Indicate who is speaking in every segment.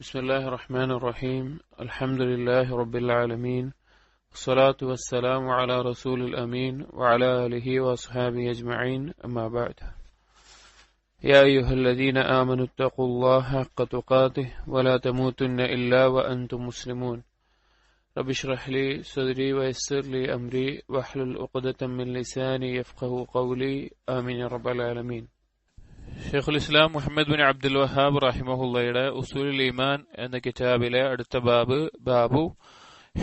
Speaker 1: بسم الله الرحمن الرحيم الحمد لله رب العالمين والصلاة والسلام على رسول الأمين وعلى آله وأصحابه أجمعين أما بعد يا أيها الذين آمنوا اتقوا الله حق تقاته ولا تموتن إلا وأنتم مسلمون رب اشرح لي صدري ويسر لي أمري واحلل عقدة من لساني يفقه قولي آمين يا رب العالمين. ഷെയ്ഖുൽ ഇസ്ലാം Muhammad bin Abdul Wahab റഹിമഹുള്ളയുടെ ഉസൂലുൽ ഈമാൻ എന്ന കിതാബിലെ അടുത്ത ബാബു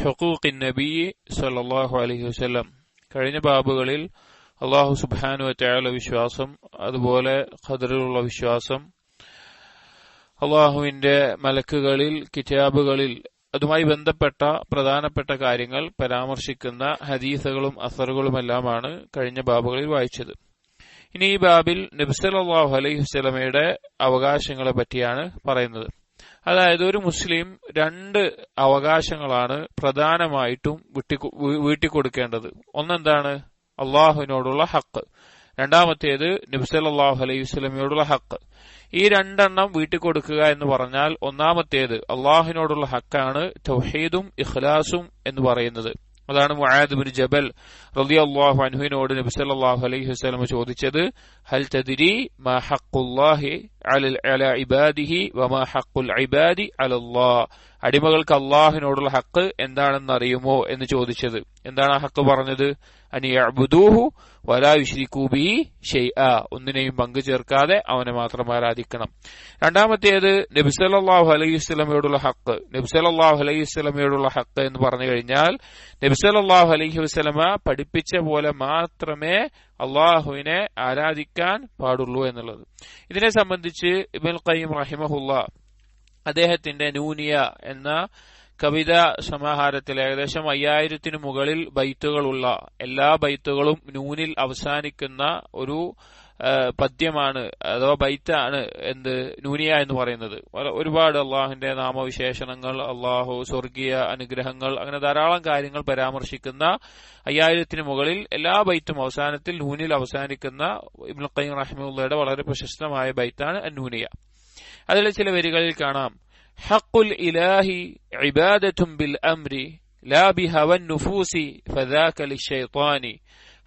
Speaker 1: ഹുഖൂഖിൻ നബി സല്ലല്ലാഹു അലൈഹി വസല്ലം. കഴിഞ്ഞ ബാബുകളിൽ അല്ലാഹു സുബ്ഹാനഹു വ തആല വിശ്വാസം, അതുപോലെ ഖദറിലുള്ള വിശ്വാസം, അല്ലാഹുവിന്റെ മലക്കുകളിൽ, കിതാബുകളിൽ അതുമായി ബന്ധപ്പെട്ട പ്രധാനപ്പെട്ട കാര്യങ്ങൾ പരാമർശിക്കുന്ന ഹദീസുകളും അസറുകളുമെല്ലാമാണ് കഴിഞ്ഞ ബാബുകളിൽ വായിച്ചത്. ഇനി ഈ ബാബിൽ നബി സല്ലല്ലാഹു അലൈഹി വസല്ലമയുടെ അവകാശങ്ങളെ പറ്റിയാണ് പറയുന്നത്. അതായത് ഒരു മുസ്ലിം രണ്ട് അവകാശങ്ങളാണ് പ്രധാനമായിട്ടും വീട്ടിക്കൊടുക്കേണ്ടത്. ഒന്നെന്താണ്? അള്ളാഹുവിനോടുള്ള ഹക്ക്. രണ്ടാമത്തേത് നബി സല്ലല്ലാഹു അലൈഹി വസല്ലമയോടുള്ള ഹക്ക്. ഈ രണ്ടെണ്ണം വീട്ടിക്കൊടുക്കുക എന്ന് പറഞ്ഞാൽ ഒന്നാമത്തേത് അള്ളാഹുവിനോടുള്ള ഹക്കാണ് തൗഹീദും ഇഖ്ലാസും എന്ന് പറയുന്നത്. അതാണ് മുആദ് ബിൻ ജബൽ റളിയല്ലാഹു അൻഹുവിനോട് നബി സല്ലല്ലാഹു അലൈഹി വസല്ലം ചോദിച്ചത്, ഹൽ തദ്രി മാ ഹഖ്ഖുല്ലാഹി അലാ ഇബാദിഹി വമാ ഹഖ്ഖുൽ ഇബാദി അലല്ലാഹ്. അടിമകൾക്ക് അള്ളാഹുവിനോടുള്ള ഹക്ക് എന്താണെന്ന് അറിയുമോ എന്ന് ചോദിച്ചത്. എന്താണ് ആ ഹക്ക് പറഞ്ഞത്? അൻ യഅ്ബുദൂഹു വലാ യുശ്രികൂ ബിഹി ഷൈആ. ഒന്നിനെയും പങ്കു ചേർക്കാതെ അവനെ മാത്രം ആരാധിക്കണം. രണ്ടാമത്തേത് നബി സല്ലല്ലാഹു അലൈഹി വസല്ലമയോടുള്ള ഹക്ക്. നബി സല്ലല്ലാഹു അലൈഹി വസല്ലമയോടുള്ള ഹക്ക് എന്ന് പറഞ്ഞു കഴിഞ്ഞാൽ നബി സല്ലല്ലാഹു അലൈഹി വസല്ലമ പഠിപ്പിച്ച പോലെ മാത്രമേ അള്ളാഹുവിനെ ആരാധിക്കാൻ പാടുള്ളൂ എന്നുള്ളത്. ഇതിനെ സംബന്ധിച്ച് ഇബ്നുൽ ഖയ്യിം റഹിമഹുല്ലാഹ് അദ്ദേഹത്തിന്റെ നൂനിയ എന്ന കവിതാ സമാഹാരത്തിൽ ഏകദേശം 5000 മുകളിൽ ബൈത്തുകളുള്ള, എല്ലാ ബൈത്തുകളും നൂനിൽ അവസാനിക്കുന്ന ഒരു പദ്യമാണ് അഥവാ ബൈത്താണ് നൂനിയ എന്ന് പറയുന്നത്. ഒരുപാട് അള്ളാഹുവിന്റെ നാമവിശേഷണങ്ങൾ, അള്ളാഹു സ്വർഗീയ അനുഗ്രഹങ്ങൾ, അങ്ങനെ ധാരാളം കാര്യങ്ങൾ പരാമർശിക്കുന്ന 5000 മുകളിൽ എല്ലാ ബൈത്തും അവസാനത്തിൽ നൂനിൽ അവസാനിക്കുന്ന ഇബ്നുൽ ഖയ്യിം റഹിമഹുള്ളയുടെ വളരെ പ്രശസ്തമായ ബൈത്താണ് അന്നൂനിയ. അതിലെ ചില വരികളിൽ കാണാം, ഹഖുൽ ഇലാഹി ഇബാദത്തുൻ ബിൽ അംരി ലാ ബിഹവൻ നുഫൂസി ഫദാക ലിശൈത്വാനി.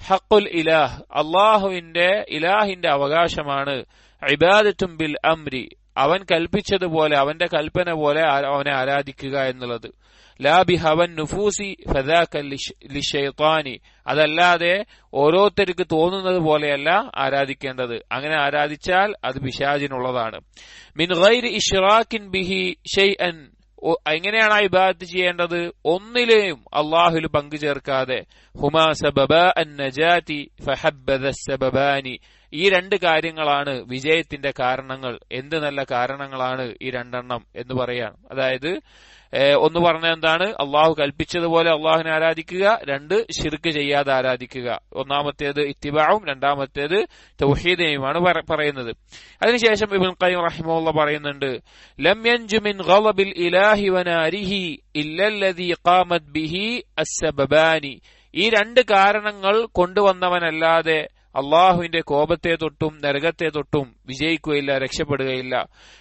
Speaker 1: ഹഖുൽ ഇലാഹ്, ഇലാഹിന്റെ അവകാശമാണ് ഇബാദത്തുൻ ബിൽ അംരി, അവൻ കൽപ്പിച്ചതുപോലെ, അവന്റെ കൽപ്പന പോലെ അവനെ ആരാധിക്കുക എന്നുള്ളത്. ലാ ബിഹവൻ നുഫൂസി ഫദാക ലിശൈത്വാനി, അതല്ലാതെ ഓരോരുത്തർക്ക് തോന്നുന്നത് പോലെയല്ല ആരാധിക്കേണ്ടത്. അങ്ങനെ ആരാധിച്ചാൽ അത് പിശാചിനുള്ളതാണ്. മിൻ ഗൈരി ഇശ്റാകിൻ ബിഹി ഷൈഅൻ, എങ്ങനെയാണ് ആ ഇബാദത്ത് ചെയ്യേണ്ടത്? ഒന്നിലെയും അള്ളാഹുവിൽ പങ്കു ചേർക്കാതെ. ഹുമാ സബബാ അൻ നജാതി ഫഹബ്ബദ സബബാനി, ഈ രണ്ട് കാര്യങ്ങളാണ് വിജയത്തിന്റെ കാരണങ്ങൾ. എന്ത് നല്ല കാരണങ്ങളാണ് ഈ രണ്ടെണ്ണം എന്ന് പറയാണ്. അതായത് ഒന്ന് പറഞ്ഞ എന്താണ്? അള്ളാഹു കൽപ്പിച്ചതുപോലെ അള്ളാഹുവിനെ ആരാധിക്കുക, രണ്ട് ശിർക്ക് ചെയ്യാതെ ആരാധിക്കുക. ഒന്നാമത്തേത് ഇത്തിബാഉം, രണ്ടാമത്തേത് തൗഹീദിനെയുമാണ് പറയുന്നത്. അതിനുശേഷം ഇബ്നുൽ ഖയ്യിം റഹിമഹുല്ലാഹ് പറയുന്നുണ്ട്, ലം യൻജു മിൻ ഗളബിൽ ഇലാഹി വനാരിഹി ഇല്ലല്ലദീ ഖാമത് ബിഹി അസ്സബബാനി. ഈ രണ്ട് കാരണങ്ങൾ കൊണ്ടുവന്നവനല്ലാതെ അള്ളാഹുവിന്റെ കോപത്തെ തൊട്ടും നരകത്തെ തൊട്ടും വിജയിക്കുകയില്ല, രക്ഷപ്പെടുകയില്ല.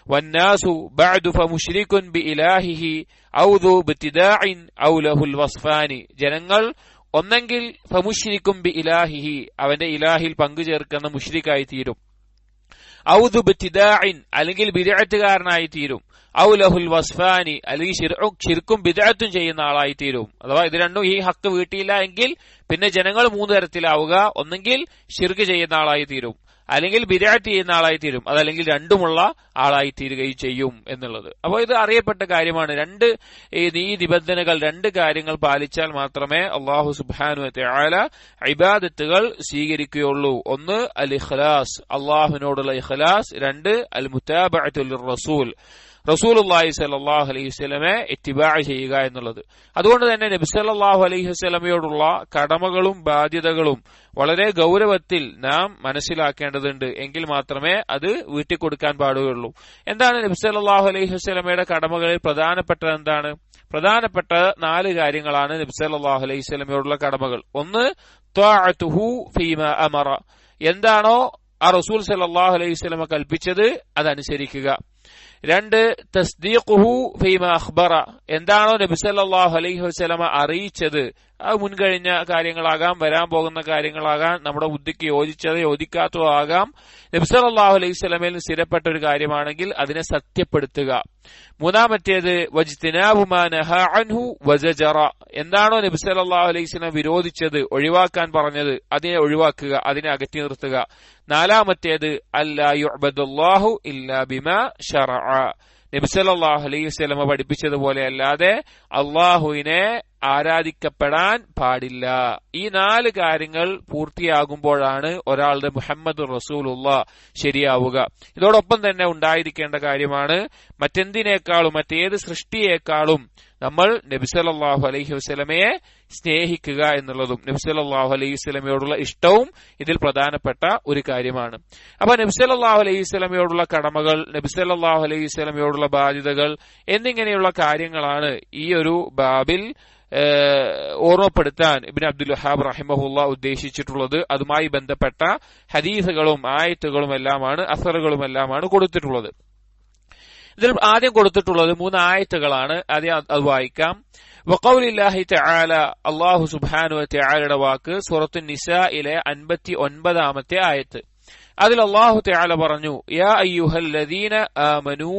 Speaker 1: വന്നാസു ബഅദു ഫമുശ്രികുൻ ബിഇലാഹിഹി ഔ ദു ബിത്തിദാഇൻ ഔ ലഹുൽ വസ്ഫാനി. ജനങ്ങൾ ഒന്നെങ്കിൽ ഫമുശ്രികുൻ ബിഇലാഹിഹി, അവന്റെ ഇലാഹിൽ പങ്കുചേർക്കുന്ന മുശ്രിക്കായി തീരും. ഔ ദു ബിത്തിദാഇൻ, അല്ലെങ്കിൽ ബിദ്അത്തുകാരനായി തീരും. ഔ ലഹുൽ വസ്ഫാനി, അല്ലെങ്കിൽ ശിർക്കും ബിദ്അത്തും ചെയ്യുന്ന ആളായി തീരും. അഥവാ ഇത് രണ്ടും ഈ ഹക്ക് വീട്ടിയില്ല എങ്കിൽ പിന്നെ ജനങ്ങൾ 3 തരത്തിലാവുക. ഒന്നെങ്കിൽ ശിർക്ക് ചെയ്യുന്ന ആളായി തീരും, അല്ലെങ്കിൽ ബിദ്അത്ത് ചെയ്യുന്ന ആളായി തീരും, അതല്ലെങ്കിൽ രണ്ടുമുള്ള ആളായി തീരുകയും ചെയ്യും എന്നുള്ളത്. അപ്പോൾ ഇത് അറിയപ്പെട്ട കാര്യമാണ്. ഈ നിബന്ധനകൾ, രണ്ട് കാര്യങ്ങൾ പാലിച്ചാൽ മാത്രമേ അല്ലാഹു സുബ്ഹാനഹു വ തആല ഇബാദത്തുകൾ സ്വീകരിക്കുകയുള്ളൂ. ഒന്ന് അൽ ഇഖ്ലാസ്, അള്ളാഹുവിനോടുള്ള ഇഖ്ലാസ്. രണ്ട് അൽ മുതാബഅതു ലിർറസൂൽ, റസൂലുള്ളാഹി സ്വല്ലല്ലാഹു അലൈഹി വസല്ലമയെ ഇത്തിബാ ചെയ്യുക എന്നുള്ളത്. അതുകൊണ്ട് തന്നെ നബി സല്ലല്ലാഹു അലൈഹി വസല്ലമയോടുള്ള കടമകളും ബാധ്യതകളും വളരെ ഗൗരവത്തിൽ നാം മനസ്സിലാക്കേണ്ടതുണ്ട്. എങ്കിൽ മാത്രമേ അത് വീട്ടിക്കൊടുക്കാൻ പാടുകയുള്ളൂ. എന്താണ് നബി സല്ലല്ലാഹു അലൈഹി വസല്ലമയുടെ കടമകളിൽ പ്രധാനപ്പെട്ടത്? എന്താണ്? പ്രധാനപ്പെട്ട 4 കാര്യങ്ങളാണ് നബി സല്ലല്ലാഹു അലൈഹി വസല്ലമയോടുള്ള കടമകൾ. ഒന്ന് ത്വാഅതുഹു ഫീമാ അമറ, എന്താണോ ആ റസൂൽ സല്ലല്ലാഹു അലൈഹി വസല്ലമ കൽപ്പിച്ചത് അതനുസരിക്കുക. രണ്ട് തസ്ദീഖുഹു ഫീമാ അഖ്ബറ, എന്താണോ നബി സല്ലല്ലാഹു അലൈഹി വസല്ലമ അറിയിച്ചത്, അത് മുൻകഴിഞ്ഞ കാര്യങ്ങളാകാം, വരാൻ പോകുന്ന കാര്യങ്ങളാകാം, നമ്മുടെ ബുദ്ധിക്ക് യോജിച്ചതോ യോജിക്കാത്തതോ ആകാം. നബി സല്ലല്ലാഹു അലൈഹി വസല്ലമയിൽ നിന്ന് സ്ഥിരപ്പെട്ട ഒരു കാര്യമാണെങ്കിൽ അതിനെ സത്യപ്പെടുത്തുക. മൂന്നാമത്തേത് വജ്തിനാബു മാ നഹാ അൻഹു വസജറ, എന്താണോ നബി സല്ലല്ലാഹു അലൈഹി വസല്ലം വിരോധിച്ചത്, ഒഴിവാക്കാൻ പറഞ്ഞത്, അതിനെ ഒഴിവാക്കുക, അതിനെ അകറ്റി നിർത്തുക. നാലാമത്തേത് അല്ലാ യുഅ്ബദുല്ലാഹു ഇല്ലാ ബിമാ ശറഅ, നബി സല്ലല്ലാഹു അലൈഹി വസല്ലം പഠിപ്പിച്ചതുപോലെ അല്ലാതെ അള്ളാഹുവിനെ ആരാധിക്കപ്പെടാൻ പാടില്ല. ഈ 4 കാര്യങ്ങൾ പൂർത്തിയാകുമ്പോഴാണ് ഒരാളുടെ മുഹമ്മദ് റസൂലുള്ളാഹ് ശരിയാവുക. ഇതോടൊപ്പം തന്നെ ഉണ്ടായിരിക്കേണ്ട കാര്യമാണ് മറ്റെന്തിനേക്കാളും മറ്റേത് സൃഷ്ടിയേക്കാളും നമ്മൾ നബി സല്ലല്ലാഹു അലൈഹി വസല്ലമയെ സ്നേഹിക്കുക എന്നുള്ളതും നബി സല്ലല്ലാഹു അലൈഹി വസല്ലമയോടുള്ള ഇഷ്ടവും ഇതിൽ പ്രധാനപ്പെട്ട ഒരു കാര്യമാണ്. അപ്പൊ നബി സല്ലല്ലാഹു അലൈഹി വസല്ലമയോടുള്ള കടമകൾ, നബി സല്ലല്ലാഹു അലൈഹി വസല്ലമയോടുള്ള ബാധ്യതകൾ എന്നിങ്ങനെയുള്ള കാര്യങ്ങളാണ് ഈ ഒരു ബാബിൽ ഓർമ്മപ്പെടുത്താൻ ഇബ്നു അബ്ദുൽ വഹാബ് റഹിമഹുല്ലാഹ് ഉദ്ദേശിച്ചിട്ടുള്ളത്. അതുമായി ബന്ധപ്പെട്ട ഹദീസുകളും ആയത്തുകളും എല്ലാമാണ്, അസറുകളുമെല്ലാമാണ് കൊടുത്തിട്ടുള്ളത്. ഇതിൽ ആദ്യം കൊടുത്തിട്ടുള്ളത് 3 ആയത്തുകളാണ്. ആദ്യം അത് വായിക്കാം. വഖൗലില്ലാഹി തആല, അല്ലാഹു സുബ്ഹാനഹു വ തആലയുടെ വാക്ക് സൂറത്തുൻ നിസായിലെ 59-ാമത്തെ ആയത്ത്. അതിൽ അല്ലാഹു തആല പറഞ്ഞു, യാ അയ്യുഹല്ലദീന ആമനൂ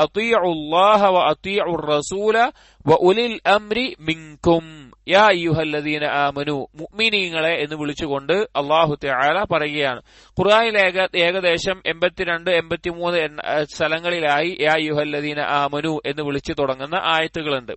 Speaker 1: അطീഉല്ലാഹ വ അطീഉർ റസൂല വ ഉലിൽ അംരി മിൻകും. യാ അയ്യുഹല്ലദീന ആമനൂ, മുഅ്മിനീങ്ങളെ എന്ന് വിളിച്ചുകൊണ്ട് അല്ലാഹു തആല പറയുകയാണ്. ഖുർആനിൽ ഏകദേശം 82-83 സ്ഥലങ്ങളിലായി യാ അയ്യുഹല്ലദീന ആമനൂ എന്ന് വിളിച്ചു തുടങ്ങുന്ന ആയത്തുകളുണ്ട്.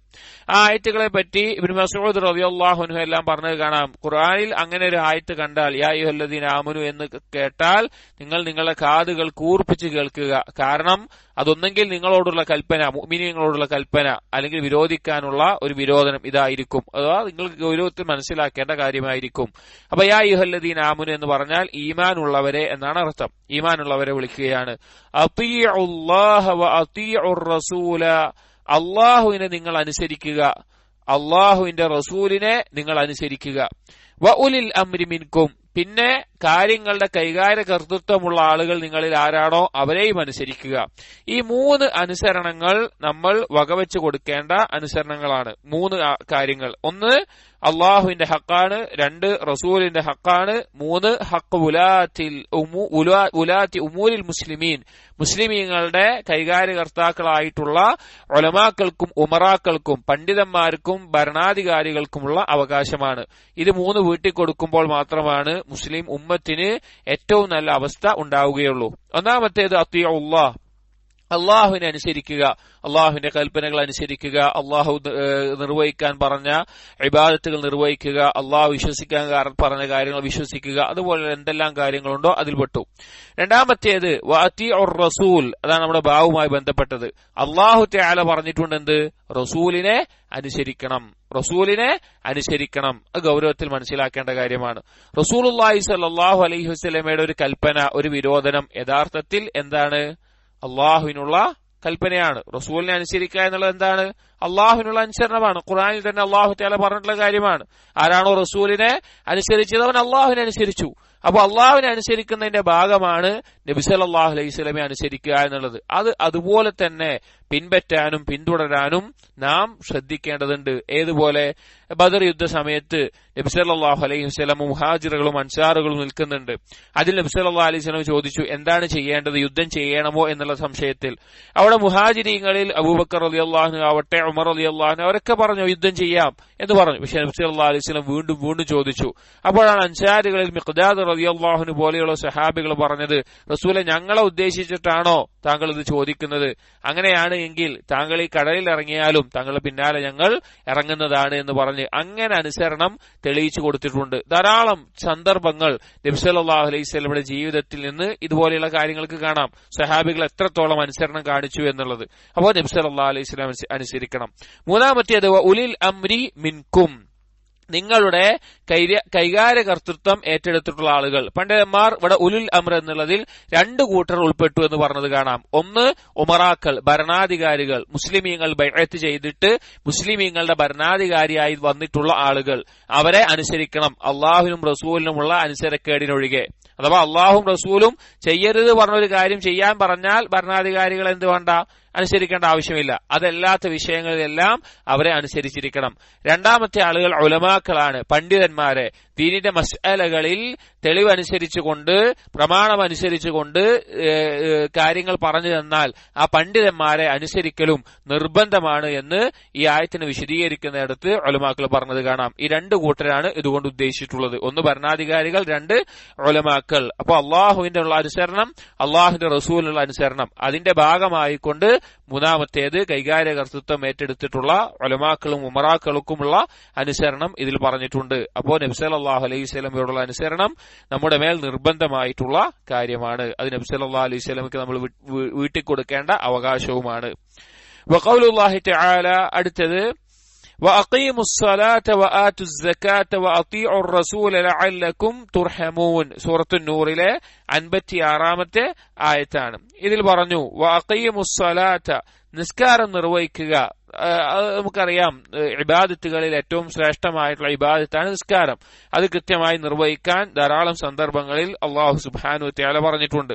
Speaker 1: ആ ആയത്തുകളെ പറ്റി ഇബ്നു മസ്ഊദ് റളിയല്ലാഹു അൻഹു എല്ലാം പറഞ്ഞത് കാണാം. ഖുർആനിൽ അങ്ങനെ ഒരു ആയത്ത് കണ്ടാൽ, യാ അയ്യുഹല്ലദീന ആമനൂ എന്ന് കേട്ടാൽ നിങ്ങൾ നിങ്ങളുടെ കാതുകൾ കൂർപ്പിച്ച് കേൾക്കുക. കാരണം അതൊന്നെങ്കിൽ നിങ്ങളോടുള്ള കൽപ്പന, മുഅ്മിനീങ്ങളോടുള്ള കൽപ്പന, അല്ലെങ്കിൽ വിരോധിക്കാനുള്ള ഒരു വിരോധനം ഇതായിരിക്കും. അഥവാ നിങ്ങൾ ഗൗരവത്തിൽ മനസ്സിലാക്കേണ്ട കാര്യമായിരിക്കും. അപ്പൊ യാ അയ്യുഹല്ലദീന ആമനൂ എന്ന് പറഞ്ഞാൽ ഈമാൻ ഉള്ളവരെ എന്നാണ് അർത്ഥം. ഈമാൻ ഉള്ളവരെ വിളിക്കുകയാണ്. അطീഉല്ലാഹ വ അطീഉർ റസൂല, അള്ളാഹുവിനെ നിങ്ങൾ അനുസരിക്കുക, അള്ളാഹുവിന്റെ റസൂലിനെ നിങ്ങൾ അനുസരിക്കുക. വ ഉലിൽ അംരി മിൻകും, പിന്നെ കാര്യങ്ങളുടെ കൈകാര്യ കർത്തൃത്വമുള്ള ആളുകൾ നിങ്ങളിൽ ആരാണോ അവരെയും അനുസരിക്കുക. ഈ 3 അനുസരണങ്ങൾ നമ്മൾ വകവെച്ച് കൊടുക്കേണ്ട അനുസരണങ്ങളാണ്. 3 കാര്യങ്ങൾ. 1 അള്ളാഹുവിന്റെ ഹക്കാണ്, 2 റസൂലിന്റെ ഹക്കാണ്, 3 ഹഖ് ഉലാത്തി ഉമൂരിൽ മുസ്ലിമീൻ, മുസ്ലിമീങ്ങളുടെ കൈകാര്യകർത്താക്കളായിട്ടുള്ള ഉലമാക്കൾക്കും ഉമറാക്കൾക്കും പണ്ഡിതന്മാർക്കും ഭരണാധികാരികൾക്കുമുള്ള അവകാശമാണ്. ഇത് 3 വീട്ടിൽ കൊടുക്കുമ്പോൾ മാത്രമാണ് മുസ്ലിം ഉമ്മത്തിന് ഏറ്റവും നല്ല അവസ്ഥ ഉണ്ടാവുകയുള്ളൂ. ഒന്നാമത്തേത് അത്തിയുല്ലാഹ്, അള്ളാഹുവിനെ അനുസരിക്കുക, അള്ളാഹുവിന്റെ കൽപ്പനകൾ അനുസരിക്കുക, അള്ളാഹു നിർവഹിക്കാൻ പറഞ്ഞ ഇബാദത്തുകൾ നിർവഹിക്കുക, അള്ളാഹു വിശ്വസിക്കാൻ പറഞ്ഞ കാര്യങ്ങൾ വിശ്വസിക്കുക, അതുപോലെ എന്തെല്ലാം കാര്യങ്ങളുണ്ടോ അതിൽ പെട്ടു. രണ്ടാമത്തേത് വഅതിഉർ റസൂൽ, അതാണ് നമ്മുടെ ബാവുമായി ബന്ധപ്പെട്ടത്. അള്ളാഹു തആല പറഞ്ഞിട്ടുണ്ട് എന്ത്? റസൂലിനെ അനുസരിക്കണം, റസൂലിനെ അനുസരിക്കണം. അത് ഗൗരവത്തിൽ മനസ്സിലാക്കേണ്ട കാര്യമാണ്. റസൂലുള്ളാഹി സ്വല്ലല്ലാഹു അലൈഹി വസല്ലമയുടെ ഒരു കൽപ്പന, ഒരു വിരോധനം യഥാർത്ഥത്തിൽ എന്താണ്? അള്ളാഹുവിനുള്ള കൽപ്പനയാണ്. റസൂലിനെ അനുസരിക്കുക എന്നുള്ളത് എന്താണ്? അള്ളാഹുവിനുള്ള അനുസരണമാണ്. ഖുർആനിൽ തന്നെ അള്ളാഹു തആല പറഞ്ഞിട്ടുള്ള കാര്യമാണ്. ആരാണോ റസൂലിനെ അനുസരിച്ചത് അവൻ അള്ളാഹുവിനെ അനുസരിച്ചു. അപ്പൊ അള്ളാഹുവിനെ അനുസരിക്കുന്നതിന്റെ ഭാഗമാണ് നബി സല്ലല്ലാഹു അലൈഹി വസല്ലമയെ അനുസരിക്കുക എന്നുള്ളത്. അത് അതുപോലെ തന്നെ പിൻപറ്റാനും പിന്തുടരാനും നാം ശ്രദ്ധിക്കേണ്ടതുണ്ട്. ഏതുപോലെ ബദർ യുദ്ധ സമയത്ത് നബി സല്ലല്ലാഹു അലൈഹി വസല്ലം മുഹാജിറുകളും അൻസാറുകളും നിൽക്കുന്നുണ്ട്. അതിൽ നബി സല്ലല്ലാഹു അലൈഹി വസല്ലം ചോദിച്ചു, എന്താണ് ചെയ്യേണ്ടത്, യുദ്ധം ചെയ്യണമോ എന്നുള്ള സംശയത്തിൽ. അവിടെ മുഹാജിരീങ്ങളിൽ അബൂബക്കർ റളിയല്ലാഹു അൻഹു ആവട്ടെ, ഉമർ റളിയല്ലാഹു അൻഹു അവരൊക്കെ പറഞ്ഞു യുദ്ധം ചെയ്യാം എന്ന് പറഞ്ഞു. പക്ഷെ നബി സല്ലല്ലാഹു അലൈഹി വസല്ലം വീണ്ടും ചോദിച്ചു. അപ്പോഴാണ് അൻസാരികളിൽ മിഖ്ദാദ് റളിയല്ലാഹു അൻഹു പോലെയുള്ള സഹാബികൾ പറഞ്ഞത്, റസൂലെ ഞങ്ങളെ ഉദ്ദേശിച്ചിട്ടാണോ താങ്കൾ ഇത് ചോദിക്കുന്നത്? അങ്ങനെയാണ് എങ്കിൽ താങ്കൾ ഈ കടലിൽ ഇറങ്ങിയാലും താങ്കളുടെ പിന്നാലെ ഞങ്ങൾ ഇറങ്ങുന്നതാണ് എന്ന് പറഞ്ഞ് അങ്ങനെ അനുസരണം തെളിയിച്ചു കൊടുത്തിട്ടുണ്ട്. ധാരാളം സന്ദർഭങ്ങൾ നബി സല്ലല്ലാഹു അലൈഹി വസല്ലമയുടെ ജീവിതത്തിൽ നിന്ന് ഇതുപോലെയുള്ള കാര്യങ്ങൾക്ക് കാണാം. സഹാബികൾ എത്രത്തോളം അനുസരണം കാണിച്ചു എന്നുള്ളത്. അപ്പോൾ നബി സല്ലല്ലാഹു അലൈഹി വസല്ലം അനുസരിക്കണം. മൂന്നാമത്തേത് ഉലിൽ അംരി മിൻകും, നിങ്ങളുടെ കൈകാര്യ കർത്തൃത്വം ഏറ്റെടുത്തിട്ടുള്ള ആളുകൾ. പണ്ഡിതന്മാർ ഇവിടെ ഉലുൽ അംർ എന്നുള്ളതിൽ 2 കൂട്ടർ ഉൾപ്പെട്ടു എന്ന് പറഞ്ഞത് കാണാം. ഒന്ന് ഉമറാക്കൾ, ഭരണാധികാരികൾ, മുസ്ലിമീങ്ങൾ ബൈഅത്ത് ചെയ്തിട്ട് മുസ്ലിമീങ്ങളുടെ ഭരണാധികാരിയായി വന്നിട്ടുള്ള ആളുകൾ, അവരെ അനുസരിക്കണം അള്ളാഹുവിനും റസൂലിനുമുള്ള അനുസരക്കേടിനൊഴികെ. അഥവാ അള്ളാഹും റസൂലും ചെയ്യരുത് പറഞ്ഞൊരു കാര്യം ചെയ്യാൻ പറഞ്ഞാൽ ഭരണാധികാരികൾ എന്ത് വേണ്ട, അനുസരിക്കേണ്ട ആവശ്യമില്ല. അതല്ലാത്ത വിഷയങ്ങളിലെല്ലാം അവരെ അനുസരിച്ചിരിക്കണം. രണ്ടാമത്തെ ആളുകൾ ഉലമാക്കളാണ്, പണ്ഡിതന്മാരെ. ദീനിന്റെ മസ്അലകളിൽ തെളിവനുസരിച്ചുകൊണ്ട്, പ്രമാണമനുസരിച്ചുകൊണ്ട് കാര്യങ്ങൾ പറഞ്ഞു തന്നാൽ ആ പണ്ഡിതന്മാരെ അനുസരിക്കലും നിർബന്ധമാണ് എന്ന് ഈ ആയത്തിന് വിശദീകരിക്കുന്നിടത്ത് ഉലമാക്കൾ പറഞ്ഞത് കാണാം. ഈ രണ്ട് കൂട്ടരാണ് ഇതുകൊണ്ട് ഉദ്ദേശിച്ചിട്ടുള്ളത്. ഒന്ന് ഭരണാധികാരികൾ, രണ്ട് ഉലമാക്കൾ. അപ്പൊ അള്ളാഹുവിന്റെ ഉള്ള അനുസരണം, അള്ളാഹുവിന്റെ റസൂലിനുള്ള അനുസരണം, അതിന്റെ ഭാഗമായിക്കൊണ്ട് മൂന്നാമത്തേത് കൈകാര്യകർത്തൃത്വം ഏറ്റെടുത്തിട്ടുള്ള ഉലമാക്കളും ഉമറാക്കൾക്കുമുള്ള അനുസരണം ഇതിൽ പറഞ്ഞിട്ടുണ്ട്. അപ്പോൾ നബി സല്ലല്ലാഹു അലൈഹി വസല്ലമയോടുള്ള അനുസരണം നമ്മുടെ മേൽ നിർബന്ധമായിട്ടുള്ള കാര്യമാണ്. അത് നബി സല്ലല്ലാഹു അലൈഹി വസല്ലമക്ക് നമ്മൾ വീട്ടിൽ കൊടുക്കേണ്ട അവകാശവുമാണ്. വഖൗലുല്ലാഹി തആല, അടുത്തത് وأقيموا الصلاة وآتوا الزكاة وأطيعوا الرسول لعلكم ترحمون. സൂറത്തുൻ നൂറിലെ 56-ാമത്തെ ആയത്താണ്. ഇതിൽ പറഞ്ഞു വഅഖീമുസ് സ്വലാത്ത, നിസ്കാരം നിർവഹിക്കുക. നമുക്കറിയാം ഇബാദത്തുകളിൽ ഏറ്റവും ശ്രേഷ്ഠമായിട്ടുള്ള ഇബാദത്താണ് നിസ്കാരം. അത് കൃത്യമായി നിർവഹിക്കാൻ ധാരാളം സന്ദർഭങ്ങളിൽ അല്ലാഹു സുബ്ഹാനഹു വ തആല പറഞ്ഞിട്ടുണ്ട്.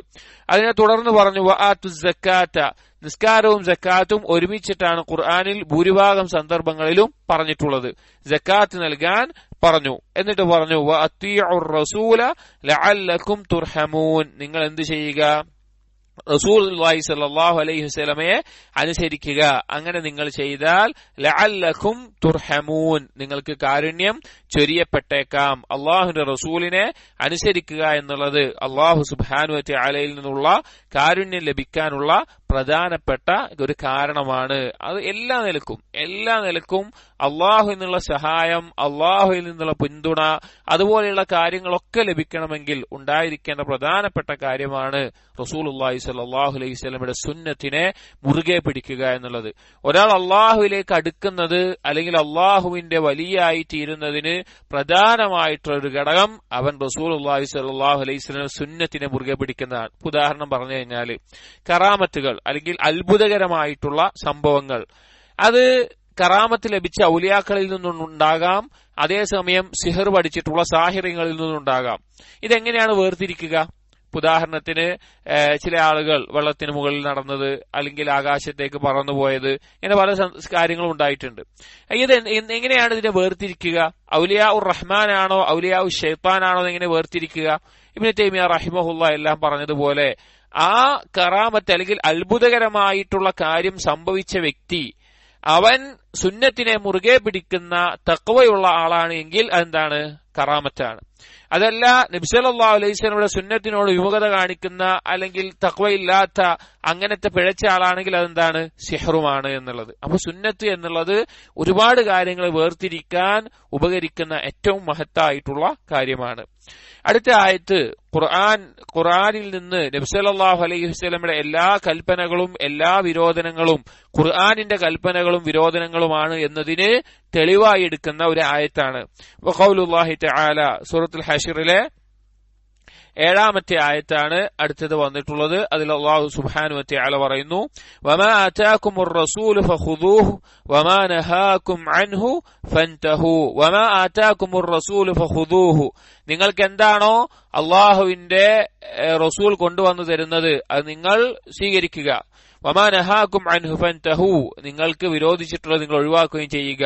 Speaker 1: അതിനെ തുടർന്ന് പറഞ്ഞു വആത്തുസ് സക്കാത്ത, നിസ്കാരവും സക്കാത്തും ഒരുമിച്ചിട്ടാണ് ഖുർആനിൽ ഭൂരിഭാഗം സന്ദർഭങ്ങളിലും പറഞ്ഞിട്ടുള്ളത്. സക്കാത്ത് നൽകാൻ പറഞ്ഞു. എന്നിട്ട് പറഞ്ഞു വഅത്തിഉർ റസൂല ലഅല്ലക്കും തുർഹമൂൻ, നിങ്ങൾ എന്ത് ചെയ്യുക? റസൂലുള്ളാഹി സ്വല്ലല്ലാഹു അലൈഹി വസല്ലമയെ അനുസരിക്കുക. അങ്ങനെ നിങ്ങൾ ചെയ്താൽ ലഅല്ലക്കും തുർഹമൂൻ, നിങ്ങൾക്ക് കാരുണ്യം ചൊരിയപ്പെട്ടേക്കാം. അള്ളാഹുവിന്റെ റസൂലിനെ അനുസരിക്കുക എന്നുള്ളത് അള്ളാഹു സുബ്ഹാനഹു വ തആലയിൽ നിന്നുള്ള കാരുണ്യം ലഭിക്കാനുള്ള പ്രധാനപ്പെട്ട ഒരു കാരണമാണ്. അത് എല്ലാ നിലക്കും അള്ളാഹുവിൽ നിന്നുള്ള സഹായം, അള്ളാഹുവിൽ നിന്നുള്ള പിന്തുണ, അതുപോലെയുള്ള കാര്യങ്ങളൊക്കെ ലഭിക്കണമെങ്കിൽ ഉണ്ടായിരിക്കേണ്ട പ്രധാനപ്പെട്ട കാര്യമാണ് റസൂലുള്ളാഹി സ്വല്ലല്ലാഹു അലൈഹി വസല്ലമയുടെ സുന്നത്തിനെ മുറുകെ പിടിക്കുക എന്നുള്ളത്. ഒരാൾ അള്ളാഹുവിലേക്ക് അടുക്കുന്നത് അല്ലെങ്കിൽ അള്ളാഹുവിന്റെ വലിയായി തീരുന്നതിന് പ്രധാനമായിട്ടുള്ള ഒരു ഘടകം അവൻ റസൂലുള്ളാഹി സ്വല്ലല്ലാഹു അലൈഹി വസല്ലമയുടെ സുന്നത്തിനെ മുറുകെ പിടിക്കുന്നതാണ്. ഉദാഹരണം പറഞ്ഞു കഴിഞ്ഞാൽ കറാമത്തുകൾ അല്ലെങ്കിൽ അത്ഭുതകരമായിട്ടുള്ള സംഭവങ്ങൾ, അത് കറാമത്ത് ലഭിച്ച ഔലിയാക്കളിൽ നിന്നുണ്ടാകാം, അതേസമയം സിഹർ പഠിച്ചിട്ടുള്ള സാഹിറിങ്ങളിൽ നിന്നുണ്ടാകാം. ഇതെങ്ങനെയാണ് വേർതിരിക്കുക? ഉദാഹരണത്തിന് ചില ആളുകൾ വെള്ളത്തിന് മുകളിൽ നടന്നത്, അല്ലെങ്കിൽ ആകാശത്തേക്ക് പറന്നുപോയത്, ഇങ്ങനെ പല കാര്യങ്ങളും ഉണ്ടായിട്ടുണ്ട്. ഇത് എങ്ങനെയാണ് ഇതിനെ വേർതിരിക്കുക? ഔലിയാ ഉർ റഹ്മാനാണോ ഔലിയാ ഉർ ഷൈത്താനാണോ എങ്ങനെ വേർതിരിക്കുക? ഇബ്നു തൈമിയ റഹിമഹുല്ലാഹ് എല്ലാം പറഞ്ഞതുപോലെ ആ കറാമത്ത് അല്ലെങ്കിൽ അത്ഭുതകരമായിട്ടുള്ള കാര്യം സംഭവിച്ച വ്യക്തി അവൻ സുന്നത്തിനെ മുറുകെ പിടിക്കുന്ന തഖ്വയുള്ള ആളാണ് എങ്കിൽ അതെന്താണ്? കറാമത്താണ്. അതല്ല നബി സല്ലല്ലാഹു അലൈഹി വസല്ലമയുടെ സുന്നത്തിനോട് വിമുഖത കാണിക്കുന്ന അല്ലെങ്കിൽ തഖ്വയില്ലാത്ത അങ്ങനത്തെ പിഴച്ച ആളാണെങ്കിൽ അതെന്താണ്? സിഹ്റുമാണ് എന്നുള്ളത്. അപ്പൊ സുന്നത്ത് എന്നുള്ളത് ഒരുപാട് കാര്യങ്ങൾ വേർതിരിക്കാൻ ഉപകരിക്കുന്ന ഏറ്റവും മഹത്തായിട്ടുള്ള കാര്യമാണ്. അടുത്ത ആയത്ത് ഖുർആനിൽ നിന്ന് നബി സല്ലല്ലാഹു അലൈഹി വസല്ലമയുടെ എല്ലാ കൽപ്പനകളും എല്ലാ വിരോധനങ്ങളും ഖുർആനിന്റെ കൽപ്പനകളും വിരോധനങ്ങളുമാണ് എന്നതിന് തെളിവായി എടുക്കുന്ന ഒരു ആയത്താണ്. വഖൗലുല്ലാഹി തആല, സൂറത്തുൽ ഹശ്റിലെ 7-ാമത്തെ ആയത്താണ് അടുത്തത് വന്നിട്ടുള്ളത്. അതിൽ അല്ലാഹു സുബ്ഹാനഹു വ തആല പറയുന്നു വമാ ആതാകുമുർ റസൂലു ഫഖുദൂഹു വമാ നഹാകും അൻഹു ഫൻതഹു. വമാ ആതാകുമുർ റസൂലു ഫഖുദൂഹു, നിങ്ങൾക്ക് എന്താണോ അല്ലാഹുവിന്റെ റസൂൽ കൊണ്ടുവന്നു തരുന്നത് അത് നിങ്ങൾ സ്വീകരിക്കുക. വമാ നഹാകും അൻഹു ഫൻതഹു, നിങ്ങൾക്ക് വിരോധിച്ചിട്ടുള്ളത് നിങ്ങൾ ഒഴിവാക്കുകയും ചെയ്യുക.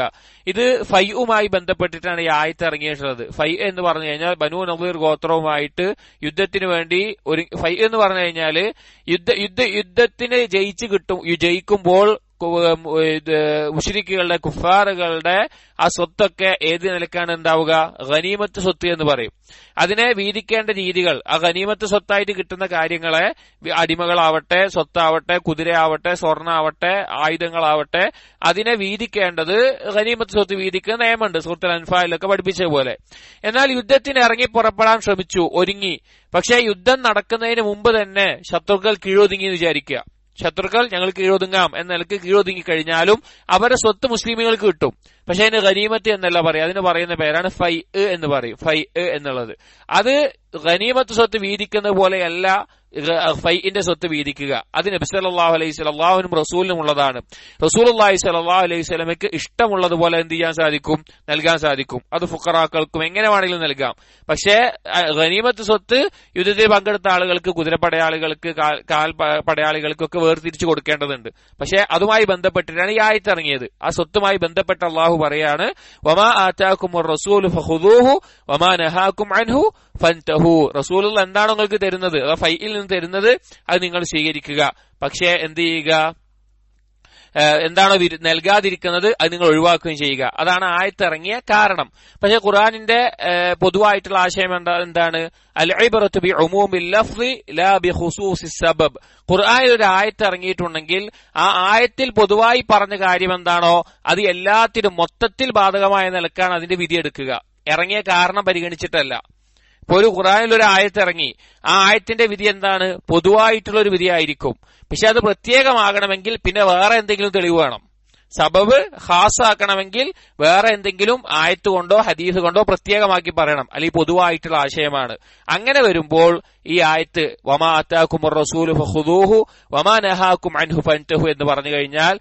Speaker 1: ഇത് ഫൈഉമായി ബന്ധപ്പെട്ടിട്ടാണ് ഈ ആയത്ത് ഇറങ്ങിയിട്ടുള്ളത്. ഫൈ എന്ന് പറഞ്ഞു കഴിഞ്ഞാൽ ബനൂ നളീർ ഗോത്രവുമായിട്ട് യുദ്ധത്തിന് വേണ്ടി ഒരു ഫൈ എന്ന് പറഞ്ഞു കഴിഞ്ഞാല് യുദ്ധത്തിന് ജയിക്കുമ്പോൾ മുശ്രിക്കുകളുടെ കുഫാറുകളുടെ ആ സ്വത്തൊക്കെ ഏത് നിലക്കാണ് ഉണ്ടാവുക? ഗനീമത്ത് സ്വത്ത് എന്ന് പറയും. അതിനെ വീതിക്കേണ്ട രീതികൾ, ആ ഗനീമത്ത് സ്വത്തായിട്ട് കിട്ടുന്ന കാര്യങ്ങളെ, അടിമകളാവട്ടെ, സ്വത്താവട്ടെ, കുതിരയാവട്ടെ, സ്വർണ്ണാവട്ടെ, ആയുധങ്ങളാവട്ടെ, അതിനെ വീതിക്കേണ്ടത് ഗനീമത്ത് സ്വത്ത് വീതിക്കുന്ന നിയമമുണ്ട്, സൂറത്തുൽ അൻഫാലിലൊക്കെ പഠിപ്പിച്ച പോലെ. എന്നാൽ യുദ്ധത്തിന് ഇറങ്ങി പുറപ്പെടാൻ ശ്രമിച്ചു, ഒരുങ്ങി. പക്ഷേ യുദ്ധം നടക്കുന്നതിന് മുമ്പ് തന്നെ ശത്രുക്കൾ കീഴൊതുങ്ങി എന്ന് വിചാരിക്കുക. ശത്രുക്കൾ ഞങ്ങൾ കീഴൊതുങ്ങാം എന്ന നിലക്ക് കീഴൊതുങ്ങി കഴിഞ്ഞാലും അവരുടെ സ്വത്ത് മുസ്ലിമുകൾക്ക് കിട്ടും. പക്ഷെ അതിന് ഗനീമത്ത് എന്നല്ല പറയുക, അതിന് പറയുന്ന പേരാണ് ഫൈ എന്ന് പറയും. ഫൈ എന്നുള്ളത് അത് ഗനീമത്ത് സ്വത്ത് വീതിക്കുന്നത് പോലെയല്ല ഫൈഇന്റെ സ്വത്ത് വീതിക്കുക. അത് നബി സല്ലല്ലാഹു അലൈഹി വസല്ലം അല്ലാഹുവിനും റസൂലിനും ഉള്ളതാണ്. റസൂലുള്ളാഹി സ്വല്ലല്ലാഹു അലൈഹി വസല്ലമയ്ക്ക് ഇഷ്ടമുള്ളതുപോലെ എന്ത് ചെയ്യാൻ സാധിക്കും? നൽകാൻ സാധിക്കും. അത് ഫുഖറാക്കൾക്കും എങ്ങനെ വേണമെങ്കിലും നൽകാം. പക്ഷേ ഗനീമത്ത് സ്വത്ത് യുദ്ധത്തിൽ പങ്കെടുത്ത ആളുകൾക്ക്, കുതിരപ്പടയാളികൾക്ക്, കാൽ പടയാളികൾക്കൊക്കെ വേർതിരിച്ചു കൊടുക്കേണ്ടതുണ്ട്. പക്ഷെ അതുമായി ബന്ധപ്പെട്ടിട്ടാണ് ഈ ആയത്ത് ഇറങ്ങിയത്. ആ സ്വത്തുമായി ബന്ധപ്പെട്ട അള്ളാഹു പറയാണ്, വമാ ആതാകുമുർ റസൂലു ഫഖുദൂഹു വമാ നഹാകും അൻഹു ഫൻതഹു. റസൂലുള്ള എന്താണോ നിങ്ങൾക്ക് തരുന്നത്, അഥവാ ഫൈഇൽ നിന്ന് തരുന്നത്, അത് നിങ്ങൾ സ്വീകരിക്കുക. പക്ഷേ എന്ത് ചെയ്യുക? എന്താണോ നൽകാതിരിക്കുന്നത് അത് നിങ്ങൾ ഒഴിവാക്കുകയും ചെയ്യുക. അതാണ് ആയത്തിറങ്ങിയ കാരണം. പക്ഷെ ഖുർആനിന്റെ പൊതുവായിട്ടുള്ള ആശയം എന്താണ്? അൽ ഇബ്റത്തു ബി ഉമൂമിൽ ലഫ്ളി ലാ ബി ഖുസൂസിസ് സബബ്. ഖുർആനിൽ ഒരു ആയത്ത് ഇറങ്ങിയിട്ടുണ്ടെങ്കിൽ ആ ആയത്തിൽ പൊതുവായി പറഞ്ഞ കാര്യം എന്താണോ അത് എല്ലാത്തിനും മൊത്തത്തിൽ ബാധകമായ നിലക്കാണ് അതിന്റെ വിധി എടുക്കുക, ഇറങ്ങിയ കാരണം പരിഗണിച്ചിട്ടല്ല. ഇപ്പൊ ഒരു ഖുർആനിൽ ഒരു ആയത്ത് ഇറങ്ങി, ആ ആയത്തിന്റെ വിധി എന്താണ്? പൊതുവായിട്ടുള്ള ഒരു വിധിയായിരിക്കും. പക്ഷെ അത് പ്രത്യേകമാകണമെങ്കിൽ പിന്നെ വേറെ എന്തെങ്കിലും തെളിവ് വേണം. സബബ് ഖാസാക്കണമെങ്കിൽ വേറെ എന്തെങ്കിലും ആയത്ത് കൊണ്ടോ ഹദീസ് കൊണ്ടോ പ്രത്യേകമാക്കി പറയണം, അല്ലെങ്കിൽ പൊതുവായിട്ടുള്ള ആശയമാണ്. അങ്ങനെ വരുമ്പോൾ ഈ ആയത്ത് വമാ അതാകുമുർ റസൂലു ഫഖുദൂഹു വമാ നഹാകും അൻഹു ഫൻതഹു എന്ന് പറഞ്ഞു കഴിഞ്ഞാൽ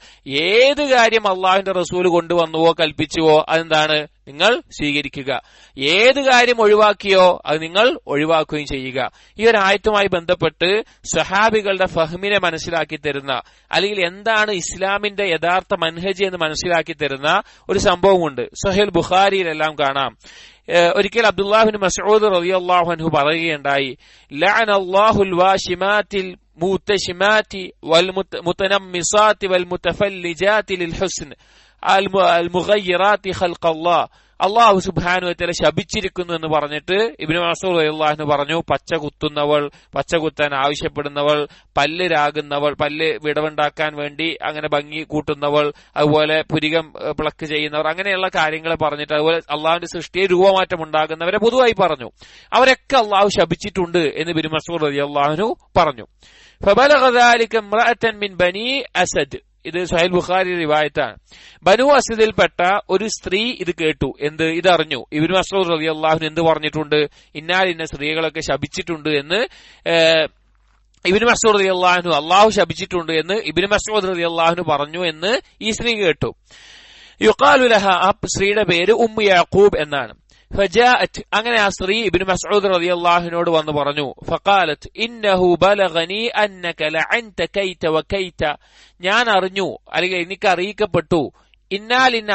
Speaker 1: ഏത് കാര്യം അള്ളാഹുവിന്റെ റസൂൽ കൊണ്ടുവന്നുവോ കൽപ്പിച്ചുവോ അതെന്താണ്? നിങ്ങൾ സ്വീകരിക്കുക. ഏത് കാര്യം ഒഴിവാക്കിയോ അത് നിങ്ങൾ ഒഴിവാക്കുകയും ചെയ്യുക. ഈ ഒരു ആയത്തുമായി ബന്ധപ്പെട്ട് സ്വഹാബികളുടെ ഫഹ്മിനെ മനസ്സിലാക്കി തരുന്ന, അല്ലെങ്കിൽ എന്താണ് ഇസ്ലാമിന്റെ യഥാർത്ഥ മൻഹജ് എന്ന് മനസ്സിലാക്കി തരുന്ന ഒരു സംഭവമുണ്ട്. സ്വഹീഹ് ബുഖാരിയിലെല്ലാം കാണാം. ഒരിക്കൽ അബ്ദുല്ലാഹ് ബിൻ മസ്ഊദ് റളിയല്ലാഹു അൻഹു പറയുകയുണ്ടായി, ലഅനല്ലാഹുൽ വാശിമാത്തിൽ മുതശിമാതി വൽ മുതനമ്മിസാതി വൽ മുതഫല്ലിജാതി ലിൽ ഹുസ്ൻ അൽ മുഗയ്യിറാതി ഖൽഖല്ലാഹ്. അള്ളാഹു സുബ്ഹാനഹു വ തആല ശപിച്ചിരിക്കുന്നു എന്ന് പറഞ്ഞിട്ട് ഇബ്നു മസ്ഊദ് റളിയല്ലാഹു അൻഹു പറഞ്ഞു, പച്ച കുത്തുന്നവൾ, പച്ച കുത്താൻ ആവശ്യപ്പെടുന്നവൾ, പല്ല് രാകുന്നവൾ, പല്ല് വിടവുണ്ടാക്കാൻ വേണ്ടി അങ്ങനെ ഭംഗി കൂട്ടുന്നവൾ, അതുപോലെ പുരികം പ്ലക്ക് ചെയ്യുന്നവർ, അങ്ങനെയുള്ള കാര്യങ്ങളെ പറഞ്ഞിട്ട്, അതുപോലെ അള്ളാഹുവിന്റെ സൃഷ്ടിയെ രൂപമാറ്റം ഉണ്ടാകുന്നവരെ പൊതുവായി പറഞ്ഞു. അവരൊക്കെ അള്ളാഹു ശപിച്ചിട്ടുണ്ട് എന്ന് ഇബ്നു മസ്ഊദ് റളിയല്ലാഹു അൻഹു പറഞ്ഞു. ഫബലഗ ദാലിക ഇംറഅതൻ മിൻ ബനി അസദ്. ഇത് സ്വഹീഹ് ബുഖാരി റിവായത്താണ്. ബനു അസദിൽപ്പെട്ട ഒരു സ്ത്രീ ഇത് കേട്ടു. ഇതറിഞ്ഞു. ഇബ്നു മസ്ഊദ് റളിയല്ലാഹു അൻഹു എന്ത് പറഞ്ഞിട്ടുണ്ട്? ഇന്ന സ്ത്രീകളൊക്കെ ശപിച്ചിട്ടുണ്ട് എന്ന് ഇബ്നു മസ്ഊദ് റളിയല്ലാഹു അൻഹു, അള്ളാഹു ശപിച്ചിട്ടുണ്ട് എന്ന് ഇബ്നു മസ്ഊദ് റളിയല്ലാഹു അൻഹു പറഞ്ഞു എന്ന് ഈ സ്ത്രീ കേട്ടു. യുഖാലു ലഹ, ആ സ്ത്രീയുടെ പേര് ഉമ്മു യാഖൂബ് എന്നാണ്. ഫജാഅത്, അങ്ങനെ ആ സ്ത്രീ ഇബ്നു മസ്ഊദ് റളിയല്ലാഹു അൻഹുവിനോട് വന്ന് പറഞ്ഞു. ഫഖാലത് ഇന്നഹു ബലഗനി അന്നക ലഅൻത കൈത വകൈത. ഞാൻ അറിഞ്ഞു, അല്ലെങ്കിൽ എനിക്ക് അറിയിക്കപ്പെട്ടു, ഇന്ന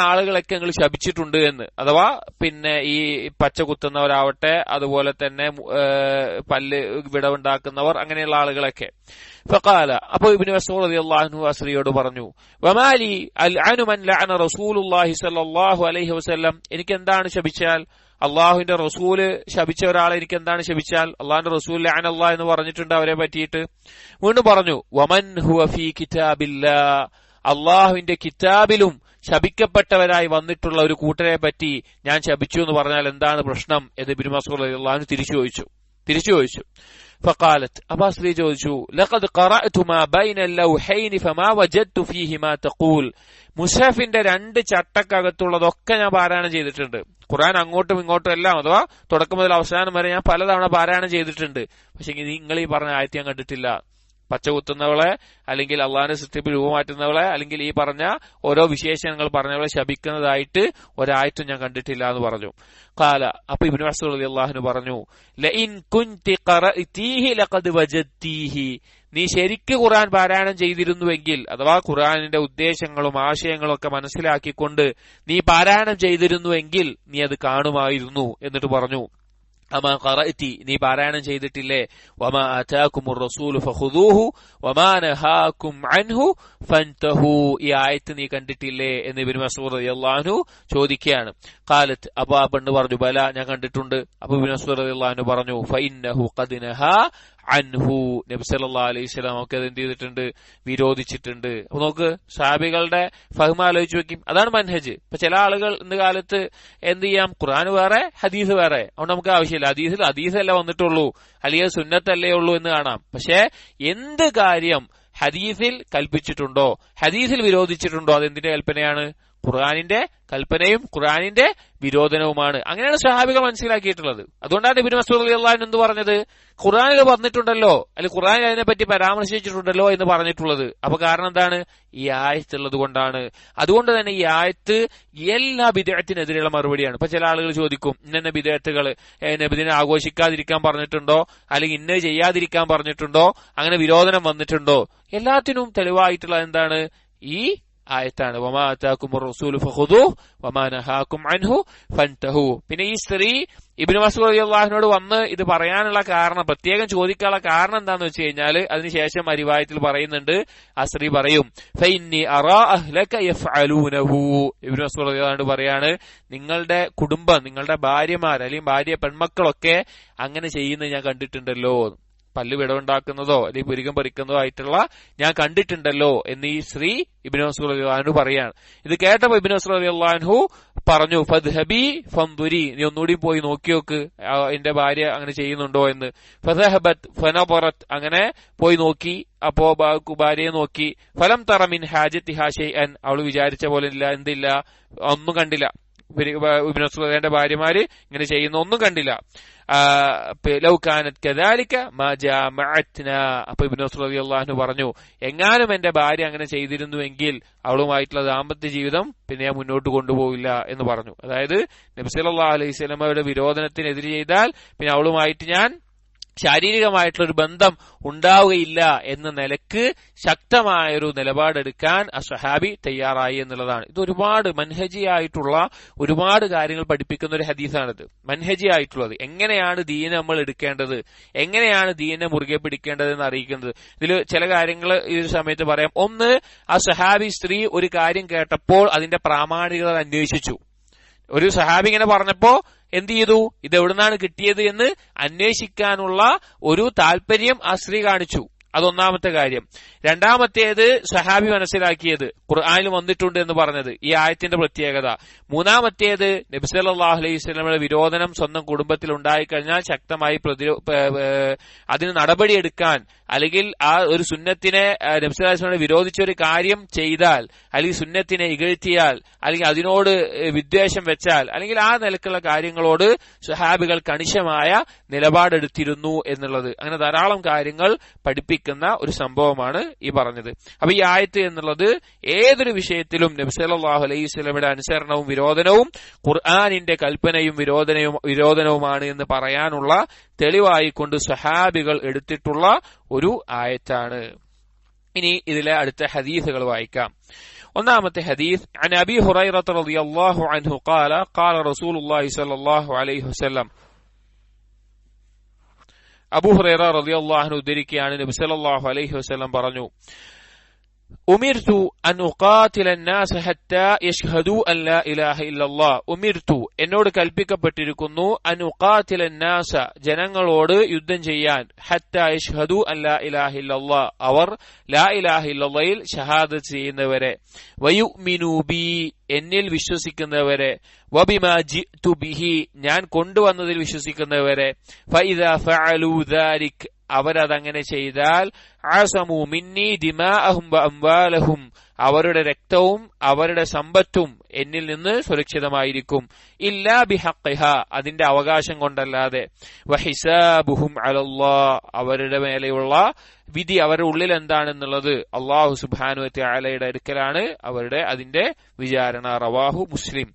Speaker 1: ആളുകളൊക്കെ നിങ്ങൾ ശപിച്ചിട്ടുണ്ട് എന്ന്. അഥവാ പിന്നെ ഈ പച്ച കുത്തുന്നവരാവട്ടെ, അതുപോലെ തന്നെ പല്ല് വിടവുണ്ടാക്കുന്നവർ, അങ്ങനെയുള്ള ആളുകളൊക്കെ. ഫഖാല, അപ്പോൾ ഇബ്നു മസ്ഊദ് റളിയല്ലാഹു അൻഹു ആ സ്ത്രീയോട് പറഞ്ഞു, വമാലി അൽഅനു മൻ ലഅന റസൂലുള്ളാഹി സ്വല്ലല്ലാഹു അലൈഹി വസല്ലം. എനിക്ക് എന്താണ് ശപിച്ചാൽ? അള്ളാഹുവിന്റെ റസൂല് ശപിച്ച ഒരാളെ എനിക്ക് എന്താണ് ശപിച്ചാൽ? അള്ളാഹുന്റെ റസൂൽ ലഅനല്ലാഹ് എന്ന് പറഞ്ഞിട്ടുണ്ട് അവരെ പറ്റിയിട്ട്. വീണ്ടും പറഞ്ഞു, വമൻ ഹുവ ഫീ കിതാബില്ലാഹ്. അള്ളാഹുവിന്റെ കിതാബിലും ശപിക്കപ്പെട്ടവരായി വന്നിട്ടുള്ള ഒരു കൂട്ടരെ പറ്റി ഞാൻ ശപിച്ചു എന്ന് പറഞ്ഞാൽ എന്താണ് പ്രശ്നം എന്ന് ഇബ്നു മസ്ഊദ് റളിയല്ലാഹു അൻഹു തിരിച്ചു ചോദിച്ചു. ഫഖാലത്, അപ്പാ സ്ത്രീ ചോദിച്ചു, ലഖദ് ഖറഅതു മാ ബൈന ലൗഹൈനി ഫമാ വജദ്തു ഫീഹിമാ തഖൂൽ. മുസ്ഹഫിന്റെ 2 ചട്ടക്കകത്തുള്ളതൊക്കെ ഞാൻ പാരായണം ചെയ്തിട്ടുണ്ട്. ഖുർആൻ അങ്ങോട്ടും ഇങ്ങോട്ടും എല്ലാം, അഥവാ തുടക്കം മുതൽ അവസാനം വരെ ഞാൻ പലതവണ പാരായണം ചെയ്തിട്ടുണ്ട്. പക്ഷെ നിങ്ങൾ ഈ പറഞ്ഞ ആയത്ത് ഞാൻ കണ്ടിട്ടില്ല. പച്ച കുത്തുന്നവളെ, അല്ലെങ്കിൽ അള്ളാഹിന്റെ സൃഷ്ടിപ്പിൽ രൂപമാറ്റുന്നവളെ, അല്ലെങ്കിൽ ഈ പറഞ്ഞ ഓരോ വിശേഷണങ്ങൾ പറഞ്ഞവളെ ശപിക്കുന്നതായിട്ട് ഒരായത്തും ഞാൻ കണ്ടിട്ടില്ല എന്ന് പറഞ്ഞു. ഖാല, അപ്പൊ ഇബ്നു മസ്ഊദ് റളിയല്ലാഹു അൻഹു പറഞ്ഞു, ലഇൻ കുൻതി ഖറഅതീഹി ലഖദ് വജദ്തീഹി. നീ ശരിക്ക് ഖുർആൻ പാരായണം ചെയ്തിരുന്നുവെങ്കിൽ, അഥവാ ഖുർആനിന്റെ ഉദ്ദേശങ്ങളും ആശയങ്ങളും ഒക്കെ മനസ്സിലാക്കിക്കൊണ്ട് നീ പാരായണം ചെയ്തിരുന്നുവെങ്കിൽ നീ അത് കാണുമായിരുന്നു. എന്നിട്ട് പറഞ്ഞു, അമാ ഖറഅതി, നീ പാരായണം ചെയ്തിട്ടില്ലേ? വമാ ആതാകുമുർ റസൂലു ഫഖുദൂഹു വമാ നഹാകും അൻഹു ഫൻതഹു. ഈ ആയത്ത് നീ കണ്ടിട്ടില്ലേ എന്ന് ഇബ്നു മസ്ഊദ് റളിയല്ലാഹു അൻഹു ചോദിക്കുകയാണ്. ഖാലത്ത്, അപ്പോൾ ആ പെണ്ണ് പറഞ്ഞു, ബല, ഞാൻ കണ്ടിട്ടുണ്ട്. അപ്പോൾ ഇബ്നു മസ്ഊദ് റളിയല്ലാഹു അൻഹു പറഞ്ഞു, ഫഇന്നഹു ഖദ് നഹാ അൻഹു. നബി സല്ലല്ലാഹു അലൈഹി വസല്ലം ഒക്കെ എന്ത് ചെയ്തിട്ടുണ്ട്? വിരോധിച്ചിട്ടുണ്ട്. അപ്പൊ നോക്ക്, സഹാബികളുടെ ഫഹ്മ ആലോചിച്ച് വെക്കും. അതാണ് മൻഹജ്. ഇപ്പൊ ചില ആളുകൾ ഇന്ന് കാലത്ത് എന്ത് ചെയ്യാം, ഖുർആൻ വേറെ ഹദീസ് വേറെ, അതുകൊണ്ട് നമുക്ക് ആവശ്യമില്ല, ഹദീസല്ല വന്നിട്ടുള്ളൂ, അല്ലെങ്കിൽ സുന്നത്തല്ലേ ഉള്ളൂ എന്ന് കാണാം. പക്ഷെ എന്ത് കാര്യം ഹദീസിൽ കൽപ്പിച്ചിട്ടുണ്ടോ, ഹദീസിൽ വിരോധിച്ചിട്ടുണ്ടോ അതെന്തിന്റെ കൽപ്പനയാണ്? ഖുർആനിന്റെ കൽപ്പനയും ഖുർആനിന്റെ വിരോധനവുമാണ്. അങ്ങനെയാണ് സ്വഹാബികൾ മനസ്സിലാക്കിയിട്ടുള്ളത്. അതുകൊണ്ടാണ് ഇബ്നു മസ്ഊദ് റളിയല്ലാഹു അൻഹു എന്ത് പറഞ്ഞത്? ഖുർആനിൽ പറഞ്ഞിട്ടുണ്ടല്ലോ, അല്ലെങ്കിൽ ഖുർആനിൽ അതിനെപ്പറ്റി പരാമർശിച്ചിട്ടുണ്ടല്ലോ എന്ന് പറഞ്ഞിട്ടുള്ളത്. അപ്പൊ കാരണം എന്താണ്? ഈ ആയത്തുള്ളത് കൊണ്ടാണ്. അതുകൊണ്ട് തന്നെ ഈ ആയത്ത് എല്ലാ ബിദ്അത്തിനെതിരെയുള്ള മറുപടിയാണ്. ഇപ്പൊ ചില ആളുകൾ ചോദിക്കും, ഇന്ന ബിദ്അത്തുകൾ നബിദിനെ ആഘോഷിക്കാതിരിക്കാൻ പറഞ്ഞിട്ടുണ്ടോ, അല്ലെങ്കിൽ ഇന്ന ചെയ്യാതിരിക്കാൻ പറഞ്ഞിട്ടുണ്ടോ, അങ്ങനെ വിരോധനം വന്നിട്ടുണ്ടോ? എല്ലാത്തിനും തെളിവായിട്ടുള്ള എന്താണ്? ഈ ആയത്താണ്. വമാ അതാകുമുർ റസൂലു ഫഖുദൂഹു വമാ നഹാകും അൻഹു ഫൻതഹു. പിന്നെ ഈ സ്ത്രീ ഇബ്നു മസ്ഊദ് റളിയല്ലാഹു അൻഹുവിനോട് വന്ന് ഇത് പറയാനുള്ള കാരണം, പ്രത്യേകം ചോദിക്കാനുള്ള കാരണം എന്താന്ന് വെച്ച് കഴിഞ്ഞാൽ അതിനുശേഷം റിവായത്തിൽ പറയുന്നുണ്ട്, ആ സ്ത്രീ പറയും ഫഇന്നി അറാ അഹ്ലക യഫ്അലൂനഹു. ഇബ്നു മസ്ഊദ് റളിയല്ലാഹു അൻഹു പറയാണ്, നിങ്ങളുടെ കുടുംബം, നിങ്ങളുടെ ഭാര്യമാർ അല്ലെങ്കിൽ ഭാര്യ പെൺമക്കളൊക്കെ അങ്ങനെ ചെയ്യുന്നത് ഞാൻ കണ്ടിട്ടുണ്ടല്ലോ, പല്ല് വിടവുണ്ടാക്കുന്നതോ അല്ലെങ്കിൽ പുരികം പറിക്കുന്നതോ ആയിട്ടുള്ള ഞാൻ കണ്ടിട്ടുണ്ടല്ലോ എന്ന് ഈ സ്ത്രീ ഇബ്നു മസ്ഊദ് റളിയല്ലാഹു അൻഹു പറയാണ്. ഇത് കേട്ടപ്പോൾ ഇബ്നു മസ്ഊദ് റളിയല്ലാഹു അൻഹു പറഞ്ഞു, ഫദ്ഹബി ഫൻദുരി, നീ ഒന്നുകൂടി പോയി നോക്കി നോക്ക് എന്റെ ഭാര്യ അങ്ങനെ ചെയ്യുന്നുണ്ടോ എന്ന്. ഫദഹബത് ഫനബറത്, അങ്ങനെ പോയി നോക്കി. അപ്പോ ഭാര്യയെ നോക്കി. ഫലം തറ മിൻ ഹാജത്തിഹാ ശൈഅൻ, അവൾ വിചാരിച്ച പോലെ ഇല്ല, എന്തില്ല, ഒന്നും കണ്ടില്ല. ഇബ്നു മസ്ഊദ് റളിയല്ലാഹുവിന്റെ ഭാര്യമാര് ഇങ്ങനെ ചെയ്യുന്ന ഒന്നും കണ്ടില്ല. ലൗ കാനത് കദാലിക മാ ജാമഅത്നാ. അപ്പൊ ഇബ്നു മസ്ഊദ് റളിയല്ലാഹു അൻഹു പറഞ്ഞു, എങ്ങാനും എന്റെ ഭാര്യ അങ്ങനെ ചെയ്തിരുന്നുവെങ്കിൽ അവളുമായിട്ടുള്ള ദാമ്പത്യ ജീവിതം പിന്നെ ഞാൻ മുന്നോട്ട് കൊണ്ടുപോകില്ല എന്ന് പറഞ്ഞു. അതായത് നബി സല്ലല്ലാഹു അലൈഹി വസല്ലമയുടെ വിരോധനത്തിനെതിരെ ചെയ്താൽ പിന്നെ അവളുമായിട്ട് ഞാൻ ശാരീരികമായിട്ടുള്ളൊരു ബന്ധം ഉണ്ടാവുകയില്ല എന്ന നിലക്ക് ശക്തമായൊരു നിലപാടെടുക്കാൻ അസ്വഹാബി തയ്യാറായി എന്നുള്ളതാണ്. ഇത് ഒരുപാട് മൻഹജിയായിട്ടുള്ള ഒരുപാട് കാര്യങ്ങൾ പഠിപ്പിക്കുന്ന ഒരു ഹദീസാണിത്. മൻഹജിയായിട്ടുള്ളത്, എങ്ങനെയാണ് ദീനെ നമ്മൾ എടുക്കേണ്ടത്, എങ്ങനെയാണ് ദീനെ മുറുകെ പിടിക്കേണ്ടത് എന്ന് അറിയിക്കുന്നത്. ഇതിൽ ചില കാര്യങ്ങൾ ഈ ഒരു സമയത്ത് പറയാം. ഒന്ന്, ആ സഹാബി സ്ത്രീ ഒരു കാര്യം കേട്ടപ്പോൾ അതിന്റെ പ്രാമാണികത അന്വേഷിച്ചു. ഒരു സഹാബി ഇങ്ങനെ പറഞ്ഞപ്പോ എന്ത് ചെയ്തു? ഇത് എവിടുന്നാണ് കിട്ടിയത് എന്ന് അന്വേഷിക്കാനുള്ള ഒരു താല്പര്യം ആ സ്ത്രീ കാണിച്ചു. അതൊന്നാമത്തെ കാര്യം. രണ്ടാമത്തേത് സഹാബി മനസ്സിലാക്കിയത് ഖുർആനിൽ വന്നിട്ടുണ്ട് എന്ന് പറഞ്ഞത്, ഈ ആയത്തിന്റെ പ്രത്യേകത. മൂന്നാമത്തേത് നബി സല്ലല്ലാഹു അലൈഹി വസല്ലമയുടെ വിരോധനം സ്വന്തം കുടുംബത്തിൽ ഉണ്ടായിക്കഴിഞ്ഞാൽ ശക്തമായി അതിന് നടപടിയെടുക്കാൻ, അല്ലെങ്കിൽ ആ ഒരു സുന്നത്തിനെ നബി സല്ലല്ലാഹു അലൈഹി വസല്ലം വിരോധിച്ച ഒരു കാര്യം ചെയ്താൽ, അല്ലെങ്കിൽ സുന്നത്തിനെ ഇകഴ്ത്തിയാൽ, അല്ലെങ്കിൽ അതിനോട് വിദ്വേഷം വെച്ചാൽ, അല്ലെങ്കിൽ ആ നിലക്കുള്ള കാര്യങ്ങളോട് സ്വഹാബികൾ കണിശമായ നിലപാടെടുത്തിരുന്നു എന്നുള്ളത്. അങ്ങനെ ധാരാളം കാര്യങ്ങൾ പഠിപ്പിക്കുന്ന ഒരു സംഭവമാണ് ഈ പറഞ്ഞത്. അപ്പൊ ഈ ആയത്ത് എന്നുള്ളത് ഏതൊരു വിഷയത്തിലും നബി സല്ലല്ലാഹു അലൈഹി വസല്ലമയുടെ അനുസരണവും വിരോധനവും ഖുർആനിന്റെ കൽപ്പനയും വിരോധനവുമാണ് എന്ന് പറയാനുള്ള തെളിവായിക്കൊണ്ട് സ്വഹാബികൾ എടുത്തിട്ടുള്ള ഒരു ആയത്താണ്. ഇനി ഇതിലെ അടുത്ത ഹദീസുകൾ വായിക്കാം. ഒന്നാമത്തെ ഹദീസ്, അൻ അബീ ഹുറൈറത റളിയല്ലാഹു അൻഹു ഖാല ഖാല റസൂലുള്ളാഹി സ്വല്ലല്ലാഹു അലൈഹി വസല്ലം. അബൂ ഹുറൈറ റളിയല്ലാഹു അൻഹു ഉദ്ധരിക്കുകയാണ്, നബി സല്ലല്ലാഹു അലൈഹി വസല്ലം പറഞ്ഞു, ഉമിർതു അൻ ഉഖാതില الناس حتى يشهدوا ان لا اله الا الله. ഉമിർതു, എന്നോട് കൽപ്പിക്കപ്പെട്ടിരിക്കുന്നു, അൻ ഉഖാതില الناس, ജനങ്ങളോട് യുദ്ധം ചെയ്യാൻ, ഹത്താ യഷ്ഹദു അൻ ലാ ഇലാഹ ഇല്ലല്ലാഹ്, അവർ ലാ ഇലാഹ ഇല്ലല്ലാഹയിൽ ഷഹാദത്ത് ചെയ്യുന്നവരെ, വയുമിനു ബി, എന്നിൽ വിശ്വസിക്കുന്നവരെ, വബിമാ ജിഅ്തു ബിഹി, ഞാൻ കൊണ്ടുവന്നതിൽ വിശ്വസിക്കുന്നവരെ, ഫഇദാ ഫഅലു ദാലിക്, അവരതങ്ങനെ ചെയ്താൽ, അസമു മിന്നി ദിമാഅഹും വഅംവാലഹും, അവരുടെ രക്തവും അവരുടെ സമ്പത്തും എന്നിൽ നിന്ന് സുരക്ഷിതമായിരിക്കും, ഇല്ലാ ബിഹഖിഹ, അതിന്റെ അവകാശം കൊണ്ടല്ലാതെ, വഹിസാബുഹും അലല്ലാഹ്, അവരുടെ മേലെയുള്ള വിധി അവരുടെ ഉള്ളിൽ എന്താണെന്നുള്ളത് അല്ലാഹു സുബ്ഹാനഹു വ തആലയുടെ അടുക്കലാണ് അവരുടെ അതിന്റെ വിചാരണ. റവാഹു മുസ്ലിം.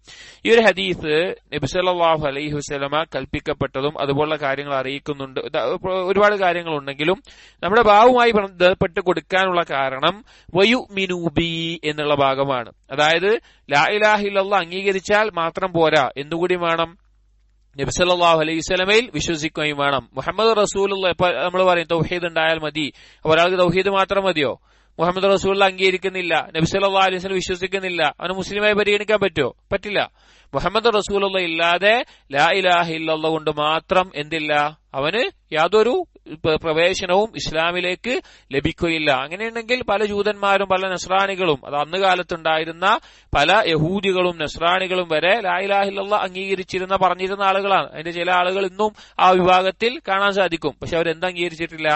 Speaker 1: ഈ ഒരു ഹദീസ് നബി സല്ലല്ലാഹു അലൈഹി വസല്ലമ കൽപ്പിക്കപ്പെട്ടതും അതുപോലുള്ള കാര്യങ്ങൾ അറിയിക്കുന്നുണ്ട്. ഒരുപാട് കാര്യങ്ങളുണ്ടെങ്കിലും നമ്മുടെ ഭാവുമായി ബന്ധപ്പെട്ട് കൊടുക്കാനുള്ള കാരണം വയുമിനു ബി എന്നുള്ള ഭാഗമാണ്. അതായത് ലാ ഇലാഹ ഇല്ലല്ലാഹ് അംഗീകരിച്ചാൽ മാത്രം പോരാ, എന്തുകൂടി വേണം? നബി സല്ലല്ലാഹു അലൈഹി വസല്ലമയിൽ വിശ്വസിക്കുകയും വേണം. മുഹമ്മദ് റസൂലുള്ളാഹി, ഇപ്പൊ നമ്മൾ പറയും തൗഹീദ് ഉണ്ടായാൽ മതി. ഒരാൾക്ക് തൗഹീദ് മാത്രം മതിയോ? മുഹമ്മദ് റസൂലുള്ളാഹി അംഗീകരിക്കുന്നില്ല, നബി സല്ലല്ലാഹു അലൈഹി വസല്ലം വിശ്വസിക്കുന്നില്ല, അവന് മുസ്ലിമായി പരിഗണിക്കാൻ പറ്റുമോ? പറ്റില്ല. മുഹമ്മദ് റസൂലുള്ളാഹി ഇല്ലാതെ ലാ ഇലാഹ ഇല്ലല്ലാഹ് കൊണ്ട് മാത്രം എന്തില്ല, അവന് യാതൊരു പ്രവേശനവും ഇസ്ലാമിലേക്ക് ലഭിക്കുകയില്ല. അങ്ങനെയുണ്ടെങ്കിൽ പല ജൂതന്മാരും പല നസ്രാണികളും, അത് അന്ന് കാലത്തുണ്ടായിരുന്ന പല യഹൂദികളും നസ്രാണികളും വരെ ലാ ഇലാഹ ഇല്ലല്ലാഹ് അംഗീകരിച്ചിരുന്ന പറഞ്ഞിരുന്ന ആളുകളാണ്. അതിന്റെ ചില ആളുകൾ ഇന്നും ആ വിഭാഗത്തിൽ കാണാൻ സാധിക്കും. പക്ഷെ അവരെന്ത് അംഗീകരിച്ചിട്ടില്ല?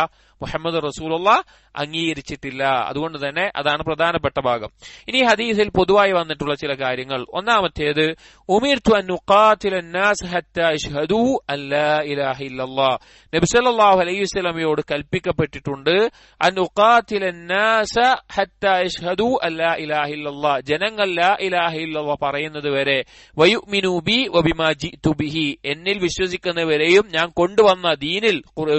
Speaker 1: മുഹമ്മദ് റസൂലുള്ളാഹ് അംഗീകരിച്ചിട്ടില്ല. അതുകൊണ്ട് തന്നെ അതാണ് പ്രധാനപ്പെട്ട ഭാഗം. ഇനി ഹദീസിൽ പൊതുവായി വന്നിട്ടുള്ള ചില കാര്യങ്ങൾ. ഒന്നാമത്തേത്, ഉമിർതു അൻ ഉഖാതില അന്നാസ് ഹത്താ യശ്ഹദൂ അല്ലാ ഇലാഹ ഇല്ലല്ലാഹ്. നബി സല്ലല്ലാഹു അലൈഹി വസല്ലമയോട് കൽപ്പിക്കപ്പെട്ടിട്ടുണ്ട് അൻ ഉഖാതില അന്നാസ ഹത്താ യശ്ഹദൂ അല്ലാ ഇലാഹ ഇല്ലല്ലാഹ്, ജനങ്ങൾ ലാ ഇലാഹ ഇല്ലല്ലാഹ് പറയുന്നത് വരെ, വയുമിനു ബി വബിമാ ജിതു ബിഹി, എന്നിൽ വിശ്വസിക്കുന്നവരെയും ഞാൻ കൊണ്ടുവന്ന ദീനിൽ,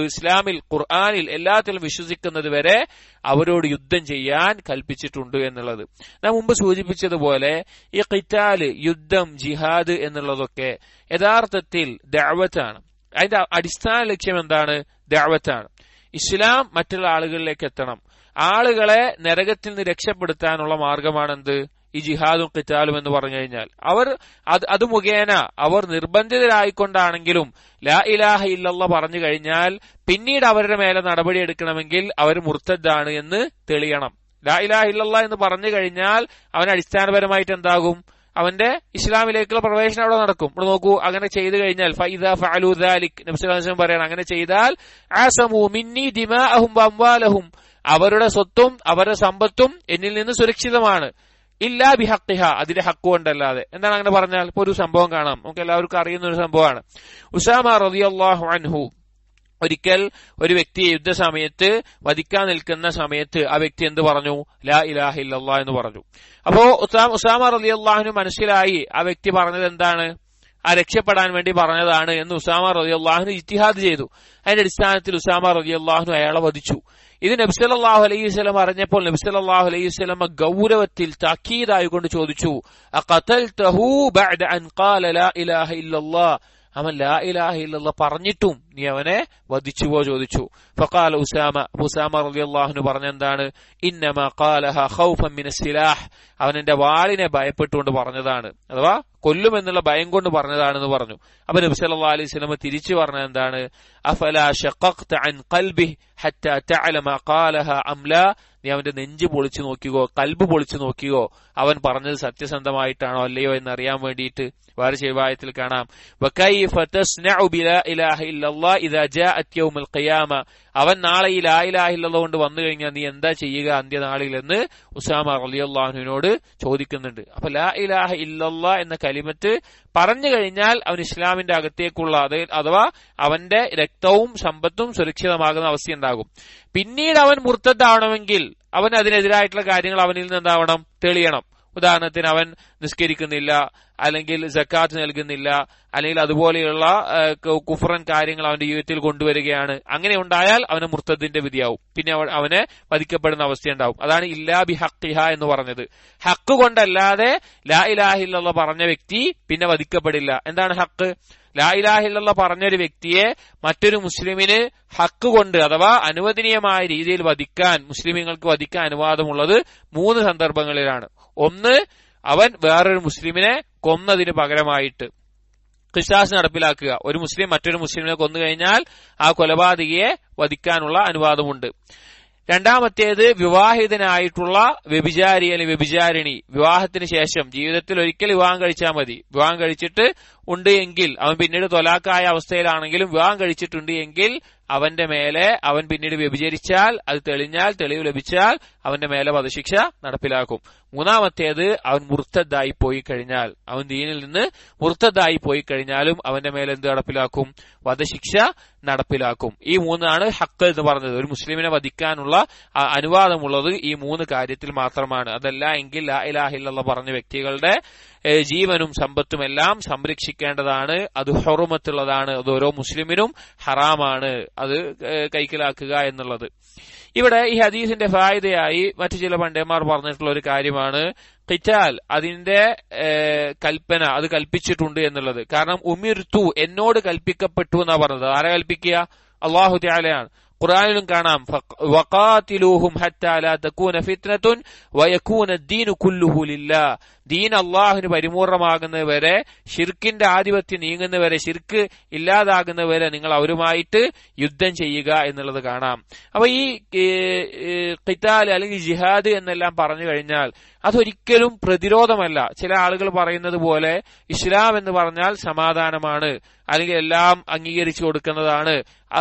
Speaker 1: ഇസ്ലാമിൽ, ഖുർആനിൽ എല്ലാത്തിലും വിശ്വസിക്കുന്നത് വരെ അവരോട് യുദ്ധം ചെയ്യാൻ കൽപ്പിച്ചിട്ടുണ്ട് എന്നുള്ളത്. നാം മുമ്പ് സൂചിപ്പിച്ചതുപോലെ ഈ ഖിതാല്, യുദ്ധം, ജിഹാദ് എന്നുള്ളതൊക്കെ യഥാർത്ഥത്തിൽ ദഅവത്താണ്. അതിന്റെ അടിസ്ഥാന ലക്ഷ്യം എന്താണ്? ദഅവത്താണ്. ഇസ്ലാം മറ്റുള്ള ആളുകളിലേക്ക് എത്തണം. ആളുകളെ നരകത്തിൽ നിന്ന് രക്ഷപ്പെടുത്താനുള്ള മാർഗമാണെന്ത്? ഈ ജിഹാദും ഖിതാലും എന്ന് പറഞ്ഞു കഴിഞ്ഞാൽ അത് മുഖേന അവർ നിർബന്ധിതരായിക്കൊണ്ടാണെങ്കിലും ലാ ഇലാഹ ഇല്ലല്ലാഹ് പറഞ്ഞു കഴിഞ്ഞാൽ പിന്നീട് അവരുടെ മേലെ നടപടി എടുക്കണമെങ്കിൽ അവർ മുർത്തദ്ദാണ് എന്ന് തെളിയണം. ലാ ഇലാഹ ഇല്ലല്ലാഹ് എന്ന് പറഞ്ഞു കഴിഞ്ഞാൽ അവൻ അടിസ്ഥാനപരമായിട്ട് എന്താകും? അവന്റെ ഇസ്ലാമിലേക്കുള്ള പ്രവേശനം അവിടെ നടക്കും. ഇവിടെ നോക്കൂ, അങ്ങനെ ചെയ്തു കഴിഞ്ഞാൽ ഫഇദാ ഫഅലൂ ദാലിക്, നബി സല്ലല്ലാഹു അലൈഹി വസല്ലം പറയാണ്, അങ്ങനെ ചെയ്താൽ ആസമൂ മിന്നി ദിമാഅഹും വഅംവാലഹും, അവരുടെ സ്വത്തും അവരുടെ സമ്പത്തും എന്നിൽ നിന്ന് സുരക്ഷിതമാണ്. ഇല്ലാ ബിഹഖിഹ, അതിന്റെ ഹക്ക് കൊണ്ടല്ലാതെ. എന്താണ് അങ്ങനെ പറഞ്ഞാൽ? ഇപ്പൊ ഒരു സംഭവം കാണാം, നമുക്ക് എല്ലാവർക്കും അറിയുന്ന ഒരു സംഭവമാണ്. ഉസാമ റളിയല്ലാഹു അൻഹു ഒരിക്കൽ ഒരു വ്യക്തിയെ യുദ്ധസമയത്ത് വധിക്കാൻ നിൽക്കുന്ന സമയത്ത് ആ വ്യക്തി എന്ത് പറഞ്ഞു? ലാ ഇലാഹ ഇല്ലല്ലാഹ് എന്ന് പറഞ്ഞു. അപ്പോ ഉസാമ റളിയല്ലാഹു അൻഹു മനസ്സിലായി ആ വ്യക്തി പറഞ്ഞത് എന്താണ്, ആ രക്ഷപ്പെടാൻ വേണ്ടി പറഞ്ഞതാണ് എന്ന് ഉസാമ റളിയല്ലാഹു അൻഹു ഇജ്തിഹാദ് ചെയ്തു. അതിന്റെ അടിസ്ഥാനത്തിൽ ഉസാമ റളിയല്ലാഹു അൻഹു അയാളെ വധിച്ചു. ഇത് നബി സല്ലല്ലാഹു അലൈഹി വസല്ലം അറിഞ്ഞപ്പോൾ നബി സല്ലല്ലാഹു അലൈഹി വസല്ലം ഗൗരവത്തിൽ താക്കീതായിക്കൊണ്ട് ചോദിച്ചു, അഖതൽതഹു ബഅദ അൻ ഖാല ലാ ഇലാഹ ഇല്ലല്ലാഹ്, അവൻ ലാ ഇലാഹ ഇല്ലല്ലാഹ് പറഞ്ഞിട്ടും നീ അവനെ വധിച്ചുവോ ചോദിച്ചു. ഫഖാല ഉസാമ റളിയല്ലാഹു അൻഹു പറഞ്ഞെന്താണ്? ഇന്നമാ ഖാലഹ ഖൗഫൻ മിനസ് സിലാഹ്, അവൻ എന്റെ വാളിനെ ഭയപ്പെട്ടുകൊണ്ട് പറഞ്ഞതാണ്, അഥവാ കൊല്ലുമെന്നുള്ള ഭയം കൊണ്ട് പറഞ്ഞതാണെന്ന് പറഞ്ഞു. അപ്പൊ നബി സല്ലല്ലാഹു അലൈഹി വസല്ലം തിരിച്ചു പറഞ്ഞത് എന്താണ്? അഫലാ ശഖഖത അൻ ഖൽബിഹി ഹത്താ തഅലമ ഖാലഹ അം ലാ, നീ അവന്റെ നെഞ്ച് പൊളിച്ചു നോക്കിയോ, കൽബ് പൊളിച്ചു നോക്കിയോ, അവൻ പറഞ്ഞത് സത്യസന്ധമായിട്ടാണോ അല്ലയോ എന്നറിയാൻ വേണ്ടിയിട്ട്. വേറെ ശിവായത്തിൽ കാണാം, വകൈഫ തസ്നഉ ബിലാ ഇലാഹ ഇല്ലല്ലാഹ് ഇദാ ജാഅത് യൗമുൽ ഖിയാമ, അവൻ നാളെ ഈ ലാ ഇലാഹ ഇല്ലല്ലാഹ് കൊണ്ട് വന്നു കഴിഞ്ഞാൽ നീ എന്താ ചെയ്യുക അന്ത്യനാളിൽ എന്ന് ഉസാമ റളിയല്ലാഹു അൻഹുവിനോട് ചോദിക്കുന്നുണ്ട്. അപ്പൊ ലാ ഇലാഹ ഇല്ലല്ലാഹ് എന്ന കലിമത്ത് പറഞ്ഞു കഴിഞ്ഞാൽ അവൻ ഇസ്ലാമിന്റെ അകത്തേക്കുള്ള, അഥവാ അവന്റെ രക്തവും സമ്പത്തും സുരക്ഷിതമാകുന്ന അവസ്ഥയുണ്ടാകും. പിന്നീട് അവൻ മുർത്തദ്ദാവണമെങ്കിൽ അവൻ അതിനെതിരായിട്ടുള്ള കാര്യങ്ങൾ അവനിൽ നിന്ന് എന്താവണം? തെളിയണം. ഉദാഹരണത്തിന് അവൻ നിസ്കരിക്കുന്നില്ല, അല്ലെങ്കിൽ സക്കാത്ത് നൽകുന്നില്ല, അല്ലെങ്കിൽ അതുപോലെയുള്ള കുഫ്രൻ കാര്യങ്ങൾ അവന്റെ ജീവിതത്തിൽ കൊണ്ടുവരികയാണ്. അങ്ങനെ ഉണ്ടായാൽ അവന് മുർത്തദിന്റെ വിധിയാവും. പിന്നെ അവന് വധിക്കപ്പെടുന്ന അവസ്ഥയുണ്ടാവും. അതാണ് ഇല്ലാ ബിഹഖിഹ എന്ന് പറഞ്ഞത്. ഹക്ക് കൊണ്ടല്ലാതെ ലാ ഇലാഹ ഇല്ലല്ലാഹ് പറഞ്ഞ വ്യക്തി പിന്നെ വധിക്കപ്പെടില്ല. എന്താണ് ഹക്ക്? ലാ ഇലാഹ ഇല്ലല്ലാഹ് പറഞ്ഞൊരു വ്യക്തിയെ മറ്റൊരു മുസ്ലിമിന് ഹക്ക് കൊണ്ട്, അഥവാ അനുവദനീയമായ രീതിയിൽ വധിക്കാൻ, മുസ്ലിമീങ്ങൾക്ക് വധിക്കാൻ അനുവാദമുള്ളത് 3 സന്ദർഭങ്ങളിലാണ്. ഒന്ന്, അവൻ വേറൊരു മുസ്ലിമിനെ കൊന്നതിന് പകരമായിട്ട് ഖിസാസ് നടപ്പിലാക്കുക. ഒരു മുസ്ലിം മറ്റൊരു മുസ്ലിമിനെ കൊന്നു കഴിഞ്ഞാൽ ആ കൊലപാതകിയെ വധിക്കാനുള്ള അനുവാദമുണ്ട്. രണ്ടാമത്തേത്, വിവാഹിതനായിട്ടുള്ള വ്യഭിചാരി അല്ലെങ്കിൽ വ്യഭിചാരിണി, വിവാഹത്തിന് ശേഷം ജീവിതത്തിൽ ഒരിക്കൽ വിവാഹം കഴിച്ചാൽ മതി. വിവാഹം കഴിച്ചിട്ട് ഉണ്ട് എങ്കിൽ, അവൻ പിന്നീട് തൊലാക്കായ അവസ്ഥയിലാണെങ്കിലും വിവാഹം കഴിച്ചിട്ടുണ്ട് എങ്കിൽ അവന്റെ മേലെ അവൻ പിന്നീട് വ്യഭിചരിച്ചാൽ, അത് തെളിഞ്ഞാൽ, തെളിവ് ലഭിച്ചാൽ അവന്റെ മേലെ വധശിക്ഷ നടപ്പിലാക്കും. മൂന്നാമത്തേത്, അവൻ മുർത്തദ്ദായി പോയി കഴിഞ്ഞാൽ, അവൻ ദീനിൽ നിന്ന് മുർത്തദ്ദായി പോയി കഴിഞ്ഞാലും അവന്റെ മേലെ എന്ത് നടപ്പിലാക്കും? വധശിക്ഷ നടപ്പിലാക്കും. ഈ 3 ഹക്ക് എന്ന് പറഞ്ഞത്. ഒരു മുസ്ലിമിനെ വധിക്കാനുള്ള അനുവാദമുള്ളത് ഈ 3 കാര്യത്തിൽ മാത്രമാണ്. അതല്ല എങ്കിൽ ലാ ഇലാഹ ഇല്ലല്ലാഹ് പറഞ്ഞ വ്യക്തികളുടെ ജീവനും സമ്പത്തും എല്ലാം സംരക്ഷിക്കേണ്ടതാണ്. അത് ഹുറുമത്തുള്ളതാണ്. അത് ഓരോ മുസ്ലിമിനും ഹറാമാണ് അത് കൈക്കലാക്കുക എന്നുള്ളത്. ഇവിടെ ഈ ഹദീസിന്റെ ഫായിദയായി മറ്റു ചില പണ്ഡിതന്മാർ പറഞ്ഞിട്ടുള്ള ഒരു കാര്യമാണ് ഖിതാൽ, അതിന്റെ കൽപ്പന, അത് കൽപ്പിച്ചിട്ടുണ്ട് എന്നുള്ളത്. കാരണം ഉമിർതു, എന്നോട് കൽപ്പിക്കപ്പെട്ടു എന്നാ പറഞ്ഞത്. ആരെ കൽപ്പിക്കുക? അല്ലാഹു തആലയാണ്. ഖുർആനിലും കാണാം, വഖാതിലൂഹും ഹത്താ ലാ തകൂന ഫിത്നതുൻ വയകൂന അദ്ദീനു കുല്ലുഹു ലില്ലാഹ്, ദീൻ അല്ലാഹുവിന് പരിപൂർണമാകുന്നവരെ, ശിർക്കിന്റെ ആധിപത്യം നീങ്ങുന്നവരെ, ശിർക്ക് ഇല്ലാതാകുന്നവരെ നിങ്ങൾ അവരുമായിട്ട് യുദ്ധം ചെയ്യുക എന്നുള്ളത് കാണാം. അപ്പൊ ഈ ഖിതാൽ അല്ലെങ്കിൽ ജിഹാദ് എന്നെല്ലാം പറഞ്ഞു കഴിഞ്ഞാൽ അതൊരിക്കലും പ്രതിരോധമല്ല. ചില ആളുകൾ പറയുന്നത് പോലെ ഇസ്ലാം എന്ന് പറഞ്ഞാൽ സമാധാനമാണ്, അല്ലെങ്കിൽ എല്ലാം അംഗീകരിച്ചു കൊടുക്കുന്നതാണ്,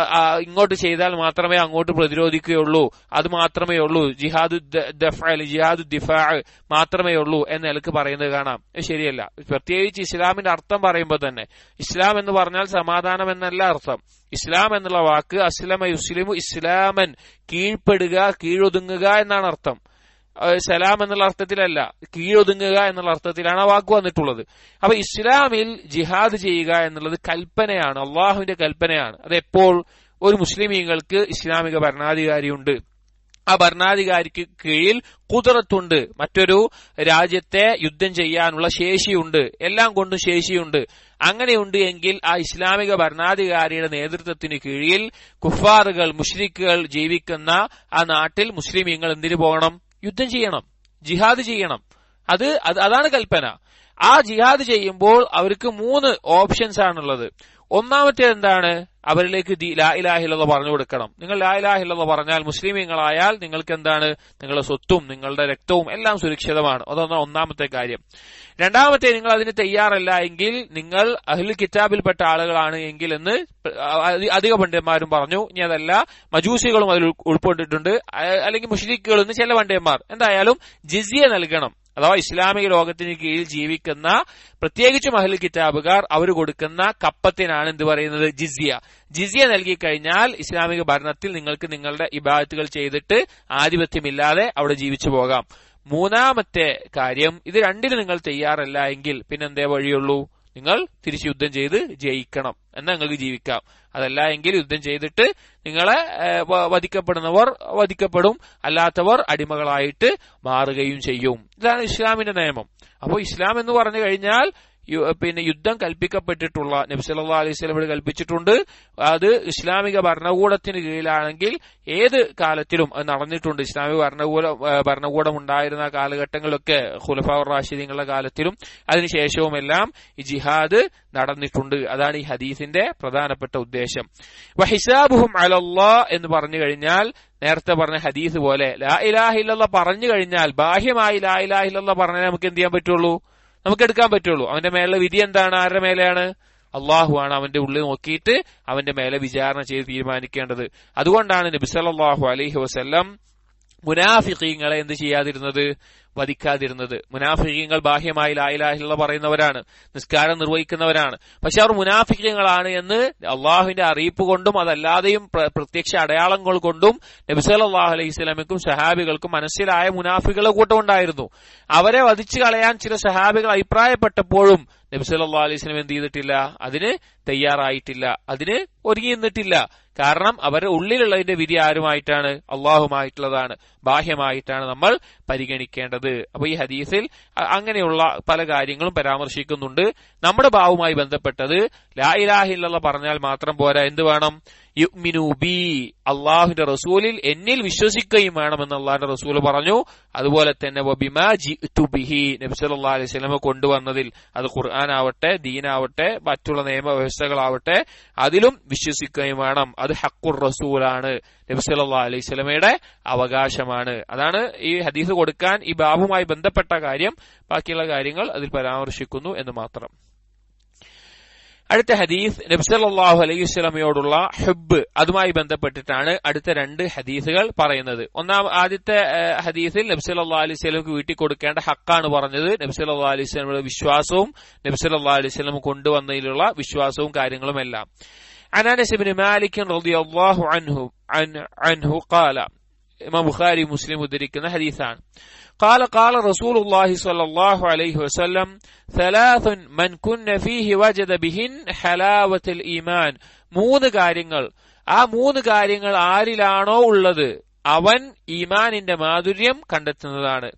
Speaker 1: ഇങ്ങോട്ട് ചെയ്താൽ മാത്രമേ അങ്ങോട്ട് പ്രതിരോധിക്കുകയുള്ളൂ, അത് മാത്രമേ ഉള്ളൂ, ജിഹാദു ദിഫാ മാത്രമേ ഉള്ളൂ എന്ന നിലക്ക് പറയുന്നത് കാണാം. ശരിയല്ല. പ്രത്യേകിച്ച് ഇസ്ലാമിന്റെ അർത്ഥം പറയുമ്പോൾ തന്നെ ഇസ്ലാം എന്ന് പറഞ്ഞാൽ സമാധാനം എന്നല്ല അർത്ഥം. ഇസ്ലാം എന്നുള്ള വാക്ക് അസ്ലമ യുസ്ലിമു ഇസ്ലാമൻ, കീഴ്പ്പെടുക, കീഴൊതുങ്ങുക എന്നാണ് അർത്ഥം. സലാം എന്നുള്ള അർത്ഥത്തിലല്ല, കീഴൊതുങ്ങുക എന്നുള്ള അർത്ഥത്തിലാണ് ആ വാക്ക് വന്നിട്ടുള്ളത്. അപ്പൊ ഇസ്ലാമിൽ ജിഹാദ് ചെയ്യുക എന്നുള്ളത് കൽപ്പനയാണ്, അള്ളാഹുവിന്റെ കൽപ്പനയാണ്. അതെപ്പോൾ ഒരു മുസ്ലിമീങ്ങൾക്ക് ഇസ്ലാമിക ഭരണാധികാരിയുണ്ട്, ആ ഭരണാധികാരിക്ക് കീഴിൽ ഖുദ്റത്തുണ്ട്, മറ്റൊരു രാജ്യത്തെ യുദ്ധം ചെയ്യാനുള്ള ശേഷിയുണ്ട്, എല്ലാം കൊണ്ടും ശേഷിയുണ്ട്. അങ്ങനെയുണ്ട് എങ്കിൽ ആ ഇസ്ലാമിക ഭരണാധികാരിയുടെ നേതൃത്വത്തിന് കീഴിൽ കുഫാറുകൾ, മുശ്രിക്കുകൾ ജീവിക്കുന്ന ആ നാട്ടിൽ മുസ്ലിമീങ്ങൾ എന്തിനു പോകണം? യുദ്ധം ചെയ്യണം, ജിഹാദ് ചെയ്യണം. അതാണ് കൽപ്പന. ആ ജിഹാദ് ചെയ്യുമ്പോൾ അവർക്ക് 3 ഓപ്ഷൻസ് ആണുള്ളത്. ഒന്നാമത്തേത് എന്താണ്? അവരിലേക്ക് ലാ ഇലാഹ ഇല്ലല്ലാഹ് പറഞ്ഞു കൊടുക്കണം. നിങ്ങൾ ലാ ഇലാഹ ഇല്ലല്ലാഹ് പറഞ്ഞാൽ, മുസ്ലിമീങ്ങളായാൽ നിങ്ങൾക്ക് എന്താണ്? നിങ്ങളുടെ സ്വത്തും നിങ്ങളുടെ രക്തവും എല്ലാം സുരക്ഷിതമാണ്. അതാണ് ഒന്നാമത്തെ കാര്യം. രണ്ടാമത്തെ, നിങ്ങൾ അതിന് തയ്യാറല്ല എങ്കിൽ നിങ്ങൾ അഹ്ലുൽ കിതാബിൽപ്പെട്ട ആളുകളാണ് എങ്കിൽ എന്ന് അധിക പണ്ഡിതന്മാരും പറഞ്ഞു. ഇനി അതല്ല, മജൂസികളും അതിൽ ഉൾപ്പെട്ടിട്ടുണ്ട്, അല്ലെങ്കിൽ മുശ്രിക്കുകൾ എന്ന് ചില പണ്ഡിതന്മാർ. എന്തായാലും ജിസിയ നൽകണം. അഥവാ ഇസ്ലാമിക ലോകത്തിന് കീഴിൽ ജീവിക്കുന്ന പ്രത്യേകിച്ചും അഹ്ലുൽ കിതാബുകാർ അവർ കൊടുക്കുന്ന കപ്പത്തിനാണ് എന്ത് പറയുന്നത്? ജിസിയ. ജിസിയ നൽകിക്കഴിഞ്ഞാൽ ഇസ്ലാമിക ഭരണത്തിൽ നിങ്ങൾക്ക് നിങ്ങളുടെ ഇബാദത്തുകൾ ചെയ്തിട്ട് ആധിപത്യമില്ലാതെ അവിടെ ജീവിച്ചു പോകാം. മൂന്നാമത്തെ കാര്യം, ഇത് രണ്ടിലും നിങ്ങൾ തയ്യാറല്ല എങ്കിൽ പിന്നെന്തേ വഴിയുള്ളൂ? നിങ്ങൾ തിരിച്ച് യുദ്ധം ചെയ്ത് ജയിക്കണം, എന്നാൽ നിങ്ങൾക്ക് ജീവിക്കാം. അതല്ല എങ്കിൽ യുദ്ധം ചെയ്തിട്ട് നിങ്ങളെ വധിക്കപ്പെടുന്നവർ വധിക്കപ്പെടും, അല്ലാത്തവർ അടിമകളായിട്ട് മാറുകയും ചെയ്യും. ഇതാണ് ഇസ്ലാമിന്റെ നിയമം. അപ്പോൾ ഇസ്ലാം എന്ന് പറഞ്ഞു കഴിഞ്ഞാൽ യുദ്ധം കൽപ്പിക്കപ്പെട്ടിട്ടുള്ള, നബി സല്ലല്ലാഹു അലൈഹി വസല്ലം ഇവിടെ കൽപ്പിച്ചിട്ടുണ്ട്. അത് ഇസ്ലാമിക ഭരണകൂടത്തിന് കീഴിലാണെങ്കിൽ ഏത് കാലത്തിലും അത് നടന്നിട്ടുണ്ട്. ഇസ്ലാമിക ഭരണകൂടം ഉണ്ടായിരുന്ന കാലഘട്ടങ്ങളിലൊക്കെ ഖുലഫാ റാഷിദീങ്ങളുടെ കാലത്തിലും അതിനുശേഷവുമെല്ലാം ഈ ജിഹാദ് നടന്നിട്ടുണ്ട്. അതാണ് ഈ ഹദീസിന്റെ പ്രധാനപ്പെട്ട ഉദ്ദേശം. വഹിസാബുഹും അലല്ലാഹ് എന്ന് പറഞ്ഞു കഴിഞ്ഞാൽ നേരത്തെ പറഞ്ഞ ഹദീസ് പോലെ ലാ ഇലാഹ ഇല്ലല്ലാഹ് പറഞ്ഞു കഴിഞ്ഞാൽ, ബാഹ്യമായി ലാ ഇലാഹ ഇല്ലല്ലാഹ് പറഞ്ഞാൽ നമുക്ക് എന്ത് ചെയ്യാൻ പറ്റുള്ളൂ? നമുക്ക് എടുക്കാൻ പറ്റുള്ളൂ. അവന്റെ മേലെ വിധി എന്താണ്? ആരുടെ മേലെയാണ്? അള്ളാഹു ആണ്. അവന്റെ ഉള്ളിൽ നോക്കിയിട്ട് അവന്റെ മേലെ വിചാരണ ചെയ്ത് തീരുമാനിക്കേണ്ടത്. അതുകൊണ്ടാണ് നബി സല്ലല്ലാഹു അലൈഹി വസല്ലം മുനാഫിഖീങ്ങളെ എന്ത് ചെയ്യാതിരുന്നത്? വധിക്കാതിരുന്നത്. മുനാഫിഖീങ്ങൾ ബാഹ്യമായി ലാ ഇലാഹ ഇല്ലല്ലാഹ് പറയുന്നവരാണ്, നിസ്കാരം നിർവഹിക്കുന്നവരാണ്. പക്ഷെ അവർ മുനാഫിഖീങ്ങളാണ് എന്ന് അള്ളാഹുവിന്റെ അറിയിപ്പ് കൊണ്ടും അതല്ലാതെയും പ്രത്യക്ഷ അടയാളങ്ങൾ കൊണ്ടും നബി സല്ലല്ലാഹു അലൈഹി വസല്ലമയ്ക്കും സഹാബികൾക്കും മനസ്സിലായ മുനാഫിക്കുകളുടെ കൂട്ടം ഉണ്ടായിരുന്നു. അവരെ വധിച്ചു കളയാൻ ചില സഹാബികൾ അഭിപ്രായപ്പെട്ടപ്പോഴും നബി സല്ലല്ലാഹു അലൈഹി വസല്ലം എന്ത് ചെയ്തിട്ടില്ല? അതിന് തയ്യാറായിട്ടില്ല, അതിന് ഒരുങ്ങി നിന്നിട്ടില്ല. കാരണം അവരുടെ ഉള്ളിലുള്ളതിന്റെ വിധി ആരുമായിട്ടാണ്? അള്ളാഹുമായിട്ടുള്ളതാണ്. ബാഹ്യമായിട്ടാണ് നമ്മൾ പരിഗണിക്കേണ്ടത്. അപ്പൊ ഈ ഹദീസിൽ അങ്ങനെയുള്ള പല കാര്യങ്ങളും പരാമർശിക്കുന്നുണ്ട്. നമ്മുടെ ഭാവുമായി ബന്ധപ്പെട്ടത് ലാ ഇലാഹ ഇല്ലല്ലാഹ് പറഞ്ഞാൽ മാത്രം പോരാ, എന്ത് വേണം? യുഅ്മിനു ബി, അള്ളാഹുവിന്റെ റസൂലിൽ എന്നിൽ വിശ്വസിക്കുകയും വേണമെന്ന് അള്ളാഹുവിന്റെ റസൂൽ പറഞ്ഞു. അതുപോലെ തന്നെ വബിമാ ജിഅ്തു ബിഹി, നബി സല്ലല്ലാഹു അലൈഹി വസല്ലം കൊണ്ടുവന്നതിൽ, അത് ഖുർആൻ ആവട്ടെ, ദീനാവട്ടെ, മറ്റുള്ള നിയമവ്യവസ്ഥകളാവട്ടെ, അതിലും വിശ്വസിക്കുകയും വേണം. അത് ഹഖുർ റസൂലാണ്, നബി സല്ലല്ലാഹു അലൈഹി വസല്ലമയുടെ അവകാശമാണ്. അതാണ് ഈ ഹദീസ് കൊടുക്കാൻ ഈ ബാബുമായി ബന്ധപ്പെട്ട കാര്യം. ബാക്കിയുള്ള കാര്യങ്ങൾ അതിൽ പരാമർശിക്കുന്നു എന്ന് മാത്രം. അടുത്ത ഹദീസ് നബി സല്ലല്ലാഹു അലൈഹി വസല്ലമയോടുള്ള ഹുബ്ബ്, അതുമായി ബന്ധപ്പെട്ടിട്ടാണ് അടുത്ത 2 ഹദീസുകൾ പറയുന്നത്. ആദ്യത്തെ ഹദീസിൽ നബി സല്ലല്ലാഹു അലൈഹി വസല്ലമക്ക് വീട്ടിൽ കൊടുക്കേണ്ട ഹക്കാണ് പറഞ്ഞത്. നബി സല്ലല്ലാഹു അലൈഹി വസല്ലമയുടെ വിശ്വാസവും നബി സല്ലല്ലാഹു അലൈഹി വസല്ലം കൊണ്ടുവന്നതിലുള്ള വിശ്വാസവും കാര്യങ്ങളും എല്ലാം. عن أنس بن مالك رضي الله عنه قال, ഇമാം ബുഖാരി മുസ്ലിം ഉദ്ധരിക്കുന്ന ഹദീസാണ്. قال قال رسول الله صلى الله عليه وسلم ثلاث من كن فيه وجد بهن حلاوة الإيمان. 3 കാര്യങ്ങൾ, ആ 3 കാര്യങ്ങൾ ആരിലാണോ ഉള്ളത് അവൻ ഈമാനിന്റെ മാധുര്യം കണ്ടെത്തുന്നതാണ്.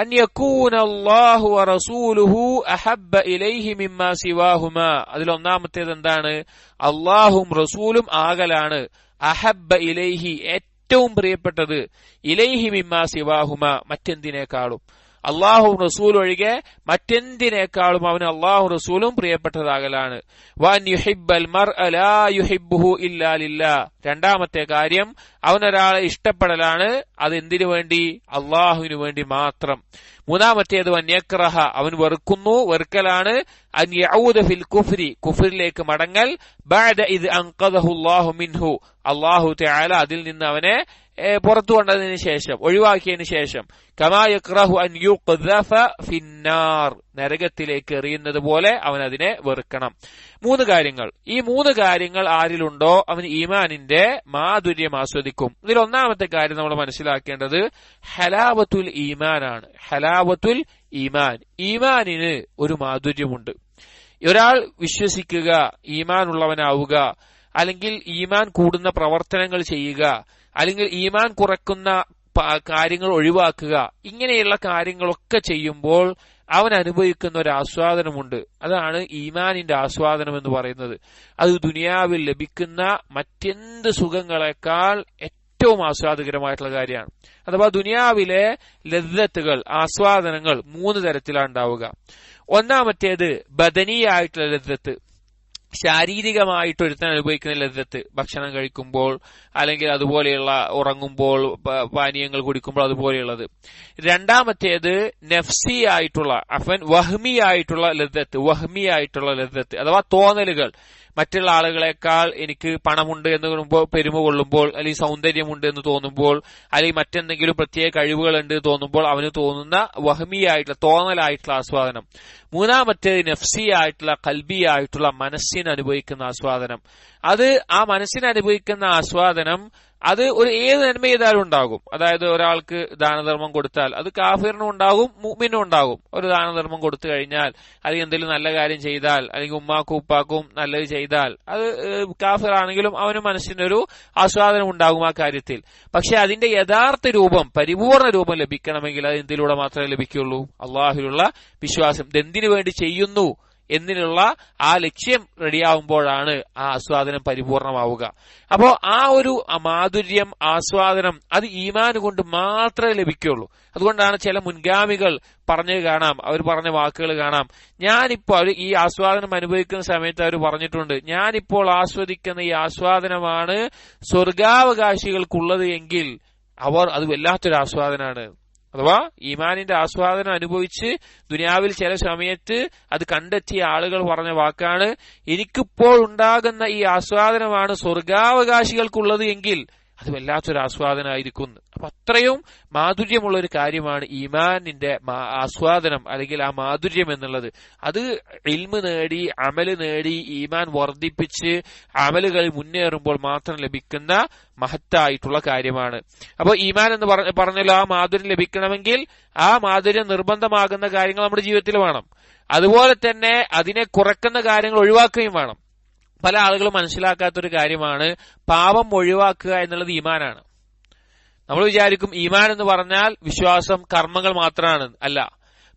Speaker 1: അൻ യകൂന അല്ലാഹു വറസൂലുഹു അഹബ്ബ ഇലൈഹി മിമ്മാ സിവാഹുമാ. അതിലൊന്നാമത്തേത് എന്താണ്? അല്ലാഹും റസൂലും ആകലാണ്. അഹബ്ബ ഇലൈഹി, ഏറ്റവും പ്രിയപ്പെട്ടത്, ഇലൈഹി മിമ്മാ സിവാഹുമാ, മറ്റെന്തിനേക്കാളും. അള്ളാഹു റസൂൽ ഒഴികെ മറ്റെന്തിനേക്കാളും അവന് അള്ളാഹു റസൂലും പ്രിയപ്പെട്ടതാകലാണ്. വൻ യുഹിബ്ബൽ മർഅ ലാ യുഹിബ്ബുഹു ഇല്ലാ ലില്ലാഹ്. രണ്ടാമത്തെ കാര്യം, അവനൊരാളെ ഇഷ്ടപ്പെടലാണ്. അത് എന്തിനു വേണ്ടി? അള്ളാഹുവിനു വേണ്ടി മാത്രം. മൂന്നാമത്തേത് വൻ യക്റഹ, അവൻ വെറുക്കലാണ്. അൻ യഊദ ഫിൽ കുഫ്രി, കുഫ്രിലേക്ക് മടങ്ങൽ. ബഅദ ഇദ് അൻഖദഹു അല്ലാഹു മിൻഹു, അല്ലാഹു തആല അതിൽ നിന്ന് അവനെ പുറത്തു കൊണ്ടതിന് ശേഷം, ഒഴിവാക്കിയതിനു ശേഷം. കമാ യക്റഹു അൻ യുഖ്ദഫ ഫിന്നാർ, നരകത്തിലേക്ക് എറിയുന്നത് പോലെ അവൻ അതിനെ വെറുക്കണം. മൂന്ന് കാര്യങ്ങൾ. ഈ മൂന്ന് കാര്യങ്ങൾ ആരിലുണ്ടോ അവൻ ഈമാനിന്റെ മാധുര്യം ആസ്വദിക്കും. ഇതിൽ ഒന്നാമത്തെ കാര്യം നമ്മൾ മനസ്സിലാക്കേണ്ടത് ഹലാവത്തുൽ ഈമാനാണ്. ഹലാവത്തുൽ ഈമാൻ, ഈമാനിന് ഒരു മാധുര്യമുണ്ട്. ഒരാൾ വിശ്വസിക്കുക, ഈമാൻ ഉള്ളവനാവുക, അല്ലെങ്കിൽ ഈമാൻ കൂടുന്ന പ്രവർത്തനങ്ങൾ ചെയ്യുക, അല്ലെങ്കിൽ ഈമാൻ കുറക്കുന്ന കാര്യങ്ങൾ ഒഴിവാക്കുക, ഇങ്ങനെയുള്ള കാര്യങ്ങളൊക്കെ ചെയ്യുമ്പോൾ അവൻ അനുഭവിക്കുന്ന ഒരു ആസ്വാദനമുണ്ട്. അതാണ് ഈമാനിന്റെ ആസ്വാദനം എന്ന് പറയുന്നത്. അത് ദുനിയാവിൽ ലഭിക്കുന്ന മറ്റെന്ത് സുഖങ്ങളെക്കാൾ ഏറ്റവും ആസ്വാദകരമായിട്ടുള്ള കാര്യമാണ്. അഥവാ ദുനിയാവിലെ ലദ്ദത്തുകൾ, ആസ്വാദനങ്ങൾ മൂന്ന് തരത്തിലാണ് ഉണ്ടാവുക. ഒന്നാമത്തേത് ബദനീയായിട്ടുള്ള ലദ്ദത്ത്, ശാരീരികമായിട്ട് ഒരുത്തൻ അനുഭവിക്കുന്ന ലദ്ദത്ത്, ഭക്ഷണം കഴിക്കുമ്പോൾ അല്ലെങ്കിൽ അതുപോലെയുള്ള ഉറങ്ങുമ്പോൾ പാനീയങ്ങൾ കുടിക്കുമ്പോൾ അതുപോലെയുള്ളത്. രണ്ടാമത്തേത് നഫ്സി ആയിട്ടുള്ള വഹ്മിയായിട്ടുള്ള ലദ്ദത്ത് അഥവാ തോന്നലുകൾ. മറ്റുള്ള ആളുകളെക്കാൾ എനിക്ക് പണമുണ്ട് എന്ന് പെരുമ കൊള്ളുമ്പോൾ, അല്ലെങ്കിൽ സൗന്ദര്യമുണ്ട് എന്ന് തോന്നുമ്പോൾ, അല്ലെങ്കിൽ മറ്റെന്തെങ്കിലും പ്രത്യേക കഴിവുകളുണ്ട് തോന്നുമ്പോൾ അവന് തോന്നുന്ന വഹ്മിയായിട്ടുള്ള തോന്നലായിട്ടുള്ള ആസ്വാദനം. മൂന്നാമത്തേത് നഫ്സി ആയിട്ടുള്ള ഖൽബി ആയിട്ടുള്ള മനസ്സിന് അനുഭവിക്കുന്ന ആസ്വാദനം. അത് ആ മനസ്സിന് അനുഭവിക്കുന്ന ആസ്വാദനം അത് ഒരു ഏത് നന്മ ചെയ്താലും ഉണ്ടാകും. അതായത് ഒരാൾക്ക് ദാനധർമ്മം കൊടുത്താൽ അത് കാഫിറിനും ഉണ്ടാകും, മുഅ്മിനും ഉണ്ടാകും. ഒരു ദാനധർമ്മം കൊടുത്തു കഴിഞ്ഞാൽ, അല്ലെങ്കിൽ എന്തെങ്കിലും നല്ല കാര്യം ചെയ്താൽ, അല്ലെങ്കിൽ ഉമ്മാക്കും ഉപ്പാക്കും നല്ലത് ചെയ്താൽ, അത് കാഫിറാണെങ്കിലും അവന് മനസ്സിനൊരു ആസ്വാദനം ഉണ്ടാകും ആ കാര്യത്തിൽ. പക്ഷെ അതിന്റെ യഥാർത്ഥ രൂപം, പരിപൂർണ രൂപം ലഭിക്കണമെങ്കിൽ അത് എന്തിലൂടെ മാത്രമേ ലഭിക്കുകയുള്ളൂ? അള്ളാഹുവിലുള്ള വിശ്വാസം. ഇതെന്തിനു വേണ്ടി ചെയ്യുന്നു എന്നിലുള്ള ആ ലക്ഷ്യം റെഡിയാവുമ്പോഴാണ് ആ ആസ്വാദനം പരിപൂർണമാവുക. അപ്പോ ആ ഒരു മാധുര്യം, ആസ്വാദനം അത് ഈമാൻ കൊണ്ട് മാത്രമേ ലഭിക്കുകയുള്ളൂ. അതുകൊണ്ടാണ് ചില മുൻഗാമികൾ പറഞ്ഞത് കാണാം, അവർ പറഞ്ഞ വാക്കുകൾ കാണാം. ഞാനിപ്പോൾ ഈ ആസ്വാദനം അനുഭവിക്കുന്ന സമയത്ത് അവർ പറഞ്ഞിട്ടുണ്ട്, ഞാനിപ്പോൾ ആസ്വദിക്കുന്ന ഈ ആസ്വാദനമാണ് സ്വർഗാവകാശികൾക്കുള്ളത് എങ്കിൽ അവർ അത് വല്ലാത്തൊരു ആസ്വാദനമാണ്. അഥവാ ഈമാനിന്റെ ആസ്വാദനം അനുഭവിച്ച് ദുനിയാവിൽ ചില സമയത്ത് അത് കണ്ടെത്തിയ ആളുകൾ പറഞ്ഞ വാക്കാണ്, എനിക്കിപ്പോൾ ഉണ്ടാകുന്ന ഈ ആസ്വാദനമാണ് സ്വർഗാവകാശികൾക്കുള്ളത് എങ്കിൽ അത് വല്ലാത്തൊരു ആസ്വാദനമായിരിക്കും. അപ്പൊ അത്രയും മാധുര്യമുള്ള ഒരു കാര്യമാണ് ഈമാനിന്റെ ആസ്വാദനം, അല്ലെങ്കിൽ ആ മാധുര്യം എന്നുള്ളത്. അത് ഇൽമ് നേടി, അമല് നേടി, ഈമാൻ വർദ്ധിപ്പിച്ച് അമലുകളിൽ മുന്നേറുമ്പോൾ മാത്രം ലഭിക്കുന്ന മഹത്തായിട്ടുള്ള കാര്യമാണ്. അപ്പൊ ഈമാൻ എന്ന് പറഞ്ഞല്ലോ, ആ മാധുര്യം ലഭിക്കണമെങ്കിൽ ആ മാധുര്യം നിർബന്ധമാകുന്ന കാര്യങ്ങൾ നമ്മുടെ ജീവിതത്തിൽ വേണം. അതുപോലെ തന്നെ അതിനെ കുറയ്ക്കുന്ന കാര്യങ്ങൾ ഒഴിവാക്കുകയും വേണം. പല ആളുകളും മനസ്സിലാക്കാത്തൊരു കാര്യമാണ് പാപം ഒഴിവാക്കുക എന്നുള്ളത് ഈമാനാണ്. നമ്മൾ വിചാരിക്കും ഈമാൻ എന്ന് പറഞ്ഞാൽ വിശ്വാസം, കർമ്മങ്ങൾ മാത്രമാണ്. അല്ല,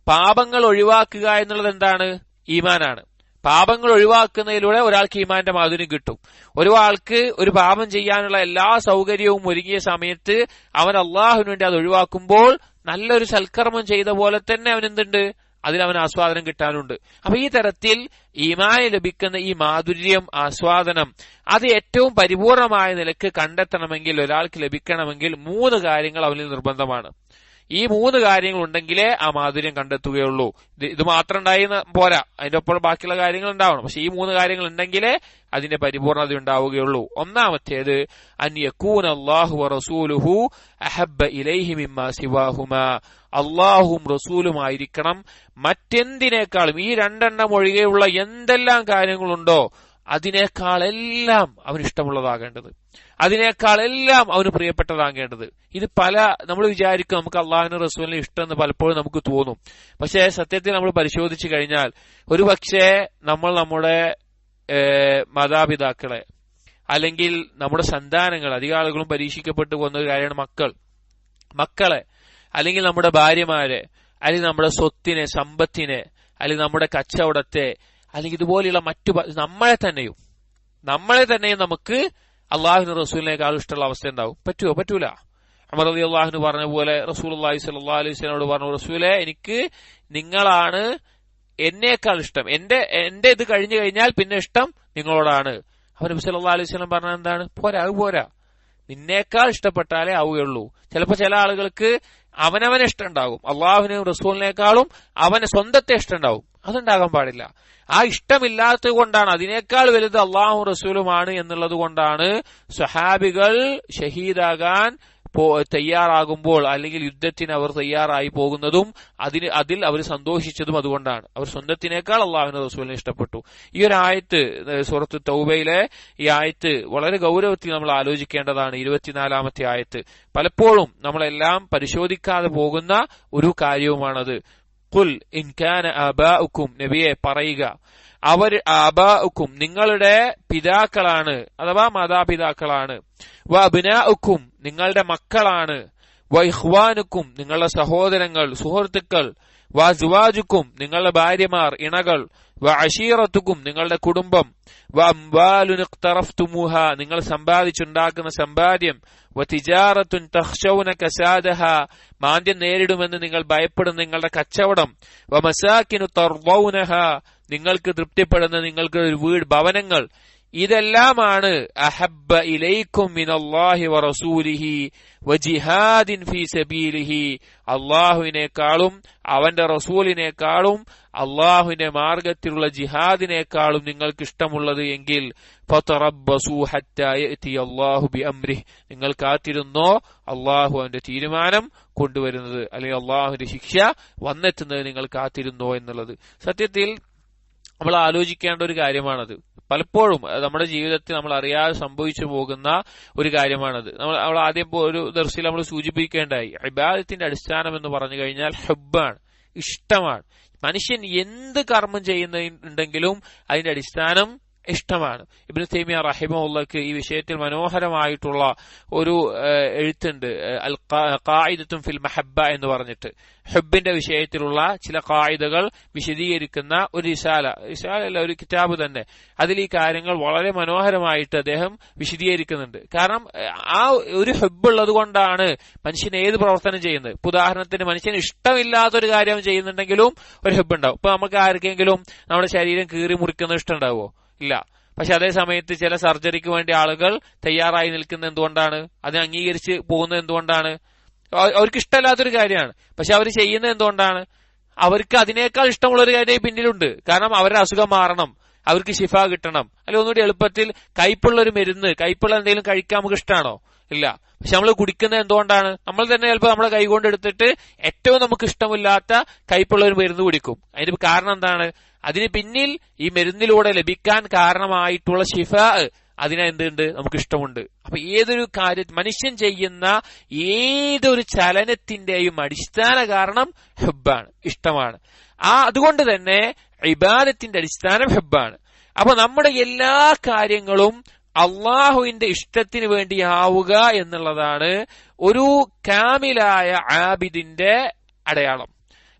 Speaker 1: പാപങ്ങൾ ഒഴിവാക്കുക എന്നുള്ളത് എന്താണ്? ഈമാനാണ്. പാപങ്ങൾ ഒഴിവാക്കുന്നതിലൂടെ ഒരാൾക്ക് ഈമാന്റെ മാധുര്യം കിട്ടും. ഒരാൾക്ക് ഒരു പാപം ചെയ്യാനുള്ള എല്ലാ സൗകര്യവും ഒരുങ്ങിയ സമയത്ത് അവൻ അള്ളാഹുവിന് വേണ്ടി അത് ഒഴിവാക്കുമ്പോൾ നല്ലൊരു സൽക്കർമ്മം ചെയ്ത പോലെ തന്നെ അവൻ എന്തുണ്ട്? അതിലവന് ആസ്വാദനം കിട്ടാനുണ്ട്. അപ്പൊ ഈ തരത്തിൽ ഈമാന് ലഭിക്കുന്ന ഈ മാധുര്യം, ആസ്വാദനം അത് ഏറ്റവും പരിപൂർണമായ നിലക്ക് കണ്ടെത്തണമെങ്കിൽ, ഒരാൾക്ക് ലഭിക്കണമെങ്കിൽ മൂന്ന് കാര്യങ്ങൾ അവനിൽ നിർബന്ധമാണ്. ഈ മൂന്ന് കാര്യങ്ങൾ ഉണ്ടെങ്കിലേ ആ മാധുര്യം കണ്ടെത്തുകയുള്ളൂ. ഇത് മാത്രം ഉണ്ടായി പോരാ, അതിന്റെ ഒപ്പം ബാക്കിയുള്ള കാര്യങ്ങൾ ഉണ്ടാവണം. പക്ഷെ ഈ മൂന്ന് കാര്യങ്ങൾ ഉണ്ടെങ്കിലേ അതിന്റെ പരിപൂർണത ഉണ്ടാവുകയുള്ളൂ. ഒന്നാമത്തേത് അൻ യകൂന അല്ലാഹു വറസൂലുഹു അഹബ്ബ ഇലൈഹി മിമ്മാ സിവാഹുമാ, അള്ളാഹും റസൂലുമായിരിക്കണം മറ്റെന്തിനേക്കാളും, ഈ രണ്ടെണ്ണം ഒഴികെയുള്ള എന്തെല്ലാം കാര്യങ്ങളുണ്ടോ അതിനേക്കാളെല്ലാം അവന് ഇഷ്ടമുള്ളതാകേണ്ടത്, അതിനേക്കാളെല്ലാം അവന് പ്രിയപ്പെട്ടതാകേണ്ടത്. ഇത് നമ്മൾ വിചാരിക്കും നമുക്ക് അള്ളാഹുവിന് റസൂലിന് ഇഷ്ടമെന്ന് പലപ്പോഴും നമുക്ക് തോന്നും. പക്ഷേ സത്യത്തിൽ നമ്മൾ പരിശോധിച്ചു കഴിഞ്ഞാൽ ഒരുപക്ഷെ നമ്മൾ നമ്മുടെ മാതാപിതാക്കളെ, അല്ലെങ്കിൽ നമ്മുടെ സന്താനങ്ങൾ, അധികം ആളുകളും പരീക്ഷിക്കപ്പെട്ടു പോകുന്ന ഒരു കാര്യമാണ് മക്കളെ, അല്ലെങ്കിൽ നമ്മുടെ ഭാര്യമാരെ, അല്ലെങ്കിൽ നമ്മുടെ സ്വത്തിനെ, സമ്പത്തിനെ, അല്ലെങ്കിൽ നമ്മുടെ കച്ചവടത്തെ, അല്ലെങ്കിൽ ഇതുപോലെയുള്ള നമ്മളെ തന്നെയും നമുക്ക് അള്ളാഹുവിന് റസൂലിനേക്കാളും ഇഷ്ടമുള്ള അവസ്ഥ ഉണ്ടാവും. പറ്റൂല. ഉമർ റളിയല്ലാഹു അൻഹു പറഞ്ഞ പോലെ റസൂലുള്ളാഹി സ്വല്ലല്ലാഹു അലൈഹി വസല്ലമയോട് പറഞ്ഞു, റസൂലേ, എനിക്ക് നിങ്ങളാണ് എന്നേക്കാൾ ഇഷ്ടം, എന്റെ ഇത് കഴിഞ്ഞു കഴിഞ്ഞാൽ പിന്നെ ഇഷ്ടം നിങ്ങളോടാണ്. അപ്പോൾ നബി സല്ലല്ലാഹു അലൈഹി വസല്ലം പറഞ്ഞത് എന്താണ്? പോരാ, നിന്നേക്കാൾ ഇഷ്ടപ്പെട്ടാലേ ആവുകയുള്ളൂ. ചിലപ്പോൾ ചില ആളുകൾക്ക് അവനവനെ ഇഷ്ടം ഉണ്ടാകും, അള്ളാഹുവിനെയും റസൂലിനേക്കാളും അവന് സ്വന്തത്തെ ഇഷ്ടം ഉണ്ടാവും. അതുണ്ടാകാൻ പാടില്ല. ആ ഇഷ്ടമില്ലാത്തത് കൊണ്ടാണ്, അതിനേക്കാൾ വലുത് അള്ളാഹു റസൂലുമാണ് എന്നുള്ളത് കൊണ്ടാണ് സ്വഹാബികൾ ഷഹീദാകാൻ തയ്യാറാകുമ്പോൾ അല്ലെങ്കിൽ യുദ്ധത്തിന് അവർ തയ്യാറായി പോകുന്നതും അതിൽ അവർ സന്തോഷിച്ചതും അതുകൊണ്ടാണ്. അവർ സ്വന്തത്തിനേക്കാൾ അള്ളാഹുവിന്റെ റസൂലിനെ ഇഷ്ടപ്പെട്ടു. ഈ ഒരു ആയത്ത്, സൂറത്ത് തൗബയിലെ ഈ ആയത്ത് വളരെ ഗൗരവത്തിൽ നമ്മൾ ആലോചിക്കേണ്ടതാണ്. 24-ാമത്തെ ആയത്ത്. പലപ്പോഴും നമ്മളെല്ലാം പരിശോധിക്കാതെ പോകുന്ന ഒരു കാര്യവുമാണത്. ഖുൽ ഇൻ കാന ആബാഉക്കും, നബിയെ പറയുക, അവർ ആബാഉക്കും നിങ്ങളുടെ പിതാക്കളാണ് അഥവാ മാതാപിതാക്കളാണ്, വ അബ്നാഉക്കും നിങ്ങളുടെ മക്കളാണ്, വ ഇഖ്വാനുക്കും നിങ്ങളുടെ സഹോദരങ്ങൾ സുഹൃത്തുക്കൾ, വ അസ്വാജുക്കും നിങ്ങളുടെ ഭാര്യമാർ ഇണകൾ, വ അശീറത്തുക്കും നിങ്ങളുടെ കുടുംബം, വ അംവാലുൻ ഇഖ്തറഫ്തുമുഹ നിങ്ങൾ സമ്പാദിച്ചുണ്ടാക്കുന്ന സമ്പാദ്യം, വ തിജാറത്തുൻ തഖ്ശൗന കസാദഹ മാന്ദ്യം നേരിടുമെന്ന് നിങ്ങൾ ഭയപ്പെടുന്ന നിങ്ങളുടെ കച്ചവടം, വ മസാകിനു തർദൗനഹ നിങ്ങൾക്ക് തൃപ്തിപ്പെടുന്ന നിങ്ങൾക്ക് ഒരു വീട് ഭവനങ്ങൾ, ഇതെല്ലാമാണ് അഹബ്ബ ഇലൈക്കും മിനല്ലാഹി വറസൂലിഹി വജിഹാദിൻ ഫീ സബീലിഹി അല്ലാഹുവിനേക്കാളും അവന്റെ റസൂലിനേക്കാളും അള്ളാഹുവിന്റെ മാർഗത്തിലുള്ള ജിഹാദിനേക്കാളും നിങ്ങൾക്ക് ഇഷ്ടമുള്ളത് എങ്കിൽ ഫതറബ്ബസൂ ഹത്താ യഅതി അല്ലാഹു ബിഅംരിഹി നിങ്ങൾ കാത്തിരുന്നോ അള്ളാഹു അവന്റെ തീരുമാനം കൊണ്ടുവരുന്നത്, അല്ലെങ്കിൽ അള്ളാഹുവിന്റെ ശിക്ഷ വന്നെത്തുന്നത് നിങ്ങൾ കാത്തിരുന്നോ എന്നുള്ളത്. സത്യത്തിൽ നമ്മൾ ആലോചിക്കേണ്ട ഒരു കാര്യമാണത്. പലപ്പോഴും നമ്മുടെ ജീവിതത്തിൽ നമ്മൾ അറിയാതെ സംഭവിച്ചു പോകുന്ന ഒരു കാര്യമാണത്. നമ്മൾ ആദ്യം ഒരു ദർസിൽ നമ്മൾ സൂചിപ്പിക്കേണ്ടായി, ഇബാദത്തിന്റെ അടിസ്ഥാനം എന്ന് പറഞ്ഞു കഴിഞ്ഞാൽ ഹബ്ബാണ്, ഇഷ്ടമാണ്. മനുഷ്യൻ എന്ത് കർമ്മം ചെയ്യുന്നുണ്ടെങ്കിലും അതിന്റെ അടിസ്ഥാനം ഇഷ്ടമാണ്. ഇബ്നു തൈമിയ റഹിമഹുള്ളാഹ് ഈ വിഷയത്തിൽ മനോഹരമായിട്ടുള്ള ഒരു എഴുത്തുണ്ട്, അൽ ഖായിദത്തുൻ ഫിൽ മഹബ്ബ എന്ന് പറഞ്ഞിട്ട്. ഹബ്ബിന്റെ വിഷയത്തിലുള്ള ചില ഖായിദകൾ വിശദീകരിക്കുന്ന ഒരു റിസാല ഒരു കിതാബ് തന്നെ. അതിൽ ഈ കാര്യങ്ങൾ വളരെ മനോഹരമായിട്ട് അദ്ദേഹം വിശദീകരിക്കുന്നുണ്ട്. കാരണം ആ ഒരു ഹബ്ബുള്ളത് കൊണ്ടാണ് മനുഷ്യൻ ഏത് പ്രവർത്തനം ചെയ്യുന്നത്. ഉദാഹരണത്തിന് മനുഷ്യന് ഇഷ്ടമില്ലാത്തൊരു കാര്യം ചെയ്യുന്നുണ്ടെങ്കിലും ഒരു ഹബ്ബ് ഉണ്ടാവും. ഇപ്പൊ നമുക്ക് ആർക്കെങ്കിലും നമ്മുടെ ശരീരം കീറി മുറിക്കുന്ന ഇഷ്ടം ഉണ്ടാവുമോ? ഇല്ല. പക്ഷെ അതേ സമയത്ത് ചില സർജറിക്ക് വേണ്ടി ആളുകൾ തയ്യാറായി നിൽക്കുന്നത് എന്തുകൊണ്ടാണ്? അതിനെ അംഗീകരിച്ച് പോകുന്നത് എന്തുകൊണ്ടാണ്? അവർക്ക് ഇഷ്ടമല്ലാത്തൊരു കാര്യമാണ്, പക്ഷെ അവർ ചെയ്യുന്നത് എന്തുകൊണ്ടാണ്? അവർക്ക് അതിനേക്കാൾ ഇഷ്ടമുള്ള ഒരു കാര്യം പിന്നിലുണ്ട്. കാരണം അവരുടെ അസുഖം മാറണം, അവർക്ക് ശിഫ കിട്ടണം, അല്ലെങ്കിൽ ഒന്നുകൂടി എളുപ്പത്തിൽ കയ്പുള്ള ഒരു മരുന്ന്, കയ്പുള്ള എന്തെങ്കിലും കഴിക്കാൻ നമുക്ക് ഇഷ്ടമാണോ? ഇല്ല. പക്ഷെ നമ്മൾ കുടിക്കുന്നത് എന്തുകൊണ്ടാണ്? നമ്മൾ തന്നെ ചിലപ്പോൾ നമ്മളെ കൈകൊണ്ട് എടുത്തിട്ട് ഏറ്റവും നമുക്ക് ഇഷ്ടമില്ലാത്ത കയ്പുള്ള ഒരു മരുന്ന് കുടിക്കും. അതിന് കാരണം എന്താണ്? അതിന് പിന്നിൽ ഈ മരുന്നിലൂടെ ലഭിക്കാൻ കാരണമായിട്ടുള്ള ശിഫ, അതിനെ എന്തുണ്ട്? നമുക്ക് ഇഷ്ടമുണ്ട്. അപ്പൊ ഏതൊരു കാര്യം മനുഷ്യൻ ചെയ്യുന്ന ഏതൊരു ചലനത്തിന്റെയും അടിസ്ഥാന കാരണം ഹബ്ബാണ്, ഇഷ്ടമാണ്. അതുകൊണ്ട് തന്നെ ഇബാദത്തിന്റെ അടിസ്ഥാനം ഹബ്ബാണ്. അപ്പൊ നമ്മുടെ എല്ലാ കാര്യങ്ങളും അള്ളാഹുവിന്റെ ഇഷ്ടത്തിന് വേണ്ടിയാവുക എന്നുള്ളതാണ് ഒരു കാമിലായ ആബിദിന്റെ അടയാളം.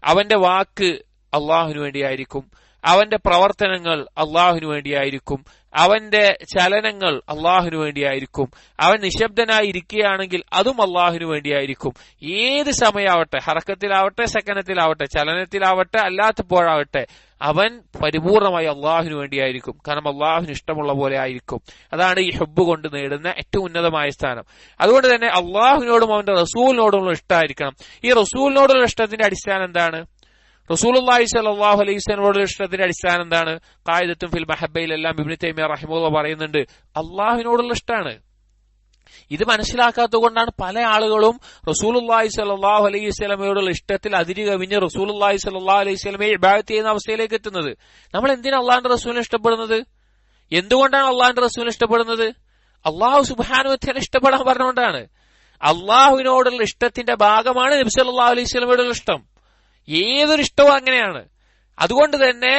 Speaker 1: അവന്റെ വാക്ക് അള്ളാഹുവിന് വേണ്ടിയായിരിക്കും, അവന്റെ പ്രവർത്തനങ്ങൾ അള്ളാഹുവിന് വേണ്ടിയായിരിക്കും, അവന്റെ ചലനങ്ങൾ അള്ളാഹുവിന് വേണ്ടിയായിരിക്കും, അവൻ നിശബ്ദനായി ഇരിക്കുകയാണെങ്കിൽ അതും അള്ളാഹുവിന് വേണ്ടിയായിരിക്കും. ഏത് സമയമാവട്ടെ, ഹറക്കത്തിലാവട്ടെ, സക്കനത്തിലാവട്ടെ, ചലനത്തിലാവട്ടെ, അല്ലാത്തപ്പോഴാവട്ടെ, അവൻ പരിപൂർണമായി അള്ളാഹുവിന് വേണ്ടിയായിരിക്കും. കാരണം അള്ളാഹുവിന് ഇഷ്ടമുള്ള പോലെ ആയിരിക്കും. അതാണ് ഈ ഹബ്ബ് കൊണ്ട് നേടുന്ന ഏറ്റവും ഉന്നതമായ സ്ഥാനം. അതുകൊണ്ട് തന്നെ അള്ളാഹുവിനോടും അവന്റെ റസൂലിനോടുമുള്ള ഇഷ്ടമായിരിക്കണം. ഈ റസൂലിനോടുള്ള ഇഷ്ടത്തിന്റെ അടിസ്ഥാനം എന്താണ്? റസൂലുള്ളാഹി സ്വല്ലല്ലാഹു അലൈഹി വസല്ലമയുടെ ഇഷ്ടത്തിന്റെ അടിസ്ഥാനം എന്താണ്? ഖായിദത്തുൻ ഫിൽ മഹബ്ബയിലെല്ലാം ഇബ്നു തൈമിയ റഹിമഹുല്ലാഹ് പറയുന്നുണ്ട്, അള്ളാഹുവിനോടുള്ള ഇഷ്ടമാണ്. ഇത് മനസ്സിലാക്കാത്തത് കൊണ്ടാണ് പല ആളുകളും റസൂലുള്ളാഹി സ്വല്ലല്ലാഹു അലൈഹി വസല്ലമയോടുള്ള ഇഷ്ടത്തിൽ അതിര് കവിഞ്ഞ് റസൂലുള്ളാഹി സ്വല്ലല്ലാഹു അലൈഹി വസല്ലമയെ ഇബാദത്ത് ചെയ്യുന്ന അവസ്ഥയിലേക്ക് എത്തുന്നത്. നമ്മൾ എന്തിനാണ് അള്ളാഹുവിന്റെ റസൂലിനെ ഇഷ്ടപ്പെടുന്നത്? എന്തുകൊണ്ടാണ് അള്ളാഹുവിന്റെ റസൂലിനെ ഇഷ്ടപ്പെടുന്നത്? അള്ളാഹു സുബ്ഹാനഹു വ തആല ഇഷ്ടപ്പെടാൻ പറഞ്ഞുകൊണ്ടാണ്. അള്ളാഹുവിനോടുള്ള ഇഷ്ടത്തിന്റെ ഭാഗമാണ് നബി സല്ലല്ലാഹു അലൈഹി വസല്ലമയോടുള്ള ഇഷ്ടം. ഏതൊരു ഇഷ്ടവും അങ്ങനെയാണ്. അതുകൊണ്ട് തന്നെ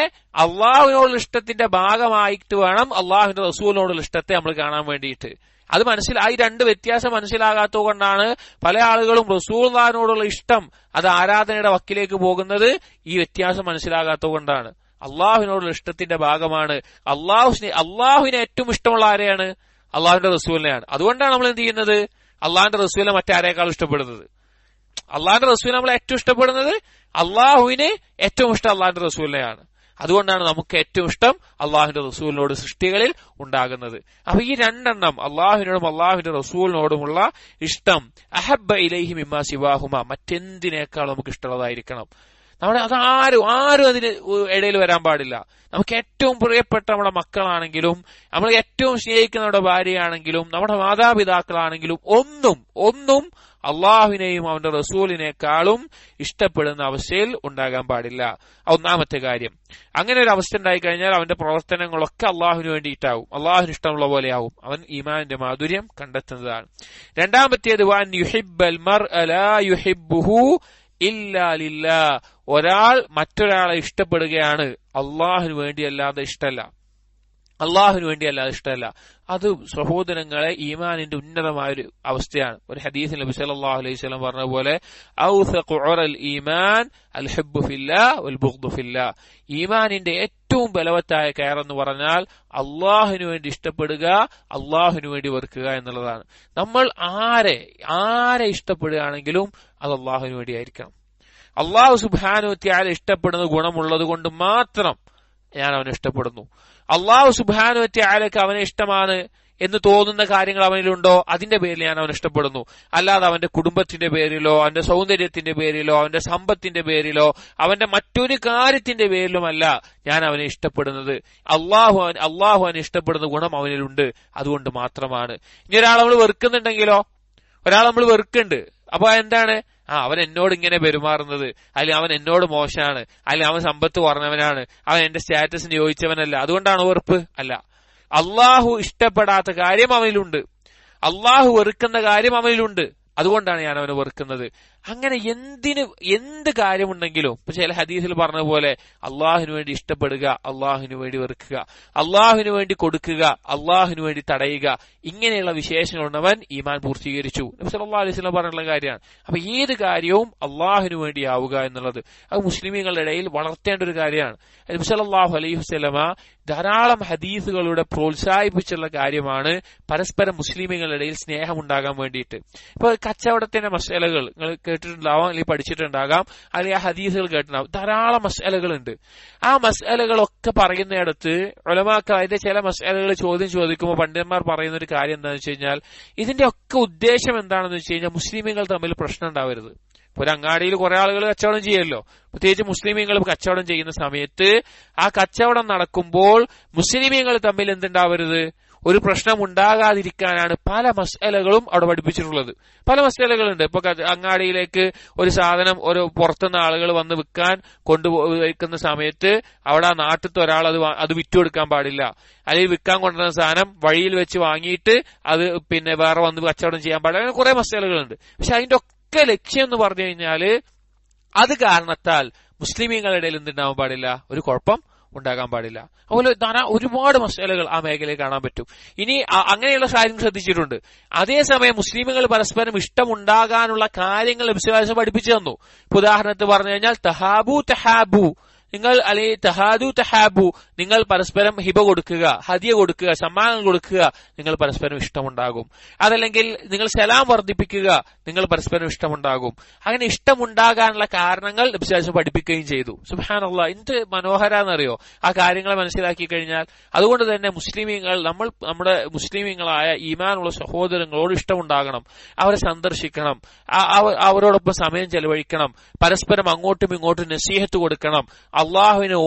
Speaker 1: അള്ളാഹുവിനോടുള്ള ഇഷ്ടത്തിന്റെ ഭാഗമായിട്ട് വേണം അള്ളാഹുവിന്റെ റസൂലിനോടുള്ള ഇഷ്ടത്തെ നമ്മൾ കാണാൻ വേണ്ടിയിട്ട്. അത് ഈ രണ്ട് വ്യത്യാസം മനസ്സിലാകാത്തത് കൊണ്ടാണ് പല ആളുകളും റസൂലുള്ളാഹിനോടുള്ള ഇഷ്ടം അത് ആരാധനയുടെ വക്കിലേക്ക് പോകുന്നത്. ഈ വ്യത്യാസം മനസ്സിലാകാത്തത് കൊണ്ടാണ്. അള്ളാഹുവിനോടുള്ള ഇഷ്ടത്തിന്റെ ഭാഗമാണ്. അള്ളാഹുവിനെ ഏറ്റവും ഇഷ്ടമുള്ള ആരെയാണ്? അള്ളാഹുവിന്റെ റസൂലിനെയാണ്. അതുകൊണ്ടാണ് നമ്മൾ എന്ത് ചെയ്യുന്നത്? അള്ളാഹിന്റെ റസൂലിനെ മറ്റാരേക്കാളും ഇഷ്ടപ്പെടുന്നത്? അള്ളാഹിന്റെ റസൂൽ നമ്മൾ ഏറ്റവും ഇഷ്ടപ്പെടുന്നത് അള്ളാഹുവിന് ഏറ്റവും ഇഷ്ടം അള്ളാഹിന്റെ റസൂലിനെയാണ്. അതുകൊണ്ടാണ് നമുക്ക് ഏറ്റവും ഇഷ്ടം അള്ളാഹുവിന്റെ റസൂലിനോട് സൃഷ്ടികളിൽ ഉണ്ടാകുന്നത്. അപ്പൊ ഈ രണ്ടെണ്ണം, അള്ളാഹുവിനോടും അള്ളാഹുവിന്റെ റസൂലിനോടുമുള്ള ഇഷ്ടം, അഹബ്ബ ഇലൈഹി മിമ്മാ സിവാഹുമ, മറ്റെന്തിനേക്കാൾ നമുക്ക് ഇഷ്ടമുള്ളതായിരിക്കണം. അത് ആരും അതിന് ഇടയിൽ വരാൻ പാടില്ല. നമുക്ക് ഏറ്റവും പ്രിയപ്പെട്ട നമ്മുടെ മക്കളാണെങ്കിലും, നമ്മൾ ഏറ്റവും സ്നേഹിക്കുന്ന നമ്മുടെ ഭാര്യയാണെങ്കിലും, നമ്മുടെ മാതാപിതാക്കളാണെങ്കിലും ഒന്നും അള്ളാഹുവിനെയും അവന്റെ റസൂലിനേക്കാളും ഇഷ്ടപ്പെടുന്ന അവസ്ഥയിൽ ഉണ്ടാകാൻ പാടില്ല. ഒന്നാമത്തെ കാര്യം. അങ്ങനെ ഒരു അവസ്ഥ ഉണ്ടായിക്കഴിഞ്ഞാൽ അവന്റെ പ്രവർത്തനങ്ങളൊക്കെ അള്ളാഹുവിന് വേണ്ടിയിട്ടാവും, അള്ളാഹുവിന് ഇഷ്ടമുള്ള പോലെയാവും. അവൻ ഈമാനിന്റെ മാധുര്യം കണ്ടെത്തുന്നതാണ്. രണ്ടാമത്തേത്, വൻ യുഹിബ്ബൽ മർഅ ലാ യുഹിബ്ബുഹു ഇല്ലാ ലില്ലാഹ്, ഒരാൾ മറ്റൊരാളെ ഇഷ്ടപ്പെടുകയാണ് അള്ളാഹുവിന് വേണ്ടിയല്ലാതെ ഇഷ്ടമല്ല, അള്ളാഹുവിന് വേണ്ടിയല്ലാതെ ഇഷ്ടമല്ല. അത് സഹോദരങ്ങളെ ഈമാനിന്റെ ഉന്നതമായൊരു അവസ്ഥയാണ്. ഒരു ഹദീസിൽ നബി സല്ലല്ലാഹു അലൈഹി വസല്ലം പറഞ്ഞ പോലെ, ഔസഖു ഉറൽ ഈമാൻ അൽ ഹബ്ബു ഫില്ലാഹ് വൽ ബുഗ്ദു ഫില്ലാഹ്, ഈമാനിന്റെ ഏറ്റവും ബലവത്തായ കയറെന്ന് പറഞ്ഞാൽ അള്ളാഹുവിന് വേണ്ടി ഇഷ്ടപ്പെടുക, അള്ളാഹുവിന് വേണ്ടി വെറുക്കുക എന്നുള്ളതാണ്. നമ്മൾ ആരെ ഇഷ്ടപ്പെടുകയാണെങ്കിലും അത് അള്ളാഹുവിന് വേണ്ടിയായിരിക്കണം. അള്ളാഹു സുബ്ഹാനഹു വ തആല ഇഷ്ടപ്പെടുന്ന ഗുണമുള്ളത് കൊണ്ട് മാത്രം ഞാൻ അവനെ ഇഷ്ടപ്പെടുന്നു. അള്ളാഹു സുബ്ഹാനഹു വ തആലക്ക് അവനെ ഇഷ്ടമാണ് എന്ന് തോന്നുന്ന കാര്യങ്ങൾ അവനിലുണ്ടോ, അതിന്റെ പേരിൽ ഞാൻ അവനെ ഇഷ്ടപ്പെടുന്നു. അല്ലാതെ അവന്റെ കുടുംബത്തിന്റെ പേരിലോ, അവന്റെ സൗന്ദര്യത്തിന്റെ പേരിലോ, അവന്റെ സമ്പത്തിന്റെ പേരിലോ, അവന്റെ മറ്റൊരു കാര്യത്തിന്റെ പേരിലുമല്ല ഞാൻ അവനെ ഇഷ്ടപ്പെടുന്നത്. അള്ളാഹു അവനെ ഇഷ്ടപ്പെടുന്ന ഗുണം അവനിലുണ്ട്, അതുകൊണ്ട് മാത്രമാണ്. ഇനി ഒരാൾ നമ്മൾ വെറുക്കുന്നുണ്ടെങ്കിലോ, ഒരാൾ നമ്മൾ വെറുക്കുന്നുണ്ട്, അപ്പൊ എന്താണ്? അവൻ എന്നോട് ഇങ്ങനെ പെരുമാറുന്നത്, അല്ലെങ്കിൽ അവൻ എന്നോട് മോശമാണ്, അല്ലെങ്കിൽ അവൻ സമ്പത്ത് കുറഞ്ഞവനാണ്, അവൻ എന്റെ സ്റ്റാറ്റസിന് യോജിച്ചവനല്ല, അതുകൊണ്ടാണ് വെറുപ്പ്? അല്ല. അള്ളാഹു ഇഷ്ടപ്പെടാത്ത കാര്യം അവനിലുണ്ട്, അള്ളാഹു വെറുക്കുന്ന കാര്യം അവനിലുണ്ട്, അതുകൊണ്ടാണ് ഞാൻ അവനെ വെറുക്കുന്നത്. അങ്ങനെ എന്ത് കാര്യമുണ്ടെങ്കിലും ഇപ്പൊ ചില ഹദീസിൽ പറഞ്ഞ പോലെ അള്ളാഹുവിന് വേണ്ടി ഇഷ്ടപ്പെടുക, അള്ളാഹുവിന് വേണ്ടി വെറുക്കുക, അള്ളാഹുവിന് വേണ്ടി കൊടുക്കുക, അള്ളാഹുവിന് വേണ്ടി തടയുക, ഇങ്ങനെയുള്ള വിശേഷങ്ങളുള്ളവൻ ഈമാൻ പൂർത്തീകരിച്ചു. നബി സല്ലല്ലാഹു അലൈഹി വസല്ലം പറഞ്ഞുള്ള കാര്യമാണ്. അപ്പൊ ഏത് കാര്യവും അള്ളാഹുവിന് വേണ്ടി ആവുക എന്നുള്ളത് അത് മുസ്ലിമീങ്ങളുടെ ഇടയിൽ വളർത്തേണ്ട ഒരു കാര്യമാണ്. നബി സല്ലല്ലാഹു അലൈഹി വസല്ലമ ധാരാളം ഹദീസുകളുടെ പ്രോത്സാഹിപ്പിച്ചുള്ള കാര്യമാണ് പരസ്പരം മുസ്ലിമീങ്ങളുടെ ഇടയിൽ സ്നേഹമുണ്ടാകാൻ വേണ്ടിയിട്ട്. ഇപ്പൊ കച്ചവടത്തിന്റെ മസലകൾ നിങ്ങൾ കേട്ടിട്ടുണ്ടാവാം, അല്ലെങ്കിൽ പഠിച്ചിട്ടുണ്ടാകാം, അല്ലെങ്കിൽ ആ ഹദീസുകൾ കേട്ടിട്ടുണ്ടാവും. ധാരാളം മസലകളുണ്ട്. ആ മസലകളൊക്കെ പറയുന്നിടത്ത് ഉലമാക്കൾ അതിന്റെ ചില മസലകൾ ചോദിക്കുമ്പോൾ പണ്ഡിതന്മാർ പറയുന്ന ഒരു കാര്യം എന്താണെന്ന് വെച്ച് കഴിഞ്ഞാൽ, ഇതിന്റെ ഒക്കെ ഉദ്ദേശം എന്താണെന്ന് വെച്ച് കഴിഞ്ഞാൽ മുസ്ലിമീങ്ങൾ തമ്മിൽ പ്രശ്നം ഉണ്ടാവരുത്. ഒരു അങ്ങാടിയിൽ കുറെ ആളുകൾ കച്ചവടം ചെയ്യുമല്ലോ, പ്രത്യേകിച്ച് മുസ്ലിമീങ്ങൾ കച്ചവടം ചെയ്യുന്ന സമയത്ത് ആ കച്ചവടം നടക്കുമ്പോൾ മുസ്ലിമീങ്ങൾ തമ്മിൽ എന്തുണ്ടാവരുത്, ഒരു പ്രശ്നം ഉണ്ടാകാതിരിക്കാനാണ് പല മസലകളും അവിടെ പഠിപ്പിച്ചിട്ടുള്ളത്. പല മസലകളുണ്ട്. ഇപ്പൊ അങ്ങാടിയിലേക്ക് ഒരു സാധനം ഒരു പുറത്തുനിന്ന് ആളുകൾ വന്ന് വിൽക്കാൻ കൊണ്ടുവയ്ക്കുന്ന സമയത്ത് അവിടെ ആ നാട്ടിലത്തെ ഒരാൾ അത് വിറ്റുകൊടുക്കാൻ പാടില്ല, അല്ലെങ്കിൽ വിൽക്കാൻ കൊണ്ടുവരുന്ന സാധനം വഴിയിൽ വെച്ച് വാങ്ങിയിട്ട് അത് പിന്നെ വേറെ വന്ന് കച്ചവടം ചെയ്യാൻ പാടില്ല. അങ്ങനെ കുറെ മസലകളുണ്ട്. പക്ഷെ അതിന്റെ ഒക്കെ ലക്ഷ്യം എന്ന് പറഞ്ഞു കഴിഞ്ഞാല് അത് കാരണത്താൽ മുസ്ലിമീങ്ങളുടെ ഇടയിൽ എന്തുണ്ടാവാൻ പാടില്ല, ഒരു കുഴപ്പം ഉണ്ടാകാൻ പാടില്ല. അതുപോലെ ഒരുപാട് മസലകൾ ആ മേഖലയിൽ കാണാൻ പറ്റും. ഇനി അങ്ങനെയുള്ള കാര്യങ്ങൾ ശ്രദ്ധിച്ചിട്ടുണ്ട്. അതേസമയം മുസ്ലിമുകൾ പരസ്പരം ഇഷ്ടമുണ്ടാകാനുള്ള കാര്യങ്ങൾ നബി പഠിപ്പിച്ചു തന്നു. ഉദാഹരണത്തിന് പറഞ്ഞു കഴിഞ്ഞാൽ തഹാബു, നിങ്ങൾ അല്ലെങ്കിൽ തഹാബു, നിങ്ങൾ പരസ്പരം ഹിബ കൊടുക്കുക, ഹദിയ കൊടുക്കുക, സമ്മാനം കൊടുക്കുക, നിങ്ങൾ പരസ്പരം ഇഷ്ടമുണ്ടാകും. അതല്ലെങ്കിൽ നിങ്ങൾ സലാം വർദ്ധിപ്പിക്കുക, നിങ്ങൾ പരസ്പരം ഇഷ്ടമുണ്ടാകും. അങ്ങനെ ഇഷ്ടമുണ്ടാകാനുള്ള കാരണങ്ങൾ നബി പഠിപ്പിക്കുകയും ചെയ്തു. സുബ്ഹാനല്ലാഹ്, എന്ത് മനോഹരാന്നറിയോ ആ കാര്യങ്ങളെ മനസ്സിലാക്കി കഴിഞ്ഞാൽ. അതുകൊണ്ട് തന്നെ നമ്മുടെ മുസ്ലിമീങ്ങളായ ഈമാനുള്ള സഹോദരങ്ങളോട് ഇഷ്ടമുണ്ടാകണം, അവരെ സന്ദർശിക്കണം, അവരോടൊപ്പം സമയം ചെലവഴിക്കണം, പരസ്പരം അങ്ങോട്ടും ഇങ്ങോട്ടും നസീഹത്ത് കൊടുക്കണം, അള്ളാഹുവിനെ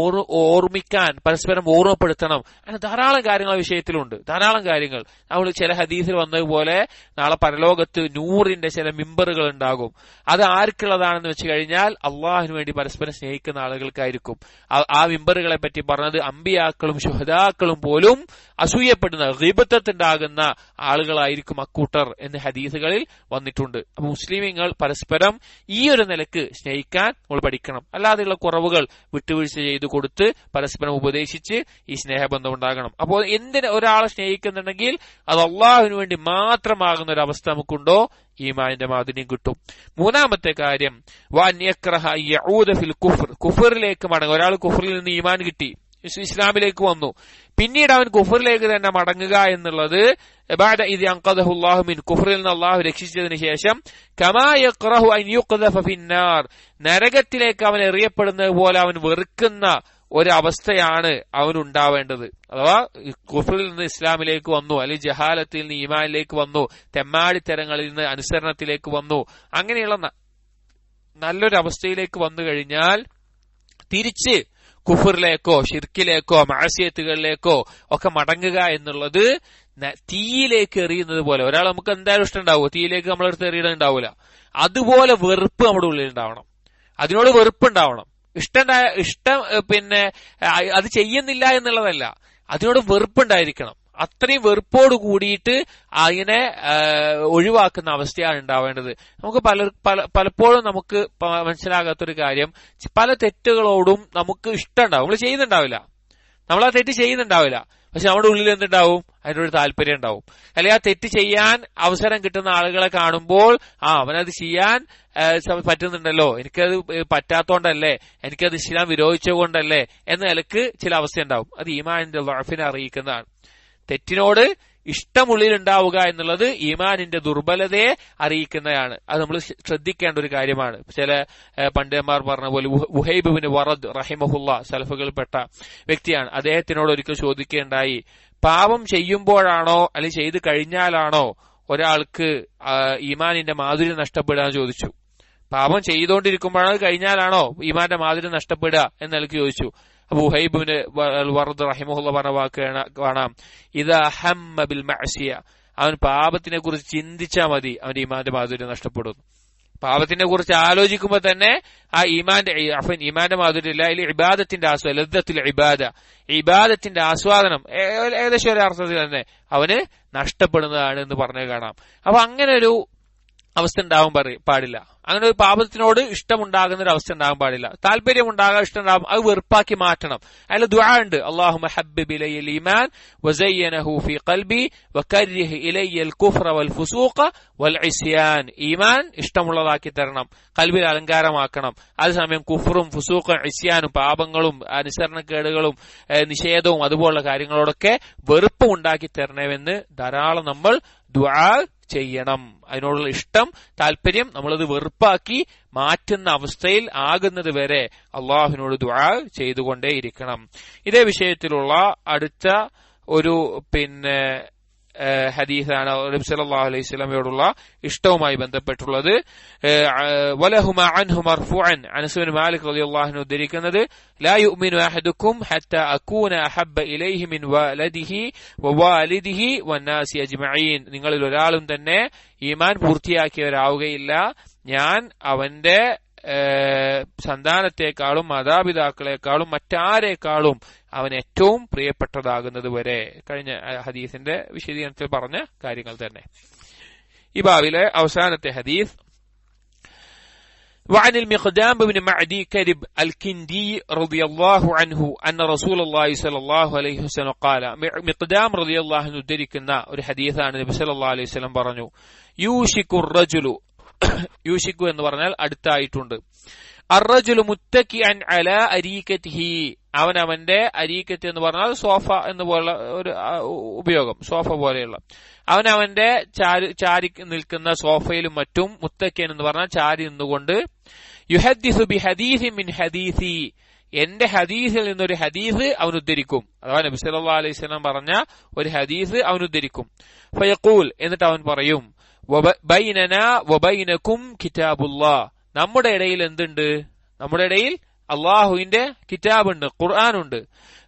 Speaker 1: ഓർമ്മിക്കാൻ പരസ്പരം ഓർമ്മപ്പെടുത്തണം. അങ്ങനെ ധാരാളം കാര്യങ്ങൾ ആ വിഷയത്തിലുണ്ട്. ധാരാളം കാര്യങ്ങൾ നമ്മൾ ചില ഹദീസിൽ വന്നതുപോലെ നാളെ പരലോകത്ത് നൂറിന്റെ ചില മിമ്പറുകൾ ഉണ്ടാകും. അത് ആർക്കുള്ളതാണെന്ന് വെച്ച് കഴിഞ്ഞാൽ അള്ളാഹുവിന് വേണ്ടി പരസ്പരം സ്നേഹിക്കുന്ന ആളുകൾക്കായിരിക്കും. ആ മിമ്പറുകളെ പറ്റി പറഞ്ഞത് അമ്പിയാക്കളും ശുഹദാക്കളും പോലും അസൂയപ്പെടുന്ന ഗീബത്തുണ്ടാകുന്ന ആളുകളായിരിക്കും അക്കൂട്ടർ എന്ന് ഹദീസുകളിൽ വന്നിട്ടുണ്ട്. അപ്പൊ മുസ്ലിമീങ്ങൾ പരസ്പരം ഈ ഒരു നിലക്ക് സ്നേഹിക്കാൻ നമ്മൾ പഠിക്കണം. അല്ലാതെയുള്ള കുറവുകൾ വിട്ടുവീഴ്ച ചെയ്തു കൊടുത്ത് പരസ്പരം ഉപദേശിച്ച് ഈ സ്നേഹബന്ധം ഉണ്ടാകണം. അപ്പോൾ എന്തിന് ഒരാളെ സ്നേഹിക്കുന്നുണ്ടെങ്കിൽ അത് അള്ളാഹുവിന് വേണ്ടി മാത്രമാകുന്ന ഒരു അവസ്ഥ നമുക്കുണ്ടോ, ഈമാനിന്റെ മാധുര്യം കിട്ടും. മൂന്നാമത്തെ കാര്യം, കുഫറിലേക്ക് മടങ്ങും. ഒരാൾ കുഫറിൽ നിന്ന് ഈമാൻ കിട്ടി, ഇസ്ലാമിലേക്ക് വന്നു, പിന്നീട് അവൻ കുഫറിലേക്ക് തന്നെ മടങ്ങുക എന്നുള്ളത് ബഅദ ഇദ് അൻഖദഹു അല്ലാഹു മിൻ കുഫറിൽ നിന്ന് അല്ലാഹു രക്ഷിച്ചതിന് ശേഷം കമാ യഖറഹു അൻ യുഖ്ദഫ ഫിന്നാർ, നരകത്തിലേക്ക് അവൻ എറിയപ്പെടുന്നത് പോലെ അവൻ വെറുക്കുന്ന ഒരവസ്ഥയാണ് അവനുണ്ടാവേണ്ടത്. അഥവാ കുഫറിൽ നിന്ന് ഇസ്ലാമിലേക്ക് വന്നു, അല്ലെങ്കിൽ ജഹാലത്തിൽ നിന്ന് ഈമാനിലേക്ക് വന്നു, തെമ്മാടിത്തരങ്ങളിൽ നിന്ന് അനുസരണത്തിലേക്ക് വന്നു, അങ്ങനെയുള്ള നല്ലൊരവസ്ഥയിലേക്ക് വന്നു കഴിഞ്ഞാൽ തിരിച്ച് കുഫറിലേക്കോ ഷിർക്കിലേക്കോ മഅസിയത്തുകളിലേക്കോ ഒക്കെ മടങ്ങുക എന്നുള്ളത് തീയിലേക്ക് എറിയുന്നത് പോലെ. ഒരാൾ നമുക്ക് എന്തായാലും ഇഷ്ടം ഉണ്ടാവുമോ? തീയിലേക്ക് നമ്മളെടുത്ത് എറിയണുണ്ടാവൂല. അതുപോലെ വെറുപ്പ് നമ്മുടെ ഉള്ളിൽ ഉണ്ടാവണം, അതിനോട് വെറുപ്പുണ്ടാവണം. ഇഷ്ടം പിന്നെ അത് ചെയ്യുന്നില്ല എന്നുള്ളതല്ല, അതിനോട് വെറുപ്പുണ്ടായിരിക്കണം. അത്രയും വെറുപ്പോട് കൂടിയിട്ട് അതിനെ ഒഴിവാക്കുന്ന അവസ്ഥയാണ് ഉണ്ടാവേണ്ടത്. നമുക്ക് പലപ്പോഴും നമുക്ക് മനസ്സിലാകാത്തൊരു കാര്യം, പല തെറ്റുകളോടും നമുക്ക് ഇഷ്ടമുണ്ടാവും, നമ്മൾ ചെയ്യുന്നുണ്ടാവില്ല, നമ്മൾ ആ തെറ്റ് ചെയ്യുന്നുണ്ടാവില്ല, പക്ഷെ നമ്മുടെ ഉള്ളിൽ എന്തുണ്ടാവും? അതിനൊരു താല്പര്യം ഉണ്ടാവും. അല്ലെങ്കിൽ ആ തെറ്റ് ചെയ്യാൻ അവസരം കിട്ടുന്ന ആളുകളെ കാണുമ്പോൾ അവനത് ചെയ്യാൻ പറ്റുന്നുണ്ടല്ലോ, എനിക്കത് പറ്റാത്തോണ്ടല്ലേ, എനിക്കത് ഇസ്ലാം വിരോധിച്ചുകൊണ്ടല്ലേ എന്ന നിലക്ക് ചില അവസ്ഥ ഉണ്ടാവും. അത് ഈമാനിന്റെ ളഅഫിനെ അറിയിക്കുന്നതാണ്. തെറ്റിനോട് ഇഷ്ടമുള്ളിൽ ഉണ്ടാവുക എന്നുള്ളത് ഈമാനിന്റെ ദുർബലതയെ അറിയിക്കുന്നതാണ്. അത് നമ്മൾ ശ്രദ്ധിക്കേണ്ട ഒരു കാര്യമാണ്. ചില പണ്ഡിതന്മാർ പറഞ്ഞ പോലെ വുഹൈബ് ഇബ്നു വറദ് റഹിമഹുല്ല സലഫുകൾപ്പെട്ട വ്യക്തിയാണ്. അദ്ദേഹത്തിനോട് ഒരിക്കൽ ചോദിക്കുകയുണ്ടായി, പാപം ചെയ്യുമ്പോഴാണോ അല്ലെങ്കിൽ ചെയ്തു കഴിഞ്ഞാലാണോ ഒരാൾക്ക് ഈമാനിന്റെ മാധുര്യം നഷ്ടപ്പെടുക എന്ന് ചോദിച്ചു. പാപം ചെയ്തുകൊണ്ടിരിക്കുമ്പോഴാണോ കഴിഞ്ഞാലാണോ ഈമാന്റെ മാധുര്യം നഷ്ടപ്പെടുക എന്ന് നിലക്ക് ചോദിച്ചു. അബൂ വുഹൈബ് ഇബ്നു വറദ് റഹിമഹുല്ലാഹ് പറഞ്ഞ വാക്ക് കാണാം, ഇദാ ഹമ്മ ബിൽ മഅസിയ, അവൻ പാപത്തിനെ കുറിച്ച് ചിന്തിച്ചാൽ മതി അവന്റെ ഈമാന്റെ മാധുര്യം നഷ്ടപ്പെടുന്നു. പാപത്തിനെ കുറിച്ച് ആലോചിക്കുമ്പോൾ തന്നെ ആ ഈമാന്റെ മാധുര്യം ഇല്ല, അല്ലെങ്കിൽ ഇബാദത്തിന്റെ ആസ്വാദനം, ലദ്ദത്തുൽ ഇബാദത്തിന്റെ ആസ്വാദനം ഏകദേശം ഒരർത്ഥത്തിൽ തന്നെ അവന് നഷ്ടപ്പെടുന്നതാണ് എന്ന് പറഞ്ഞു കാണാം. അപ്പൊ അങ്ങനെ ഒരു അവസ്ഥ ഉണ്ടാവാൻ പാടില്ല. അങ്ങനെ ഒരു പാപത്തിനോട് ഇഷ്ടമുണ്ടാകുന്ന ഒരു അവസ്ഥ ഉണ്ടാകാൻ പാടില്ല. താല്പര്യം ഉണ്ടാകാൻ ഇഷ്ടം ഉണ്ടാകും, അത് വെറുപ്പാക്കി മാറ്റണം. അതിൽ ദുആ ഉണ്ട്, അല്ലാഹുമ്മ ഹബ്ബിബ് ഇലയ്യൽ ഈമാൻ വസയ്യനഹു ഫീ ഖൽബി വകരിഹ് ഇലയ്യൽ കുഫ്ര വൽ ഫുസൂഖ വൽ ഇസ്യാൻ. ഈമാൻ ഇഷ്ടമുള്ളതാക്കി തരണം, ഖൽബിൽ അലങ്കാരമാക്കണം. അതേസമയം കുഫറും ഫുസൂഖും ഇസ്യാനും പാപങ്ങളും അനുസരണക്കേടുകളും നിഷേധവും അതുപോലുള്ള കാര്യങ്ങളോടൊക്കെ വെറുപ്പ് ഉണ്ടാക്കി തരണമെന്ന് ധാരാളം നമ്മൾ ദുആ ചെയ്യണം. അതിനോടുള്ള ഇഷ്ടം, താല്പര്യം നമ്മളത് വെറുപ്പാക്കി മാറ്റുന്ന അവസ്ഥയിൽ ആകുന്നത് വരെ അള്ളാഹുവിനോട് ദുആ ചെയ്തുകൊണ്ടേയിരിക്കണം. ഇതേ വിഷയത്തിലുള്ള അടുത്ത ഒരു ഹദീസാണ് നബി സല്ലല്ലാഹു അലൈഹി വസല്ലമയോടുള്ള ഇഷ്ടവുമായി ബന്ധപ്പെട്ടുള്ളത്. വലഹുമ അൻഹു മർഫൂഅൻ, അനസ് ബിൻ മാലിക് റളിയല്ലാഹു അൻഹു ഉദ്ധരിക്കുന്നത്, ലാ യുഅ്മിനു അഹദുക്കും ഹത്താ അകൂന അഹബ്ബ ഇലൈഹി മിൻ വലദിഹി വവാലിദിഹി വന്നാസി അജ്മഈൻ. നിങ്ങളിൽ ഒരാളും തന്നെ ഈമാൻ പൂർത്തിയാക്കിയവരാവുകയില്ല, ഞാൻ അവന്റെ സന്താനത്തെക്കാളും മാതാപിതാക്കളെക്കാളും മറ്റാരേക്കാളും അവൻ ഏറ്റവും പ്രിയപ്പെട്ടതാകുന്നത് വരെ. കഴിഞ്ഞ ഹദീസിന്റെ വിശദീകരണത്തിൽ പറഞ്ഞ കാര്യങ്ങൾ തന്നെ. ഈ ബാബിലെ അവസാനത്തെ ഹദീസ്, وعن المقدام بن معدي كرب الكندي رضي الله عنه أن رسول الله صلى الله عليه وسلم قال, مقدام رضي الله عنه ഉദ്ധരിക്കുന്ന ഒരു ഹദീസാണ്. നബി സല്ലല്ലാഹു അലൈഹി വസല്ലം പറഞ്ഞു, യൂഷിക്കു റജുലു, യൂഷിക്കു എന്ന് പറഞ്ഞാൽ അടുത്തായിട്ടുണ്ട്, അർറജുലു മുത്തക്കിഅൻ അലാ അരീകതിഹി, അവന്റെ അരീക്കത്ത് എന്ന് പറഞ്ഞാൽ സോഫ എന്ന് പോലുള്ള ഒരു ഉപയോഗം, സോഫ പോലെയുള്ള, അവന്റെ ചാരി നിൽക്കുന്ന സോഫയിലും മറ്റും, മുത്തക്കിൻ എന്ന് പറഞ്ഞാൽ ചാരി നിന്നുകൊണ്ട്, യുഹദ്ദിസു ബി ഹദീസിൻ മിൻ ഹദീസി, എന്റെ ഹദീസിൽ നിന്നൊരു ഹദീസ് അവൻ ഉദ്ധരിക്കും. അഥവാ നബി സല്ലല്ലാഹു അലൈഹി വസല്ലം പറഞ്ഞ ഒരു ഹദീസ് അവൻ ഉദ്ധരിക്കും. ഫയഖൂൽ, എന്നിട്ട് അവൻ പറയും, ബൈനനാ വബൈനകും കിതാബുല്ലാഹ്, നമ്മുടെ ഇടയിൽ എന്തുണ്ട്? നമ്മുടെ ഇടയിൽ അള്ളാഹുവിന്റെ കിതാബുണ്ട്, ഖുർആനുണ്ട്.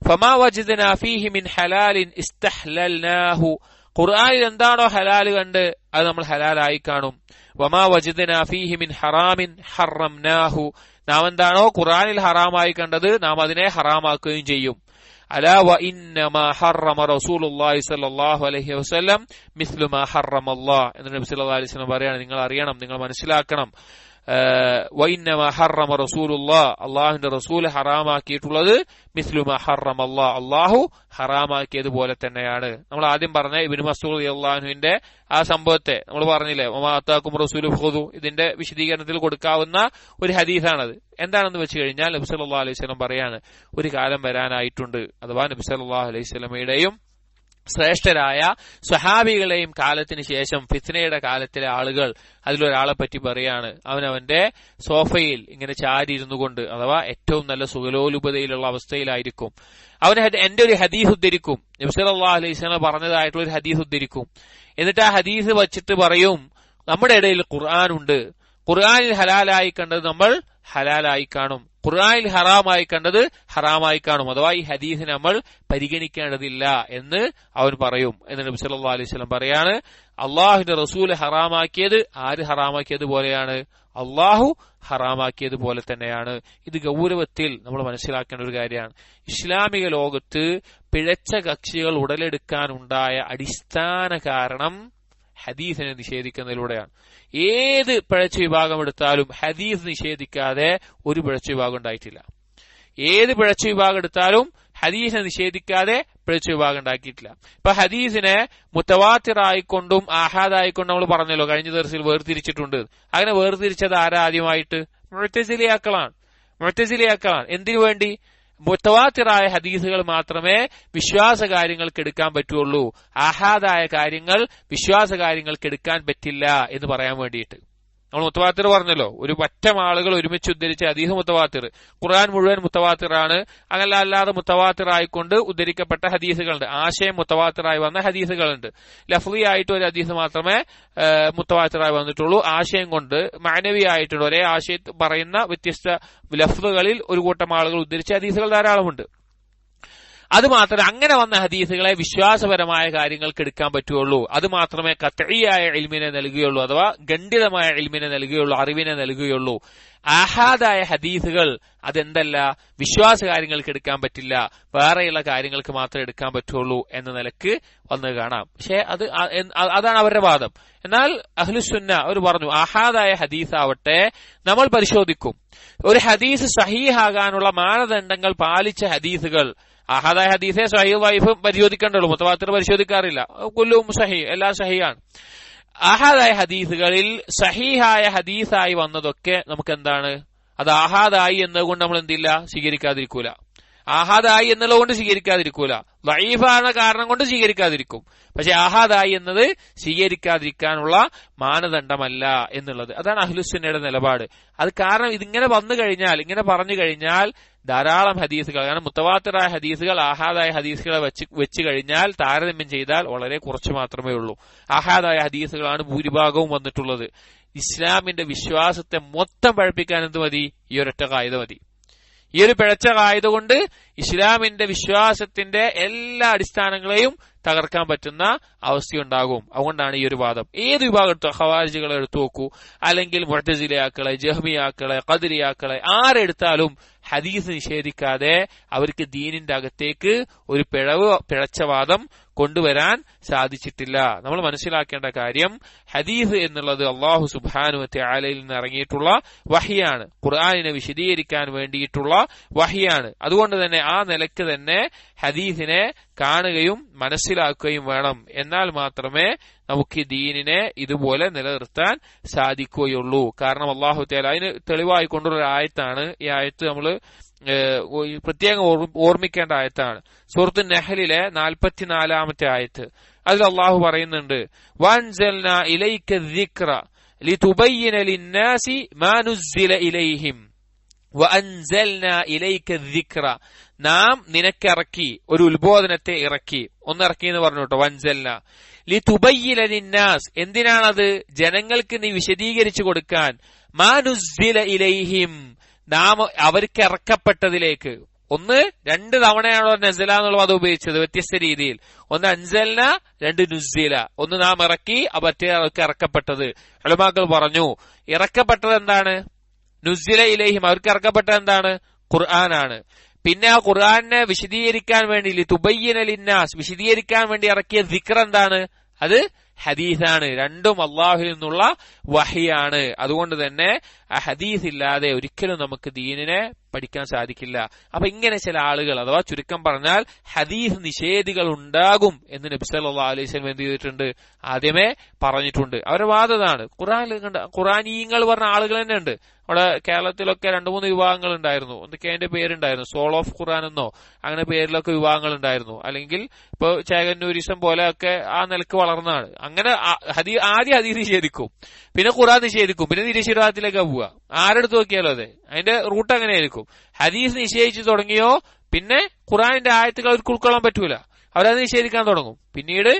Speaker 1: ഫമാ വജദ്നാ ഫീഹി മിൻ ഹലാലിൻ ഇസ്തഹ്ലൽനാഹു, ഖുർആനിൽ എന്താണോ ഹലാൽ കണ്ട് അത് നമ്മൾ ഹലാലായി കാണും. വമാ വജദ്നാ ഫീഹി മിൻ ഹറാമിൻ ഹറംനാഹു, നാം എന്താണോ ഖുർആനിൽ ഹറാമായി കണ്ടത് നാം അതിനെ ഹറാമാക്കുകയും ചെയ്യും. അലാ വ ഇന്നമാ ഹറമ റസൂലുള്ളാഹി സ്വല്ലല്ലാഹു അലൈഹി വസല്ലം മിസ്ലു മാ ഹറമല്ലാഹ്, എന്ന് നബി സല്ലല്ലാഹു അലൈഹി വസല്ലം പറയാണ്, നിങ്ങൾ അറിയണം, നിങ്ങൾ മനസ്സിലാക്കണം, വഇന്നമാ ഹറമ റസൂലുള്ളാഹ്, അള്ളാഹുവിന്റെ റസൂൽ ഹറാമാക്കിയിട്ടുള്ളത് മിസ്ലു മാ ഹറമ അല്ലാഹ്, അള്ളാഹു ഹറാമാക്കിയതുപോലെ തന്നെയാണ്. നമ്മൾ ആദ്യം പറഞ്ഞ ഇബ്നു മസ്ഊദ് റളിയല്ലാഹു അൻഹുവിന്റെ ആ സംഭവത്തെ നമ്മൾ പറഞ്ഞില്ലേ, വമാ അതാകും റസൂലു ഫഖുദു, ഇതിന്റെ വിശദീകരണത്തിൽ കൊടുക്കാവുന്ന ഒരു ഹദീസാണത്. എന്താണെന്ന് വെച്ച് കഴിഞ്ഞാൽ നബി സല്ലല്ലാഹു അലൈഹി വസല്ലം പറയാണ്, ഒരു കാലം വരാനായിട്ടുണ്ട്, അഥവാ നബി സല്ലല്ലാഹു അലൈഹി വസല്ലമയുടെയും ശ്രേഷ്ഠരായ സ്വഹാബികളെയും കാലത്തിന് ശേഷം ഫിത്നയുടെ കാലത്തിലെ ആളുകൾ, അതിലൊരാളെ പറ്റി പറയാണ്, അവനവന്റെ സോഫയിൽ ഇങ്ങനെ ചാരി ഇരുന്നു കൊണ്ട്, അഥവാ ഏറ്റവും നല്ല സുഖലോലുപതയിലുള്ള അവസ്ഥയിലായിരിക്കും. അവൻ എന്റെ ഒരു ഹദീസ് ഉദ്ധരിക്കും, നബി സല്ലല്ലാഹു അലൈഹി വസല്ലം പറഞ്ഞതായിട്ടുള്ള ഒരു ഹദീസ് ഉദ്ധരിക്കും. എന്നിട്ട് ആ ഹദീസ് വച്ചിട്ട് പറയും, നമ്മുടെ ഇടയിൽ ഖുർആൻ ഉണ്ട്, ഖുർആനിൽ ഹലാലായി കണ്ടത് നമ്മൾ ഹലാലായി കാണും, ഖുർആനിൽ ഹറാമായി കണ്ടത് ഹറാമായി കാണും, അഥവാ ഈ ഹദീസ് നമ്മൾ പരിഗണിക്കേണ്ടതില്ല എന്ന് അവൻ പറയും. എന്ന് നബി സല്ലല്ലാഹു അലൈഹി വസല്ലം പറയാണ്, അള്ളാഹുവിന്റെ റസൂൽ ഹറാമാക്കിയത് ആര് ഹറാമാക്കിയത് പോലെയാണ്? അള്ളാഹു ഹറാമാക്കിയത് പോലെ തന്നെയാണ്. ഇത് ഗൗരവത്തിൽ നമ്മൾ മനസ്സിലാക്കേണ്ട ഒരു കാര്യമാണ്. ഇസ്ലാമിക ലോകത്ത് പിഴച്ച കക്ഷികൾ ഉടലെടുക്കാനുണ്ടായ അടിസ്ഥാന കാരണം ഹദീസിനെ നിഷേധിക്കുന്നതിലൂടെയാണ്. ഏത് പിഴച്ച വിഭാഗം എടുത്താലും ഹദീസ് നിഷേധിക്കാതെ ഒരു പിഴച്ച വിഭാഗം ഉണ്ടായിട്ടില്ല. ഏത് പിഴച്ച വിഭാഗം എടുത്താലും ഹദീസിനെ നിഷേധിക്കാതെ പിഴച്ച വിഭാഗം ഉണ്ടാക്കിയിട്ടില്ല. ഇപ്പൊ ഹദീസിനെ മുത്തവാത്തിറായിക്കൊണ്ടും ആഹാദായിക്കൊണ്ടും നമ്മൾ പറഞ്ഞല്ലോ, കഴിഞ്ഞ ദിവസത്തിൽ വേർതിരിച്ചിട്ടുണ്ട്. അങ്ങനെ വേർതിരിച്ചത് ആരാ ആദ്യമായിട്ട്? മുഅ്തസിലിയാക്കളാണ്. എന്തിനു വേണ്ടി? മുത്തവാത്തിറായ ഹദീസുകൾ മാത്രമേ വിശ്വാസ കാര്യങ്ങൾക്ക് എടുക്കാൻ പറ്റുള്ളൂ, ആഹാദായ കാര്യങ്ങൾ വിശ്വാസ കാര്യങ്ങൾക്ക് എടുക്കാൻ പറ്റില്ല എന്ന് പറയാൻ വേണ്ടിയിട്ട്. നമ്മൾ മുത്തവാത്തിർ പറഞ്ഞല്ലോ, ഒരു പറ്റം ആളുകൾ ഒരുമിച്ച് ഉദ്ധരിച്ച ഹദീസ് മുത്തവാത്തിർ. ഖുർആൻ മുഴുവൻ മുത്തവാത്തിറാണ്. അങ്ങനെ അല്ലാതെ മുത്തവാത്തിറായിക്കൊണ്ട് ഉദ്ധരിക്കപ്പെട്ട ഹദീസുകളുണ്ട്, ആശയം മുത്തവാത്തിറായി വന്ന ഹദീസുകളുണ്ട്. ലഫ്ളി ആയിട്ട് ഒരു ഹദീസ് മാത്രമേ മുത്തവാത്തിറായി വന്നിട്ടുള്ളൂ. ആശയം കൊണ്ട് മാനവി ആയിട്ടുള്ള ഒരേ ആശയം പറയുന്ന വ്യത്യസ്ത ലഫ്ളുകളിൽ ഒരു കൂട്ടം ആളുകൾ ഉദ്ധരിച്ച ഹദീസുകൾ ധാരാളമുണ്ട്. അത് മാത്രമേ അങ്ങനെ വന്ന ഹദീസുകളെ വിശ്വാസപരമായ കാര്യങ്ങൾക്ക് എടുക്കാൻ പറ്റുള്ളൂ. അത് മാത്രമേ ഖത്ഈയായ ഇൽമിനെ നൽകുകയുള്ളൂ, അഥവാ ഖണ്ഡിതമായ ഇൽമിനെ നൽകുകയുള്ളൂ, അറിവിനെ നൽകുകയുള്ളൂ. ആഹാദായ ഹദീസുകൾ അതെന്തല്ല, വിശ്വാസ കാര്യങ്ങൾക്ക് എടുക്കാൻ പറ്റില്ല, വേറെയുള്ള കാര്യങ്ങൾക്ക് മാത്രമേ എടുക്കാൻ പറ്റുള്ളൂ എന്ന നിലക്ക് വന്ന് കാണാം. പക്ഷെ അതാണ് അവരുടെ വാദം. എന്നാൽ അഹ്ലുസുന്ന അവർ പറഞ്ഞു, ആഹാദായ ഹദീസ് ആവട്ടെ നമ്മൾ പരിശോധിക്കും. ഒരു ഹദീസ് സഹീഹാകാനുള്ള മാനദണ്ഡങ്ങൾ പാലിച്ച ഹദീസുകൾ, ആഹാദായ ഹദീസെ സഹീഹ് വൈഫ് പരിശോധിക്കേണ്ടുള്ളൂ, മുത്തവാത്തിർ പരിശോധിക്കാറില്ല. കുല്ലും സഹീഹ്, എല്ലാം സഹീഹാണ്. ആഹാദായ ഹദീസുകളിൽ സഹീഹായ ഹദീസായി വന്നതൊക്കെ നമുക്ക് എന്താണ്, അത് ആഹാദായി എന്നതുകൊണ്ട് നമ്മൾ എന്തില്ല, സ്വീകരിക്കാതിരിക്കൂല. ആഹാദായി എന്നുള്ളത് സ്വീകരിക്കാതിരിക്കൂല, ദഈഫാണ് കാരണം കൊണ്ട് സ്വീകരിക്കാതിരിക്കും. പക്ഷെ ആഹാദായി എന്നത് സ്വീകരിക്കാതിരിക്കാനുള്ള മാനദണ്ഡമല്ല എന്നുള്ളത്, അതാണ് അഹ്ലുസുന്നയുടെ നിലപാട്. അത് കാരണം ഇതിങ്ങനെ വന്നു കഴിഞ്ഞാൽ, ഇങ്ങനെ പറഞ്ഞു കഴിഞ്ഞാൽ ധാരാളം ഹദീസുകൾ, കാരണം മുത്തവാത്തിറായ ഹദീസുകൾ ആഹാദായ ഹദീസുകളെ വെച്ച് കഴിഞ്ഞാൽ താരതമ്യം ചെയ്താൽ വളരെ കുറച്ച് മാത്രമേ ഉള്ളൂ. ആഹാദായ ഹദീസുകളാണ് ഭൂരിഭാഗവും വന്നിട്ടുള്ളത്. ഇസ്ലാമിന്റെ വിശ്വാസത്തെ മൊത്തം പഴപ്പിക്കാൻ എന്ത് മതി? ഈ ഒരൊറ്റ കായിക മതി. ഈ ഒരു പിഴച്ച കായിക കൊണ്ട് ഇസ്ലാമിന്റെ വിശ്വാസത്തിന്റെ എല്ലാ അടിസ്ഥാനങ്ങളെയും തകർക്കാൻ പറ്റുന്ന അവസ്ഥയുണ്ടാകും. അതുകൊണ്ടാണ് ഈ ഒരു വാദം. ഏത് വിഭാഗം എടുത്തോ, ഖവാരിജികളെ എടുത്തു നോക്കൂ, അല്ലെങ്കിൽ മുഅ്തസിലിയാക്കളെ, ജഹ്മിയാക്കളെ, ഖദരിയാക്കളെ, ആരെടുത്താലും ഹദീസ് നിഷേധിക്കാതെ അവർക്ക് ദീനിന്റെ അകത്തേക്ക് ഒരു പിഴച്ച വാദം കൊണ്ടുവരാൻ സാധിച്ചിട്ടില്ല. നമ്മൾ മനസ്സിലാക്കേണ്ട കാര്യം, ഹദീസ് എന്നുള്ളത് അല്ലാഹു സുബ്ഹാനഹു വ തആലയിൽ നിന്ന് ഇറങ്ങിയിട്ടുള്ള വഹിയാണ്, ഖുർആനിനെ വിശദീകരിക്കാൻ വേണ്ടിയിട്ടുള്ള വഹിയാണ്. അതുകൊണ്ട് തന്നെ ആ നിലയ്ക്ക് തന്നെ ഹദീസിനെ കാണുകയും മനസ്സിലാക്കുകയും വേണം. എന്നാൽ മാത്രമേ നമുക്ക് ദീനിനെ ഇതുപോലെ നിലനിർത്താൻ സാധിക്കുകയുള്ളൂ. കാരണം അല്ലാഹു തആല അതിന് തെളിവായിക്കൊണ്ടുള്ള ആയത്താണ് ഈ ആയത്ത്. നമ്മൾ പ്രത്യേകം ഓർമ്മിക്കേണ്ട ആയത്താണ്. സൂറത്തുൻ നഹ്ലിലെ 44-ാമത്തെ ആയത്ത്. അതിൽ അല്ലാഹു പറയുന്നുണ്ട്, വഅൻസൽനാ ഇലൈക الذിക്ര ലിതുബയ്യിന ലിന്നാസി മാ നുസ്സില ഇലൈഹിം വഅൻസൽനാ ഇലൈക الذിക്ര, നാം നിനക്കിറക്കി ഒരു ഉത്ബോധനത്തെ ഇറക്കി. ഒന്നിറക്കി എന്ന് പറഞ്ഞു കേട്ടോ, വൻസൽന ലിതുബയ്യിന ലിന്നാസ്, എന്തിനാണത്? ജനങ്ങൾക്ക് നീ വിശദീകരിച്ചു കൊടുക്കാൻ. മാ നുസ്സില ഇലൈഹിം, നാം അവർക്ക് ഇറക്കപ്പെട്ടതിലേക്ക്. ഒന്ന്, രണ്ട് തവണയാണോ നസല എന്നുള്ള അത് ഉപയോഗിച്ചത് വ്യത്യസ്ത രീതിയിൽ. ഒന്ന് അൻസൽന, രണ്ട് നുസ്സില. ഒന്ന് നാം ഇറക്കി, മറ്റേ അവർക്ക് ഇറക്കപ്പെട്ടത്. ഉലമാക്കൾ പറഞ്ഞു, ഇറക്കപ്പെട്ടത് എന്താണ്? നുസ്സില ഇലൈഹിം, അവർക്ക് ഇറക്കപ്പെട്ടത് എന്താണ്? ഖുർആനാണ്. പിന്നെ ആ ഖുർആനെ വിശദീകരിക്കാൻ വേണ്ടി തുബയ്യിന ലിന്നാസ്, വിശദീകരിക്കാൻ വേണ്ടി ഇറക്കിയ ദിക്ർ എന്താണ്? അത് ഹദീസാണ്. രണ്ടും അള്ളാഹുവിൽ നിന്നുള്ള വഹിയാണ്. അതുകൊണ്ട് തന്നെ ആ ഹദീസ് ഇല്ലാതെ ഒരിക്കലും നമുക്ക് ദീനിനെ പഠിക്കാൻ സാധിക്കില്ല. അപ്പൊ ഇങ്ങനെ ചില ആളുകൾ, അഥവാ ചുരുക്കം പറഞ്ഞാൽ ഹദീസ് നിഷേധികൾ ഉണ്ടാകും എന്ന് നബി സല്ലല്ലാഹു അലൈഹി വസല്ലം എന്ത് ചെയ്തിട്ടുണ്ട്, ആദ്യമേ പറഞ്ഞിട്ടുണ്ട്. അവരുടെ വാദതാണ്. ഖുറാനീങ്ങൾ പറഞ്ഞ ആളുകൾ തന്നെ ഉണ്ട്. അവിടെ കേരളത്തിലൊക്കെ 2-3 വിഭാഗങ്ങൾ ഉണ്ടായിരുന്നു. എന്തൊക്കെ അതിന്റെ പേരുണ്ടായിരുന്നു, സോൾ ഓഫ് ഖുറാൻ എന്നോ അങ്ങനെ പേരിലൊക്കെ വിഭാഗങ്ങൾ ഉണ്ടായിരുന്നു. അല്ലെങ്കിൽ ഇപ്പൊ ചേകന്നൂരിസം പോലെയൊക്കെ ആ നിലക്ക് വളർന്നതാണ്. അങ്ങനെ ആദ്യം ഹദീസ് നിഷേധിക്കും, പിന്നെ ഖുറാൻ നിഷേധിക്കും, പിന്നെ നിരീശ്വരവാദത്തിലേക്ക് പോവുക. ആരെടുത്ത് നോക്കിയാലോ അതെ, അതിന്റെ റൂട്ട് അങ്ങനെയായിരിക്കും. ഹദീസ് നിഷേധിച്ചു തുടങ്ങിയോ പിന്നെ ഖുറാനിന്റെ ആയത്തുകൾ അവർക്ക് ഉൾക്കൊള്ളാൻ പറ്റൂല, അവരത് നിഷേധിക്കാൻ തുടങ്ങും. പിന്നീട്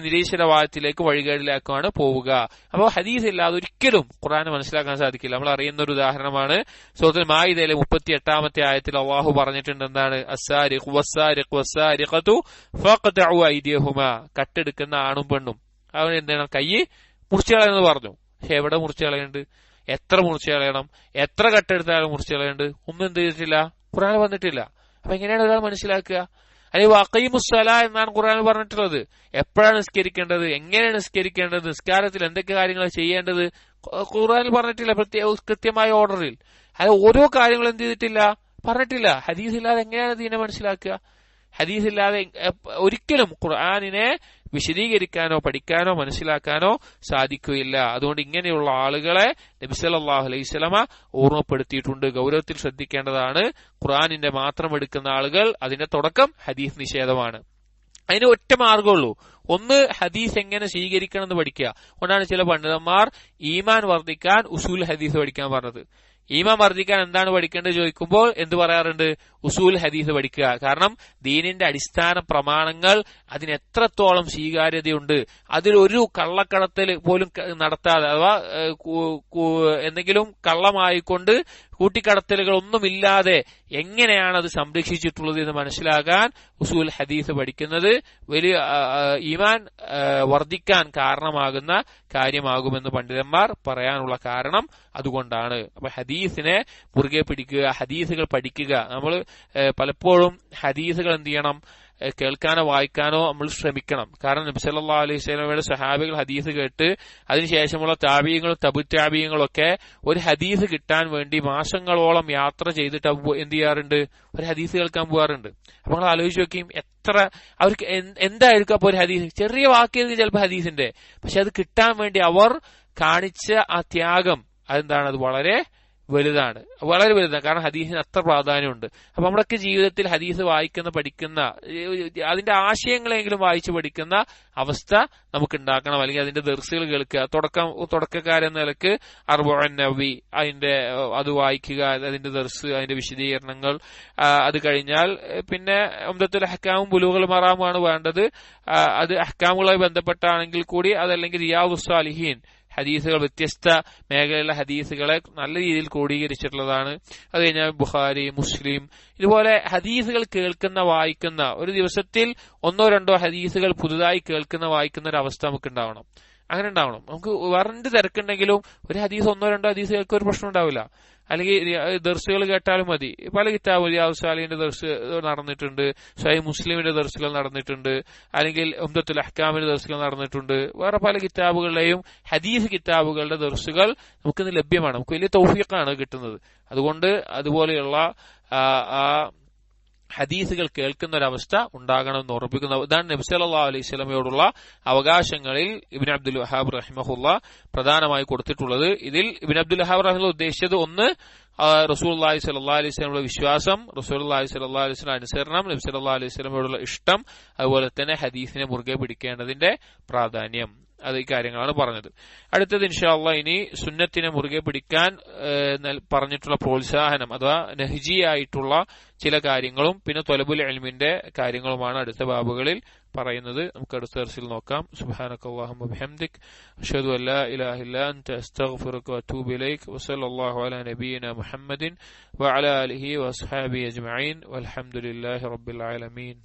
Speaker 1: നിരീശ്വരവാദത്തിലേക്ക് വഴികേടിലേക്കാണ് പോവുക. അപ്പോൾ ഹദീസ് ഇല്ലാതെ ഒരിക്കലും ഖുർആനെ മനസ്സിലാക്കാൻ സാധിക്കില്ല. നമ്മൾ അറിയുന്ന ഒരു ഉദാഹരണമാണ് സൂറത്തുൽ മാഇദയിലെ 38-ാമത്തെ ആയത്തിൽ അല്ലാഹു പറഞ്ഞിട്ടുണ്ട്, എന്താണ്, അസ്സാരിഖു വസ്സാരിഖു വസ്സാരിഖതു ഫഖ്തഉ ഐദിയഹുമാ, കട്ടെടുക്കുന്ന ആണും പെണ്ണും അവൻ എന്താണ്, കൈ മുറിച്ചു കളയെന്ന് പറഞ്ഞു. പക്ഷെ എവിടെ മുറിച്ചു കളയുന്നുണ്ട്, എത്ര മുറിച്ചു കളയണം, എത്ര കട്ടെടുത്താലും മുറിച്ചു കളയുന്നുണ്ട്, ഒന്നും എന്ത് ചെയ്തിട്ടില്ല, ഖുർആനിൽ വന്നിട്ടില്ല. അപ്പൊ എങ്ങനെയാണ് ഒരാൾ മനസ്സിലാക്കുക? അല്ലെങ്കിൽ വഖീമുസ്സലാ എന്നാണ് ഖുർആനിൽ പറഞ്ഞിട്ടുള്ളത്. എപ്പോഴാണ് നിസ്കരിക്കേണ്ടത്, എങ്ങനെയാണ് നിസ്കരിക്കേണ്ടത്, നിസ്കാരത്തിൽ എന്തൊക്കെ കാര്യങ്ങൾ ചെയ്യേണ്ടത് ഖുർആനിൽ പറഞ്ഞിട്ടില്ല കൃത്യമായ ഓർഡറിൽ. അത് ഓരോ കാര്യങ്ങളും എന്ത് ചെയ്തിട്ടില്ല, പറഞ്ഞിട്ടില്ല. ഹദീസ് ഇല്ലാതെ എങ്ങനെയാണ് ഇതിനെ മനസ്സിലാക്കുക? ഹദീസ് ഇല്ലാതെ ഒരിക്കലും ഖുർആനിനെ വിശദീകരിക്കാനോ പഠിക്കാനോ മനസ്സിലാക്കാനോ സാധിക്കുകയില്ല. അതുകൊണ്ട് ഇങ്ങനെയുള്ള ആളുകളെ നബി സല്ലല്ലാഹു അലൈഹി വസല്ലമ ഓർമ്മപ്പെടുത്തിയിട്ടുണ്ട്. ഗൗരവത്തിൽ ശ്രദ്ധിക്കേണ്ടതാണ്. ഖുർആനിന്റെ മാത്രം എടുക്കുന്ന ആളുകൾ, അതിന്റെ തുടക്കം ഹദീസ് നിഷേധമാണ്. അതിന് ഒറ്റ മാർഗമുള്ളൂ, ഒന്ന് ഹദീസ് എങ്ങനെ സ്വീകരിക്കണം എന്ന് പഠിക്കുക. അതുകൊണ്ടാണ് ചില പണ്ഡിതന്മാർ ഈമാൻ വർദ്ധിക്കാൻ ഉസൂൽ ഹദീസ് പഠിക്കാൻ പറഞ്ഞത്. ഈമാൻ വർദ്ധിക്കാൻ എന്താണ് പഠിക്കേണ്ടത് ചോദിക്കുമ്പോൾ എന്ത് പറയാറുണ്ട്, ഉസൂൽ ഹദീസ് പഠിക്കുക. കാരണം ദീനിന്റെ അടിസ്ഥാന പ്രമാണങ്ങൾ അതിന് എത്രത്തോളം സ്വീകാര്യതയുണ്ട്, അതിലൊരു കള്ളക്കടത്തൽ പോലും നടത്താതെ, അഥവാ എന്തെങ്കിലും കള്ളമായിക്കൊണ്ട് കൂട്ടിക്കടത്തലുകൾ ഒന്നുമില്ലാതെ എങ്ങനെയാണ് അത് സംരക്ഷിച്ചിട്ടുള്ളത് എന്ന് മനസ്സിലാക്കാൻ ഉസൂൽ ഹദീസ് പഠിക്കുന്നത് വലിയ ഈമാൻ വർദ്ധിക്കാൻ കാരണമാകുന്ന കാര്യമാകുമെന്ന് പണ്ഡിതന്മാർ പറയാനുള്ള കാരണം അതുകൊണ്ടാണ്. അപ്പൊ ഹദീസിനെ മുറുകെ പിടിക്കുക, ഹദീസുകൾ പഠിക്കുക. നമ്മൾ പലപ്പോഴും ഹദീസുകൾ എന്ത് ചെയ്യണം, കേൾക്കാനോ വായിക്കാനോ നമ്മൾ ശ്രമിക്കണം. കാരണം നബി സല്ലല്ലാഹു അലൈഹി വസല്ലമയുടെ സഹാബികൾ ഹദീസ് കേട്ട് അതിനുശേഷമുള്ള താബീങ്ങളും തബു താബീങ്ങളും ഒക്കെ ഒരു ഹദീസ് കിട്ടാൻ വേണ്ടി മാസങ്ങളോളം യാത്ര ചെയ്തിട്ട് എന്ത് ചെയ്യാറുണ്ട്, ഒരു ഹദീസ് കേൾക്കാൻ പോകാറുണ്ട്. അപ്പൊ നമ്മൾ ആലോചിച്ച് നോക്കിയും എത്ര അവർക്ക് എന്തായിരിക്കും അപ്പൊ ഒരു ഹദീസ്, ചെറിയ വാക്കിയത് ചിലപ്പോൾ ഹദീസിന്റെ, പക്ഷെ അത് കിട്ടാൻ വേണ്ടി അവർ കാണിച്ച ആ ത്യാഗം അതെന്താണ്, അത് വളരെ വലുതാണ്, വളരെ വലുതാണ്. കാരണം ഹദീസിന് അത്ര പ്രാധാന്യമുണ്ട്. അപ്പൊ നമ്മളൊക്കെ ജീവിതത്തിൽ ഹദീസ് വായിക്കുന്ന പഠിക്കുന്ന അതിന്റെ ആശയങ്ങളെങ്കിലും വായിച്ചു പഠിക്കുന്ന അവസ്ഥ നമുക്ക് ഉണ്ടാക്കണം. അല്ലെങ്കിൽ അതിന്റെ ദർസുകൾ കേൾക്കുക. തുടക്കക്കാരെന്ന നിലക്ക് അർബഉൻ നബവി അത് വായിക്കുക, അതിന്റെ ദർസ്, അതിന്റെ വിശദീകരണങ്ങൾ. അത് കഴിഞ്ഞാൽ പിന്നെ ഉംദത്തുൽ അഹ്കാമും ബുലൂഗുൽ മറാമുമാണ് വേണ്ടത്. അത് അഹ്കാമുകളുമായി ബന്ധപ്പെട്ടാണെങ്കിൽ കൂടി അതല്ലെങ്കിൽ റിയാദുസ് സാലിഹീൻ, ഹദീസുകൾ വ്യത്യസ്ത മേഖലയിലെ ഹദീസുകളെ നല്ല രീതിയിൽ ക്രോഡീകരിച്ചിട്ടുള്ളതാണ്. അത് കഴിഞ്ഞാൽ ബുഖാരി, മുസ്ലിം, ഇതുപോലെ ഹദീസുകൾ കേൾക്കുന്ന വായിക്കുന്ന, ഒരു ദിവസത്തിൽ 1-2 ഹദീസുകൾ പുതുതായി കേൾക്കുന്ന വായിക്കുന്ന ഒരു അവസ്ഥ നമുക്ക് ഉണ്ടാവണം. അങ്ങനെ ഉണ്ടാവണം. നമുക്ക് വേറെ തിരക്കുണ്ടെങ്കിലും ഒരു ഹദീസ് 1-2 ഹദീസ് കേൾക്കാൻ ഒരു പ്രശ്നം ഉണ്ടാവില്ല. അല്ലെങ്കിൽ ദർസുകൾ കേട്ടാലും മതി. പല കിതാബും റിയാദുസ് സാലിഹിന്റെ ദർസ് നടന്നിട്ടുണ്ട്, സ്വഹീഹ് മുസ്ലിമിന്റെ ദർസുകൾ നടന്നിട്ടുണ്ട്, അല്ലെങ്കിൽ ഉംദത്തുൽ അഹ്കാമിന്റെ ദർസുകൾ നടന്നിട്ടുണ്ട്. വേറെ പല കിതാബുകളുടെയും ഹദീസ് കിതാബുകളുടെ ദർസുകൾ നമുക്കിന്ന് ലഭ്യമാണ്. നമുക്ക് വലിയ തൗഫീഖാണ് കിട്ടുന്നത്. അതുകൊണ്ട് അതുപോലെയുള്ള ഹദീസുകൾ കേൾക്കുന്ന ഒരവസ്ഥ ഉണ്ടാകണമെന്ന് ഓർമ്മിപ്പിക്കുന്ന ഇതാണ് നബി സല്ലല്ലാഹു അലൈഹി വസല്ലമയോടുള്ള അവകാശങ്ങളിൽ ഇബ്നു അബ്ദുൽ വഹാബ് റഹിമഹുല്ലാ പ്രധാനമായി കൊടുത്തിട്ടുള്ളത്. ഇതിൽ ഇബ്നു അബ്ദുൽ വഹാബ് റഹിമഹുല്ലാ ഉദ്ദേശിച്ചത് ഒന്ന് റസൂലുള്ളാഹി സ്വല്ലല്ലാഹു അലൈഹി വസല്ലമയുടെ വിശ്വാസം, റസൂലുള്ളാഹി സ്വല്ലല്ലാഹു അലൈഹി വസല്ലം അനുസരണം, നബി സല്ലല്ലാഹു അലൈഹി വസല്ലമയോടുള്ള ഇഷ്ടം, അതുപോലെ തന്നെ ഹദീസിനെ മുറുകെ പിടിക്കേണ്ടതിന്റെ പ്രാധാന്യം. അത് ഈ കാര്യങ്ങളാണ് പറഞ്ഞത്. അടുത്തത് ഇൻഷാ അല്ലാഹ് ഇനി സുന്നത്തിനെ മുറുകെ പിടിക്കാൻ പറഞ്ഞിട്ടുള്ള പ്രോത്സാഹനം അഥവാ നഹ്ജിയായിട്ടുള്ള ചില കാര്യങ്ങളും പിന്നെ ത്വലബുൽ ഇൽമിന്റെ കാര്യങ്ങളുമാണ് അടുത്ത ബാബുകളിൽ പറയുന്നത്. നമുക്ക് അടുത്ത ദർസിൽ നോക്കാം. സുബ്ഹാനകല്ലാഹുമ്മ വബിഹംദിക് അഷ്ഹദു അൻ ലാ ഇലാഹ ഇല്ലാ അൻത അസ്തഗ്ഫിറുക വഅതൂബു ഇലൈക് വസല്ലല്ലാഹു അലാ നബിയിനാ മുഹമ്മദിൻ വഅലാ ആലിഹി വഅസ്ഹാബിഹി അജ്മഈൻ വൽഹംദുലില്ലാഹി റബ്ബിൽ ആലമീൻ.